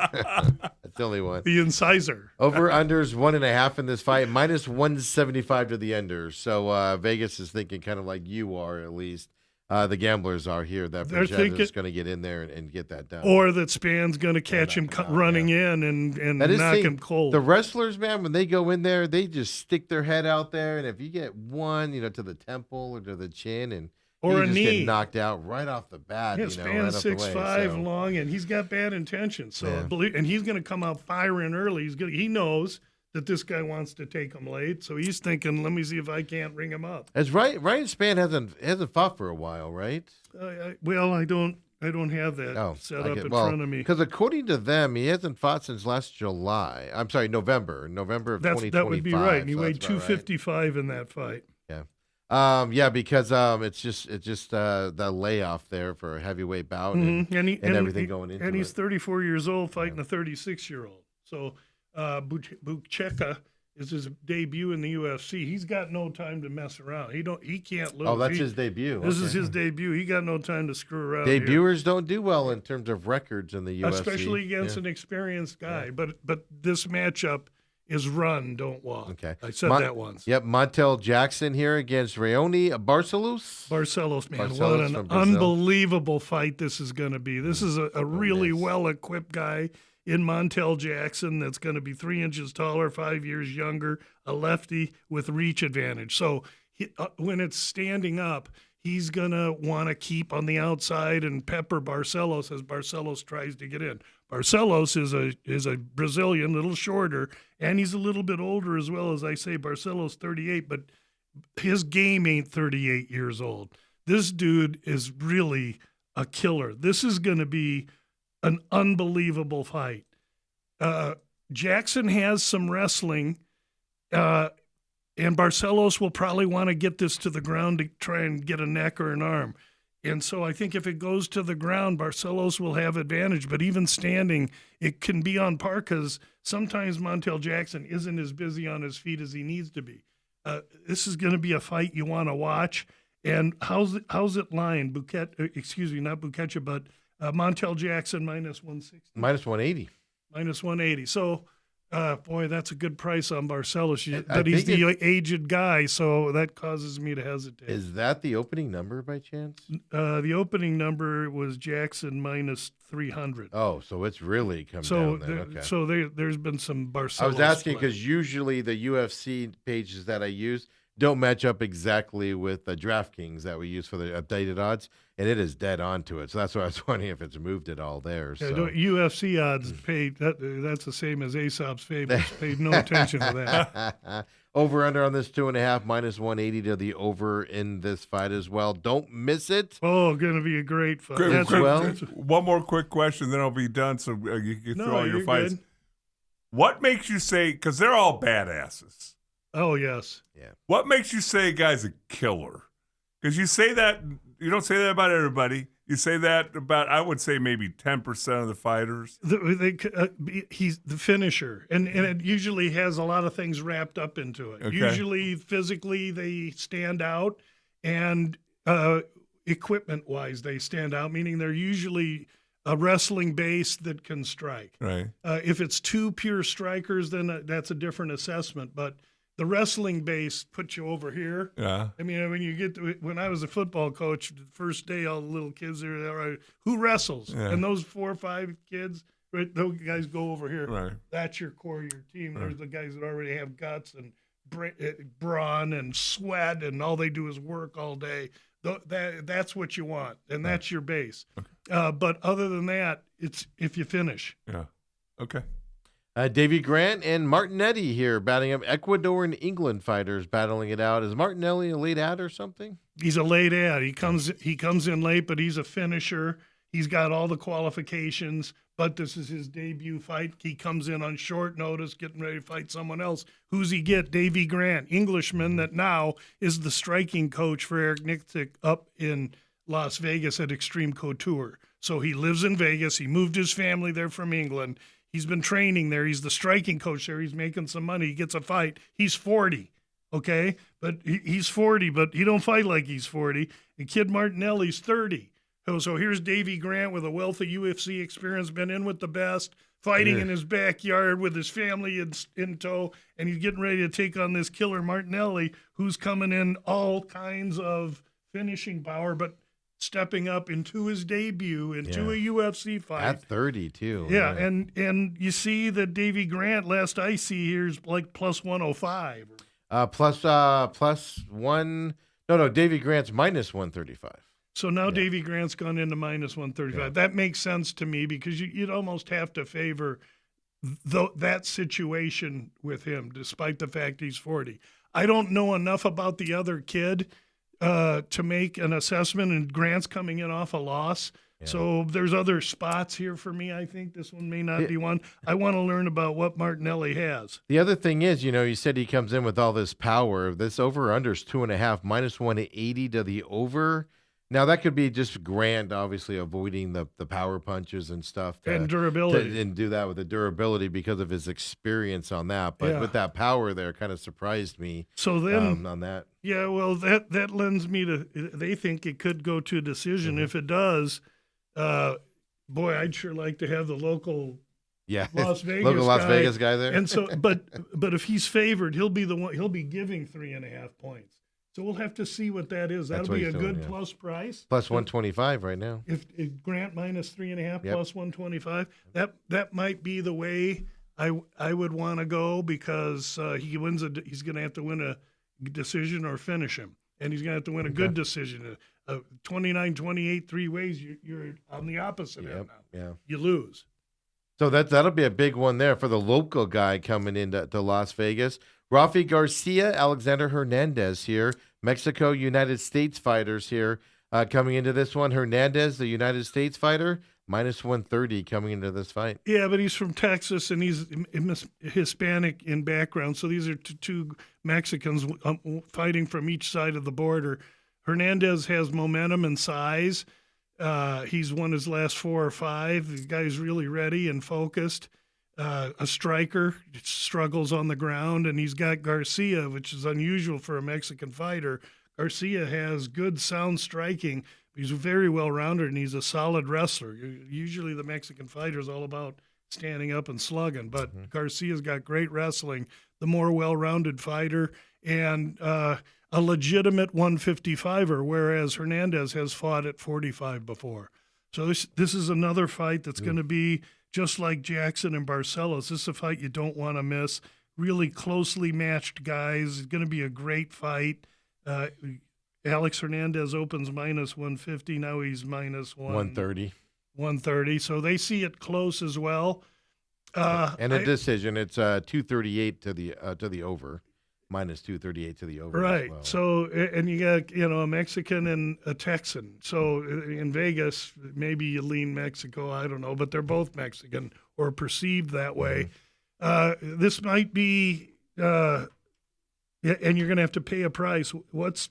That's the only one. The incisor. Over unders 1.5 in this fight, minus 175 to the under. So Vegas is thinking kind of like you are, at least. The gamblers are here. That Bruschetta is going to get in there and get that done. Or that Spann's going to catch him running in and knock him cold. The wrestlers, man, when they go in there, they just stick their head out there. And if you get one, to the temple or to the chin, or you a just knee, get knocked out right off the bat. Yeah, Spann's 6'5" long, and he's got bad intentions. So and he's going to come out firing early. He knows that this guy wants to take him late, so he's thinking, let me see if I can't ring him up. As Ryan Spann hasn't fought for a while, right? I don't have that set up in front of me. Because according to them, he hasn't fought since last July. I'm sorry, November of 2025. That would be right. And he so weighed 255 in that fight. Yeah. Because it's just the layoff there for a heavyweight bout and everything going into it. And he's 34 years old fighting a 36-year-old. So Buchecha is his debut in the UFC. He's got no time to mess around. He can't lose. Oh, that's his debut. This is his debut. He got no time to screw around. Debuters don't do well in terms of records in the UFC, especially against an experienced guy. Yeah. But this matchup is run, don't walk. Okay, I said that once. Yep, Montel Jackson here against Raoni Barcelos. Barcelos, man, what an unbelievable fight this is going to be. This is a really well-equipped guy in Montel Jackson that's going to be 3 inches taller, 5 years younger, a lefty with reach advantage. So when it's standing up, he's going to want to keep on the outside and pepper Barcelos as Barcelos tries to get in. Barcelos is a Brazilian, a little shorter, and he's a little bit older as well. As I say, Barcelos 38, but his game ain't 38 years old. This dude is really a killer. This is going to be an unbelievable fight. Jackson has some wrestling, and Barcelos will probably want to get this to the ground to try and get a neck or an arm. And so I think if it goes to the ground, Barcelos will have advantage. But even standing, it can be on par because sometimes Montel Jackson isn't as busy on his feet as he needs to be. This is going to be a fight you want to watch. And how's it lined? Not Buchecha, but Montel Jackson minus 160. Minus 180. Minus 180. So, boy, that's a good price on Barcelos. I But he's think the aged guy, so that causes me to hesitate. Is that the opening number by chance? The opening number was Jackson minus 300. Oh, so it's really come So, down then. Okay. so there's been some Barcelos. I was asking play. because usually the UFC pages that I use don't match up exactly with the DraftKings that we use for the updated odds, and it is dead on to it. So that's why I was wondering if it's moved at all there. Yeah, So. UFC odds paid. That's the same as Aesop's Fables. Paid no attention to that. Over under on this 2.5 minus 180 to the over in this fight as well. Don't miss it. Oh, going to be a great fight. Quick, That's- one more quick question, then I'll be done. So you can No, throw all your you're fights. good. What makes you say? Because they're all badasses. Oh yes. What makes you say a guy's a killer? Because you say that you don't say that about everybody. You say that about, I would say, maybe 10% of the fighters. He's the finisher, and it usually has a lot of things wrapped up into it. Okay. Usually, physically, they stand out, and equipment-wise, they stand out. Meaning they're usually a wrestling base that can strike. Right. If it's two pure strikers, then that's a different assessment. But the wrestling base puts you over here. Yeah. I mean, when I was a football coach, the first day, all the little kids are there. Who wrestles? Yeah. And those 4 or 5 kids, right, those guys go over here. Right. That's your core of your team. Right. There's the guys that already have guts and brawn and sweat, and all they do is work all day. That's what you want, and that's your base. Okay. But other than that, it's if you finish. Yeah. Okay. Davy Grant and Martinelli here batting up. Ecuador and England fighters battling it out. Is Martinelli a late ad or something? He's a late ad. He comes in late, but he's a finisher. He's got all the qualifications, but this is his debut fight. He comes in on short notice, getting ready to fight someone else. Who's he get? Davy Grant, Englishman that now is the striking coach for Eric Nicksick up in Las Vegas at Extreme Couture. So he lives in Vegas. He moved his family there from England. He's been training there. He's the striking coach there. He's making some money. He gets a fight. He's 40, okay? But he's 40, but he don't fight like he's 40. And Kid Martinelli's 30. So here's Davy Grant with a wealth of UFC experience, been in with the best, fighting in his backyard with his family in tow, and he's getting ready to take on this killer Martinelli, who's coming in all kinds of finishing power, but stepping up into his debut into a UFC fight. At 30, too. Yeah, and you see that Davy Grant, last I see here, is like plus 105. Plus one. No, Davy Grant's minus 135. So now Davy Grant's gone into minus 135. Yeah. That makes sense to me because you'd almost have to favor that situation with him, despite the fact he's 40. I don't know enough about the other kid to make an assessment, and Grant's coming in off a loss. Yeah. So there's other spots here for me. I think this one may not be one. I want to learn about what Martinelli has. The other thing is, you said he comes in with all this power. This over-under is 2.5, minus 180 to the over. Now, that could be just Grant, obviously, avoiding the power punches and stuff. And durability. And do that with the durability because of his experience on that. But with that power there, kind of surprised me. So then, on that. Yeah, well, that lends me to, they think it could go to a decision. Mm-hmm. If it does, boy, I'd sure like to have the local Las Vegas guy there. And so, but if he's favored, he'll be the one. He'll be giving 3.5 points. So we'll have to see what that is. That'll be a good plus price. Plus 125 right now. If Grant minus 3.5 plus 125, that might be the way I would want to go because he wins he's going to have to win a decision or finish him, and he's going to have to win a good decision. 29-28 three ways, you're on the opposite end now. Yeah, you lose. So that'll be a big one there for the local guy coming into Las Vegas. Rafi Garcia, Alexander Hernandez here. Mexico, United States fighters here coming into this one. Hernandez, the United States fighter, minus 130 coming into this fight. Yeah, but he's from Texas, and he's Hispanic in background. So these are two Mexicans fighting from each side of the border. Hernandez has momentum and size. He's won his last 4 or 5. The guy's really ready and focused. A striker, struggles on the ground, and he's got Garcia, which is unusual for a Mexican fighter. Garcia has good sound striking. He's very well-rounded, and he's a solid wrestler. Usually the Mexican fighter is all about standing up and slugging, but Garcia's got great wrestling, the more well-rounded fighter, and a legitimate 155er, whereas Hernandez has fought at 45 before. So this is another fight that's going to be just like Jackson and Barcelos. This is a fight you don't want to miss. Really closely matched guys. It's going to be a great fight. Alex Hernandez opens minus 150. Now he's minus 130. 130. So they see it close as well. And a decision. It's 238 to the over, minus 238 to the over. Right. As well. So, and you got, a Mexican and a Texan. So in Vegas, maybe you lean Mexico. I don't know, but they're both Mexican or perceived that way. This might be, and you're going to have to pay a price. What's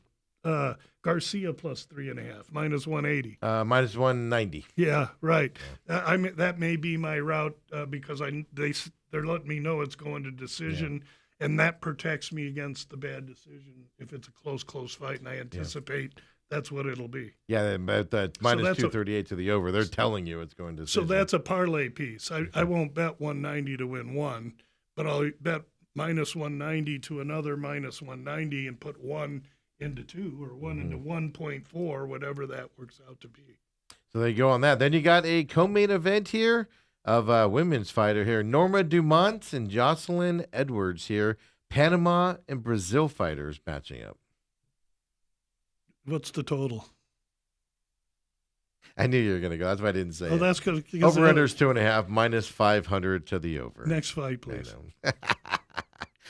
Garcia plus 3.5, minus 180. Minus 190. Yeah, right. I mean, that may be my route because they're letting me know it's going to decision, and that protects me against the bad decision if it's a close fight, and I anticipate that's what it'll be. Yeah, but that's minus 238 to the over. They're telling you it's going to decision. So that's a parlay piece. I won't bet 190 to win one, but I'll bet minus 190 to another minus 190 and put one into 2 or 1 into 1.4, whatever that works out to be. So there you go on that. Then you got a co-main event here of a women's fighter here. Norma Dumont and Jocelyn Edwards here. Panama and Brazil fighters matching up. What's the total? I knew you were going to go. That's why I didn't say it. That's because over-under's 2.5, minus 500 to the over. Next fight, please.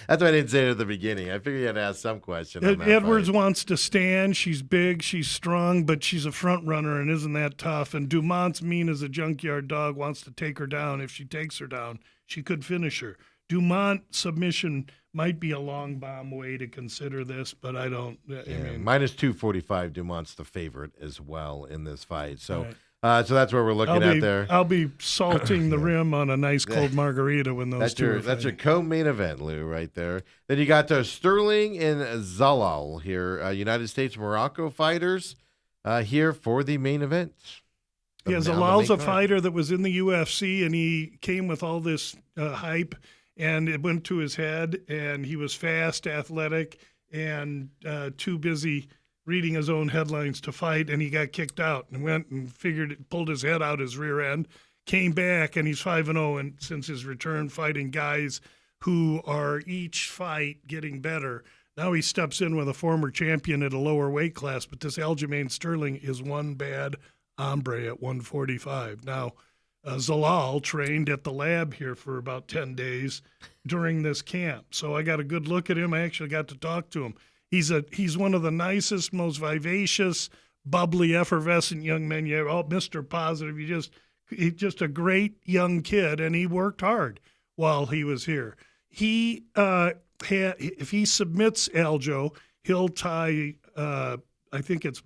That's why I didn't say it at the beginning. I figured you had to ask some question. On that Edwards fight. wants to stand. She's big, she's strong, but she's a front runner and isn't that tough. And Dumont's mean as a junkyard dog, wants to take her down. If she takes her down, she could finish her. Dumont submission might be a long bomb way to consider this, but I don't. I mean, minus 245. Dumont's the favorite as well in this fight. So. Right. So that's where we're looking at there. I'll be salting the rim on a nice cold margarita when those that's your co-main event, Lou, right there. Then you got Sterling and Zalal here, United States Morocco fighters here for the main event. Zalal's a fighter that was in the UFC, and he came with all this hype, and it went to his head, and he was fast, athletic, and too busy reading his own headlines to fight, and he got kicked out and went and pulled his head out his rear end, came back, and he's 5-0, and since his return fighting guys who are each fight getting better. Now he steps in with a former champion at a lower weight class, but this Aljamain Sterling is one bad hombre at 145. Now, Zalal trained at the lab here for about 10 days during this camp, so I got a good look at him. I actually got to talk to him. He's one of the nicest, most vivacious, bubbly, effervescent young men you ever. Oh, Mr. Positive. He's just a great young kid, and he worked hard while he was here. If he submits Aljo, he'll tie. I think it's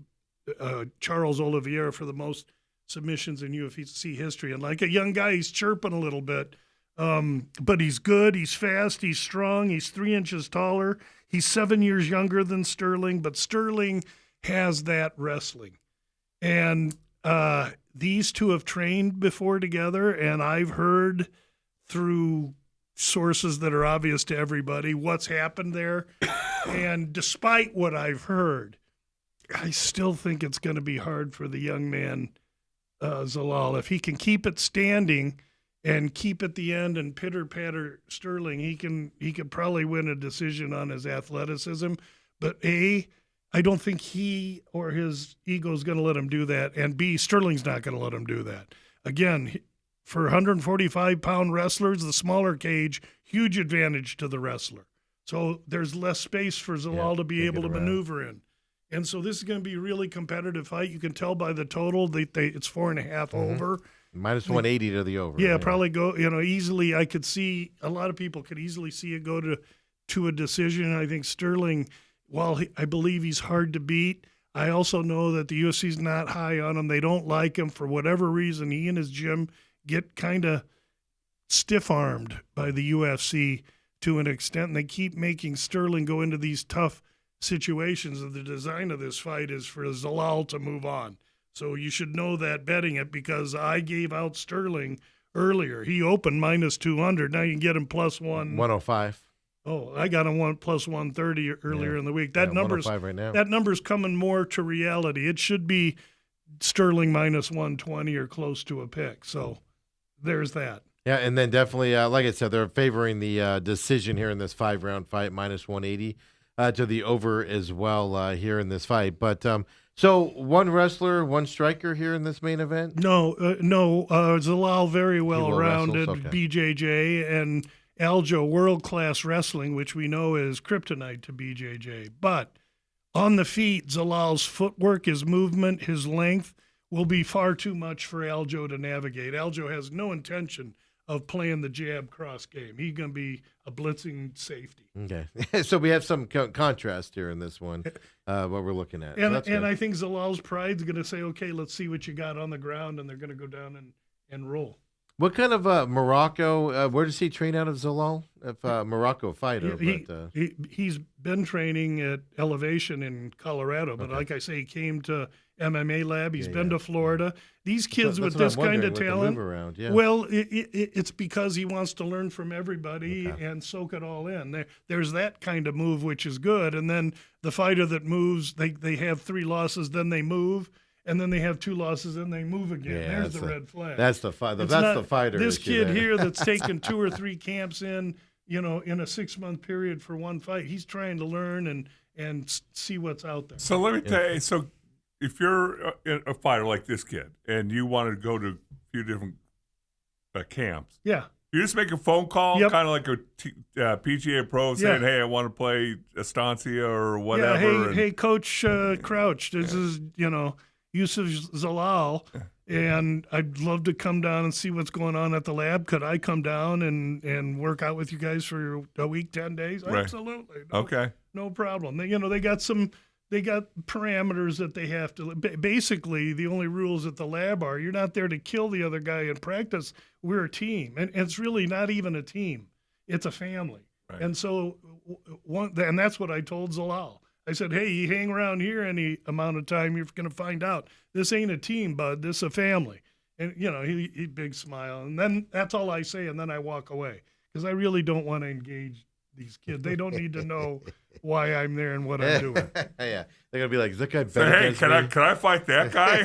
Charles Oliveira for the most submissions in UFC history. And like a young guy, he's chirping a little bit. But he's good, he's fast, he's strong, he's 3 inches taller. He's 7 years younger than Sterling, but Sterling has that wrestling. And these two have trained before together, and I've heard through sources that are obvious to everybody what's happened there. And despite what I've heard, I still think it's going to be hard for the young man, Zalal. If he can keep it standing and keep at the end and pitter-patter Sterling, he could probably win a decision on his athleticism. But A, I don't think he or his ego is going to let him do that. And B, Sterling's not going to let him do that. Again, for 145-pound wrestlers, the smaller cage, huge advantage to the wrestler. So there's less space for Zalal to be able to maneuver in. And so this is going to be a really competitive fight. You can tell by the total that it's 4.5 over. Minus 180 to the over. Yeah, probably go, easily. I could see a lot of people could easily see it go to a decision. I think Sterling, while I believe he's hard to beat, I also know that the UFC's not high on him. They don't like him for whatever reason. He and his gym get kind of stiff-armed by the UFC to an extent, and they keep making Sterling go into these tough situations, and the design of this fight is for Zalal to move on. So you should know that betting it, because I gave out Sterling earlier. He opened minus 200. Now you can get him plus 105. Oh, I got him plus 130 earlier in the week. That number's 105 right now. That number's coming more to reality. It should be Sterling minus 120 or close to a pick. So there's that. Yeah, and then definitely, like I said, they're favoring the decision here in this 5-round fight, minus 180 to the over as well here in this fight. But so one wrestler, one striker here in this main event? No. Zalal very well-rounded, wrestles, okay. BJJ, and Aljo world-class wrestling, which we know is kryptonite to BJJ. But on the feet, Zalal's footwork, his movement, his length will be far too much for Aljo to navigate. Aljo has no intention of playing the jab cross game. He's going to be a blitzing safety. Okay. So we have some contrast here in this one, what we're looking at. And I think Zalal's pride's going to say, okay, let's see what you got on the ground, and they're going to go down and roll. What kind of Morocco, where does he train out of, Zalal? If Morocco fighter. He's been training at Elevation in Colorado, but like I say, he came to MMA Lab. He's been to Florida. These kids with this kind of talent, well, it's because he wants to learn from everybody and soak it all in. There's that kind of move, which is good. And then the fighter that moves, they have 3 losses, then they move. And then they have 2 losses, and they move again. Yeah, there's the red flag. That's the fighter. That's the fighter. This kid here that's taken 2 or 3 camps in a 6-month period for one fight. He's trying to learn and see what's out there. So let me tell you. So if you're a fighter like this kid and you want to go to a few different camps, yeah, you just make a phone call, kind of like a PGA pro saying, "Hey, I want to play Estancia or whatever." Yeah, hey, Coach Crouch, this is Yusuf Zalal, and I'd love to come down and see what's going on at the lab. Could I come down and work out with you guys for a week, 10 days? Right. Absolutely. No problem. They got parameters that they have to. Basically, the only rules at the lab are you're not there to kill the other guy in practice. We're a team, and it's really not even a team. It's a family. Right. And so, and that's what I told Zalal. I said, hey, you hang around here any amount of time, you're going to find out. This ain't a team, bud. This is a family. And, he big smile. And then that's all I say, and then I walk away. Because I really don't want to engage these kids. They don't need to know why I'm there and what I'm doing. Yeah. They're going to be like, is that guy better against me? Can I fight that guy?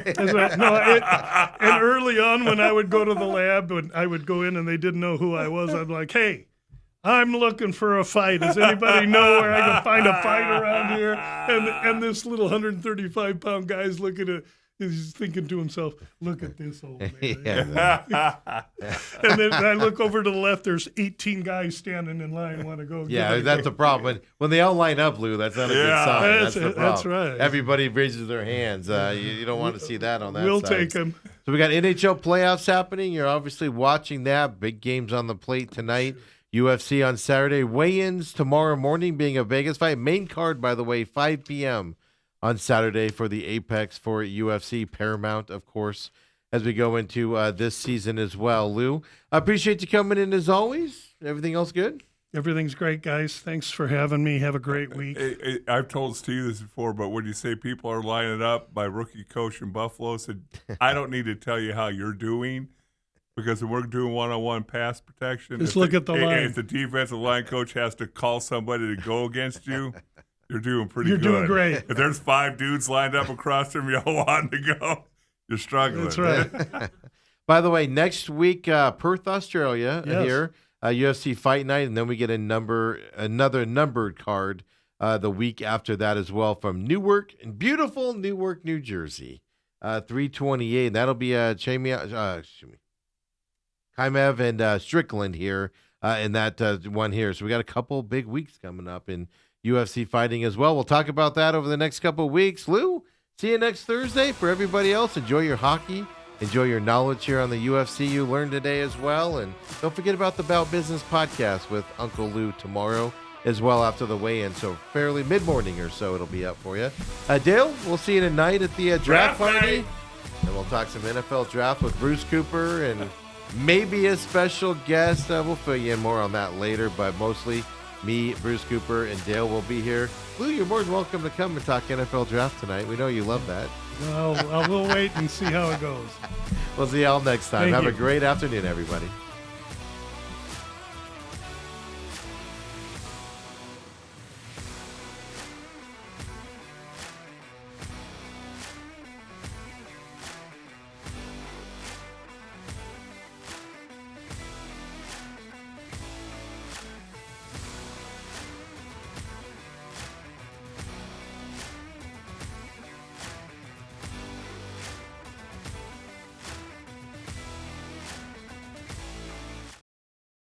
And early on when I would go to the lab, and I would go in and they didn't know who I was, I'd be like, hey, I'm looking for a fight. Does anybody know where I can find a fight around here? And this little 135-pound guy's looking at, he's thinking to himself, look at this old man. And then I look over to the left, there's 18 guys standing in line want to go. Yeah, that's the problem. When they all line up, Lou, that's not a good sign. That's the problem. That's right. Everybody raises their hands. You don't want to see that on that We'll side. take them. So we got NHL playoffs happening. You're obviously watching that. Big games on the plate tonight. UFC on Saturday. Weigh-ins tomorrow morning being a Vegas fight. Main card, by the way, 5 p.m. on Saturday for the Apex for UFC. Paramount, of course, as we go into this season as well. Lou, I appreciate you coming in as always. Everything else good? Everything's great, guys. Thanks for having me. Have a great week. I've told Steve this before, but when you say people are lining up, my rookie coach in Buffalo said, I don't need to tell you how you're doing. Because when we're doing one-on-one pass protection, just look at the line. If the defensive line coach has to call somebody to go against you, you're doing pretty good. You're doing great. If there's 5 dudes lined up across from you all wanting to go, you're struggling. That's right. By the way, next week, Perth, Australia, here, UFC Fight Night, and then we get another numbered card the week after that as well from Newark, beautiful Newark, New Jersey, 328. That'll be Kaimev and Strickland here in that one here. So we got a couple big weeks coming up in UFC fighting as well. We'll talk about that over the next couple of weeks. Lou, see you next Thursday. For everybody else, enjoy your hockey. Enjoy your knowledge here on the UFC you learned today as well. And don't forget about the Bout Business podcast with Uncle Lou tomorrow as well after the weigh-in. So fairly mid-morning or so it'll be up for you. Dale, we'll see you tonight at the draft party. And we'll talk some NFL draft with Bruce Cooper and maybe a special guest. We'll fill you in more on that later, but mostly Me, Bruce Cooper, and Dale will be here. Lou, you're more than welcome to come and talk NFL draft tonight. We know you love that. Well, we'll wait and see how it goes. We'll see y'all next time. Thank Have you. a great afternoon, everybody.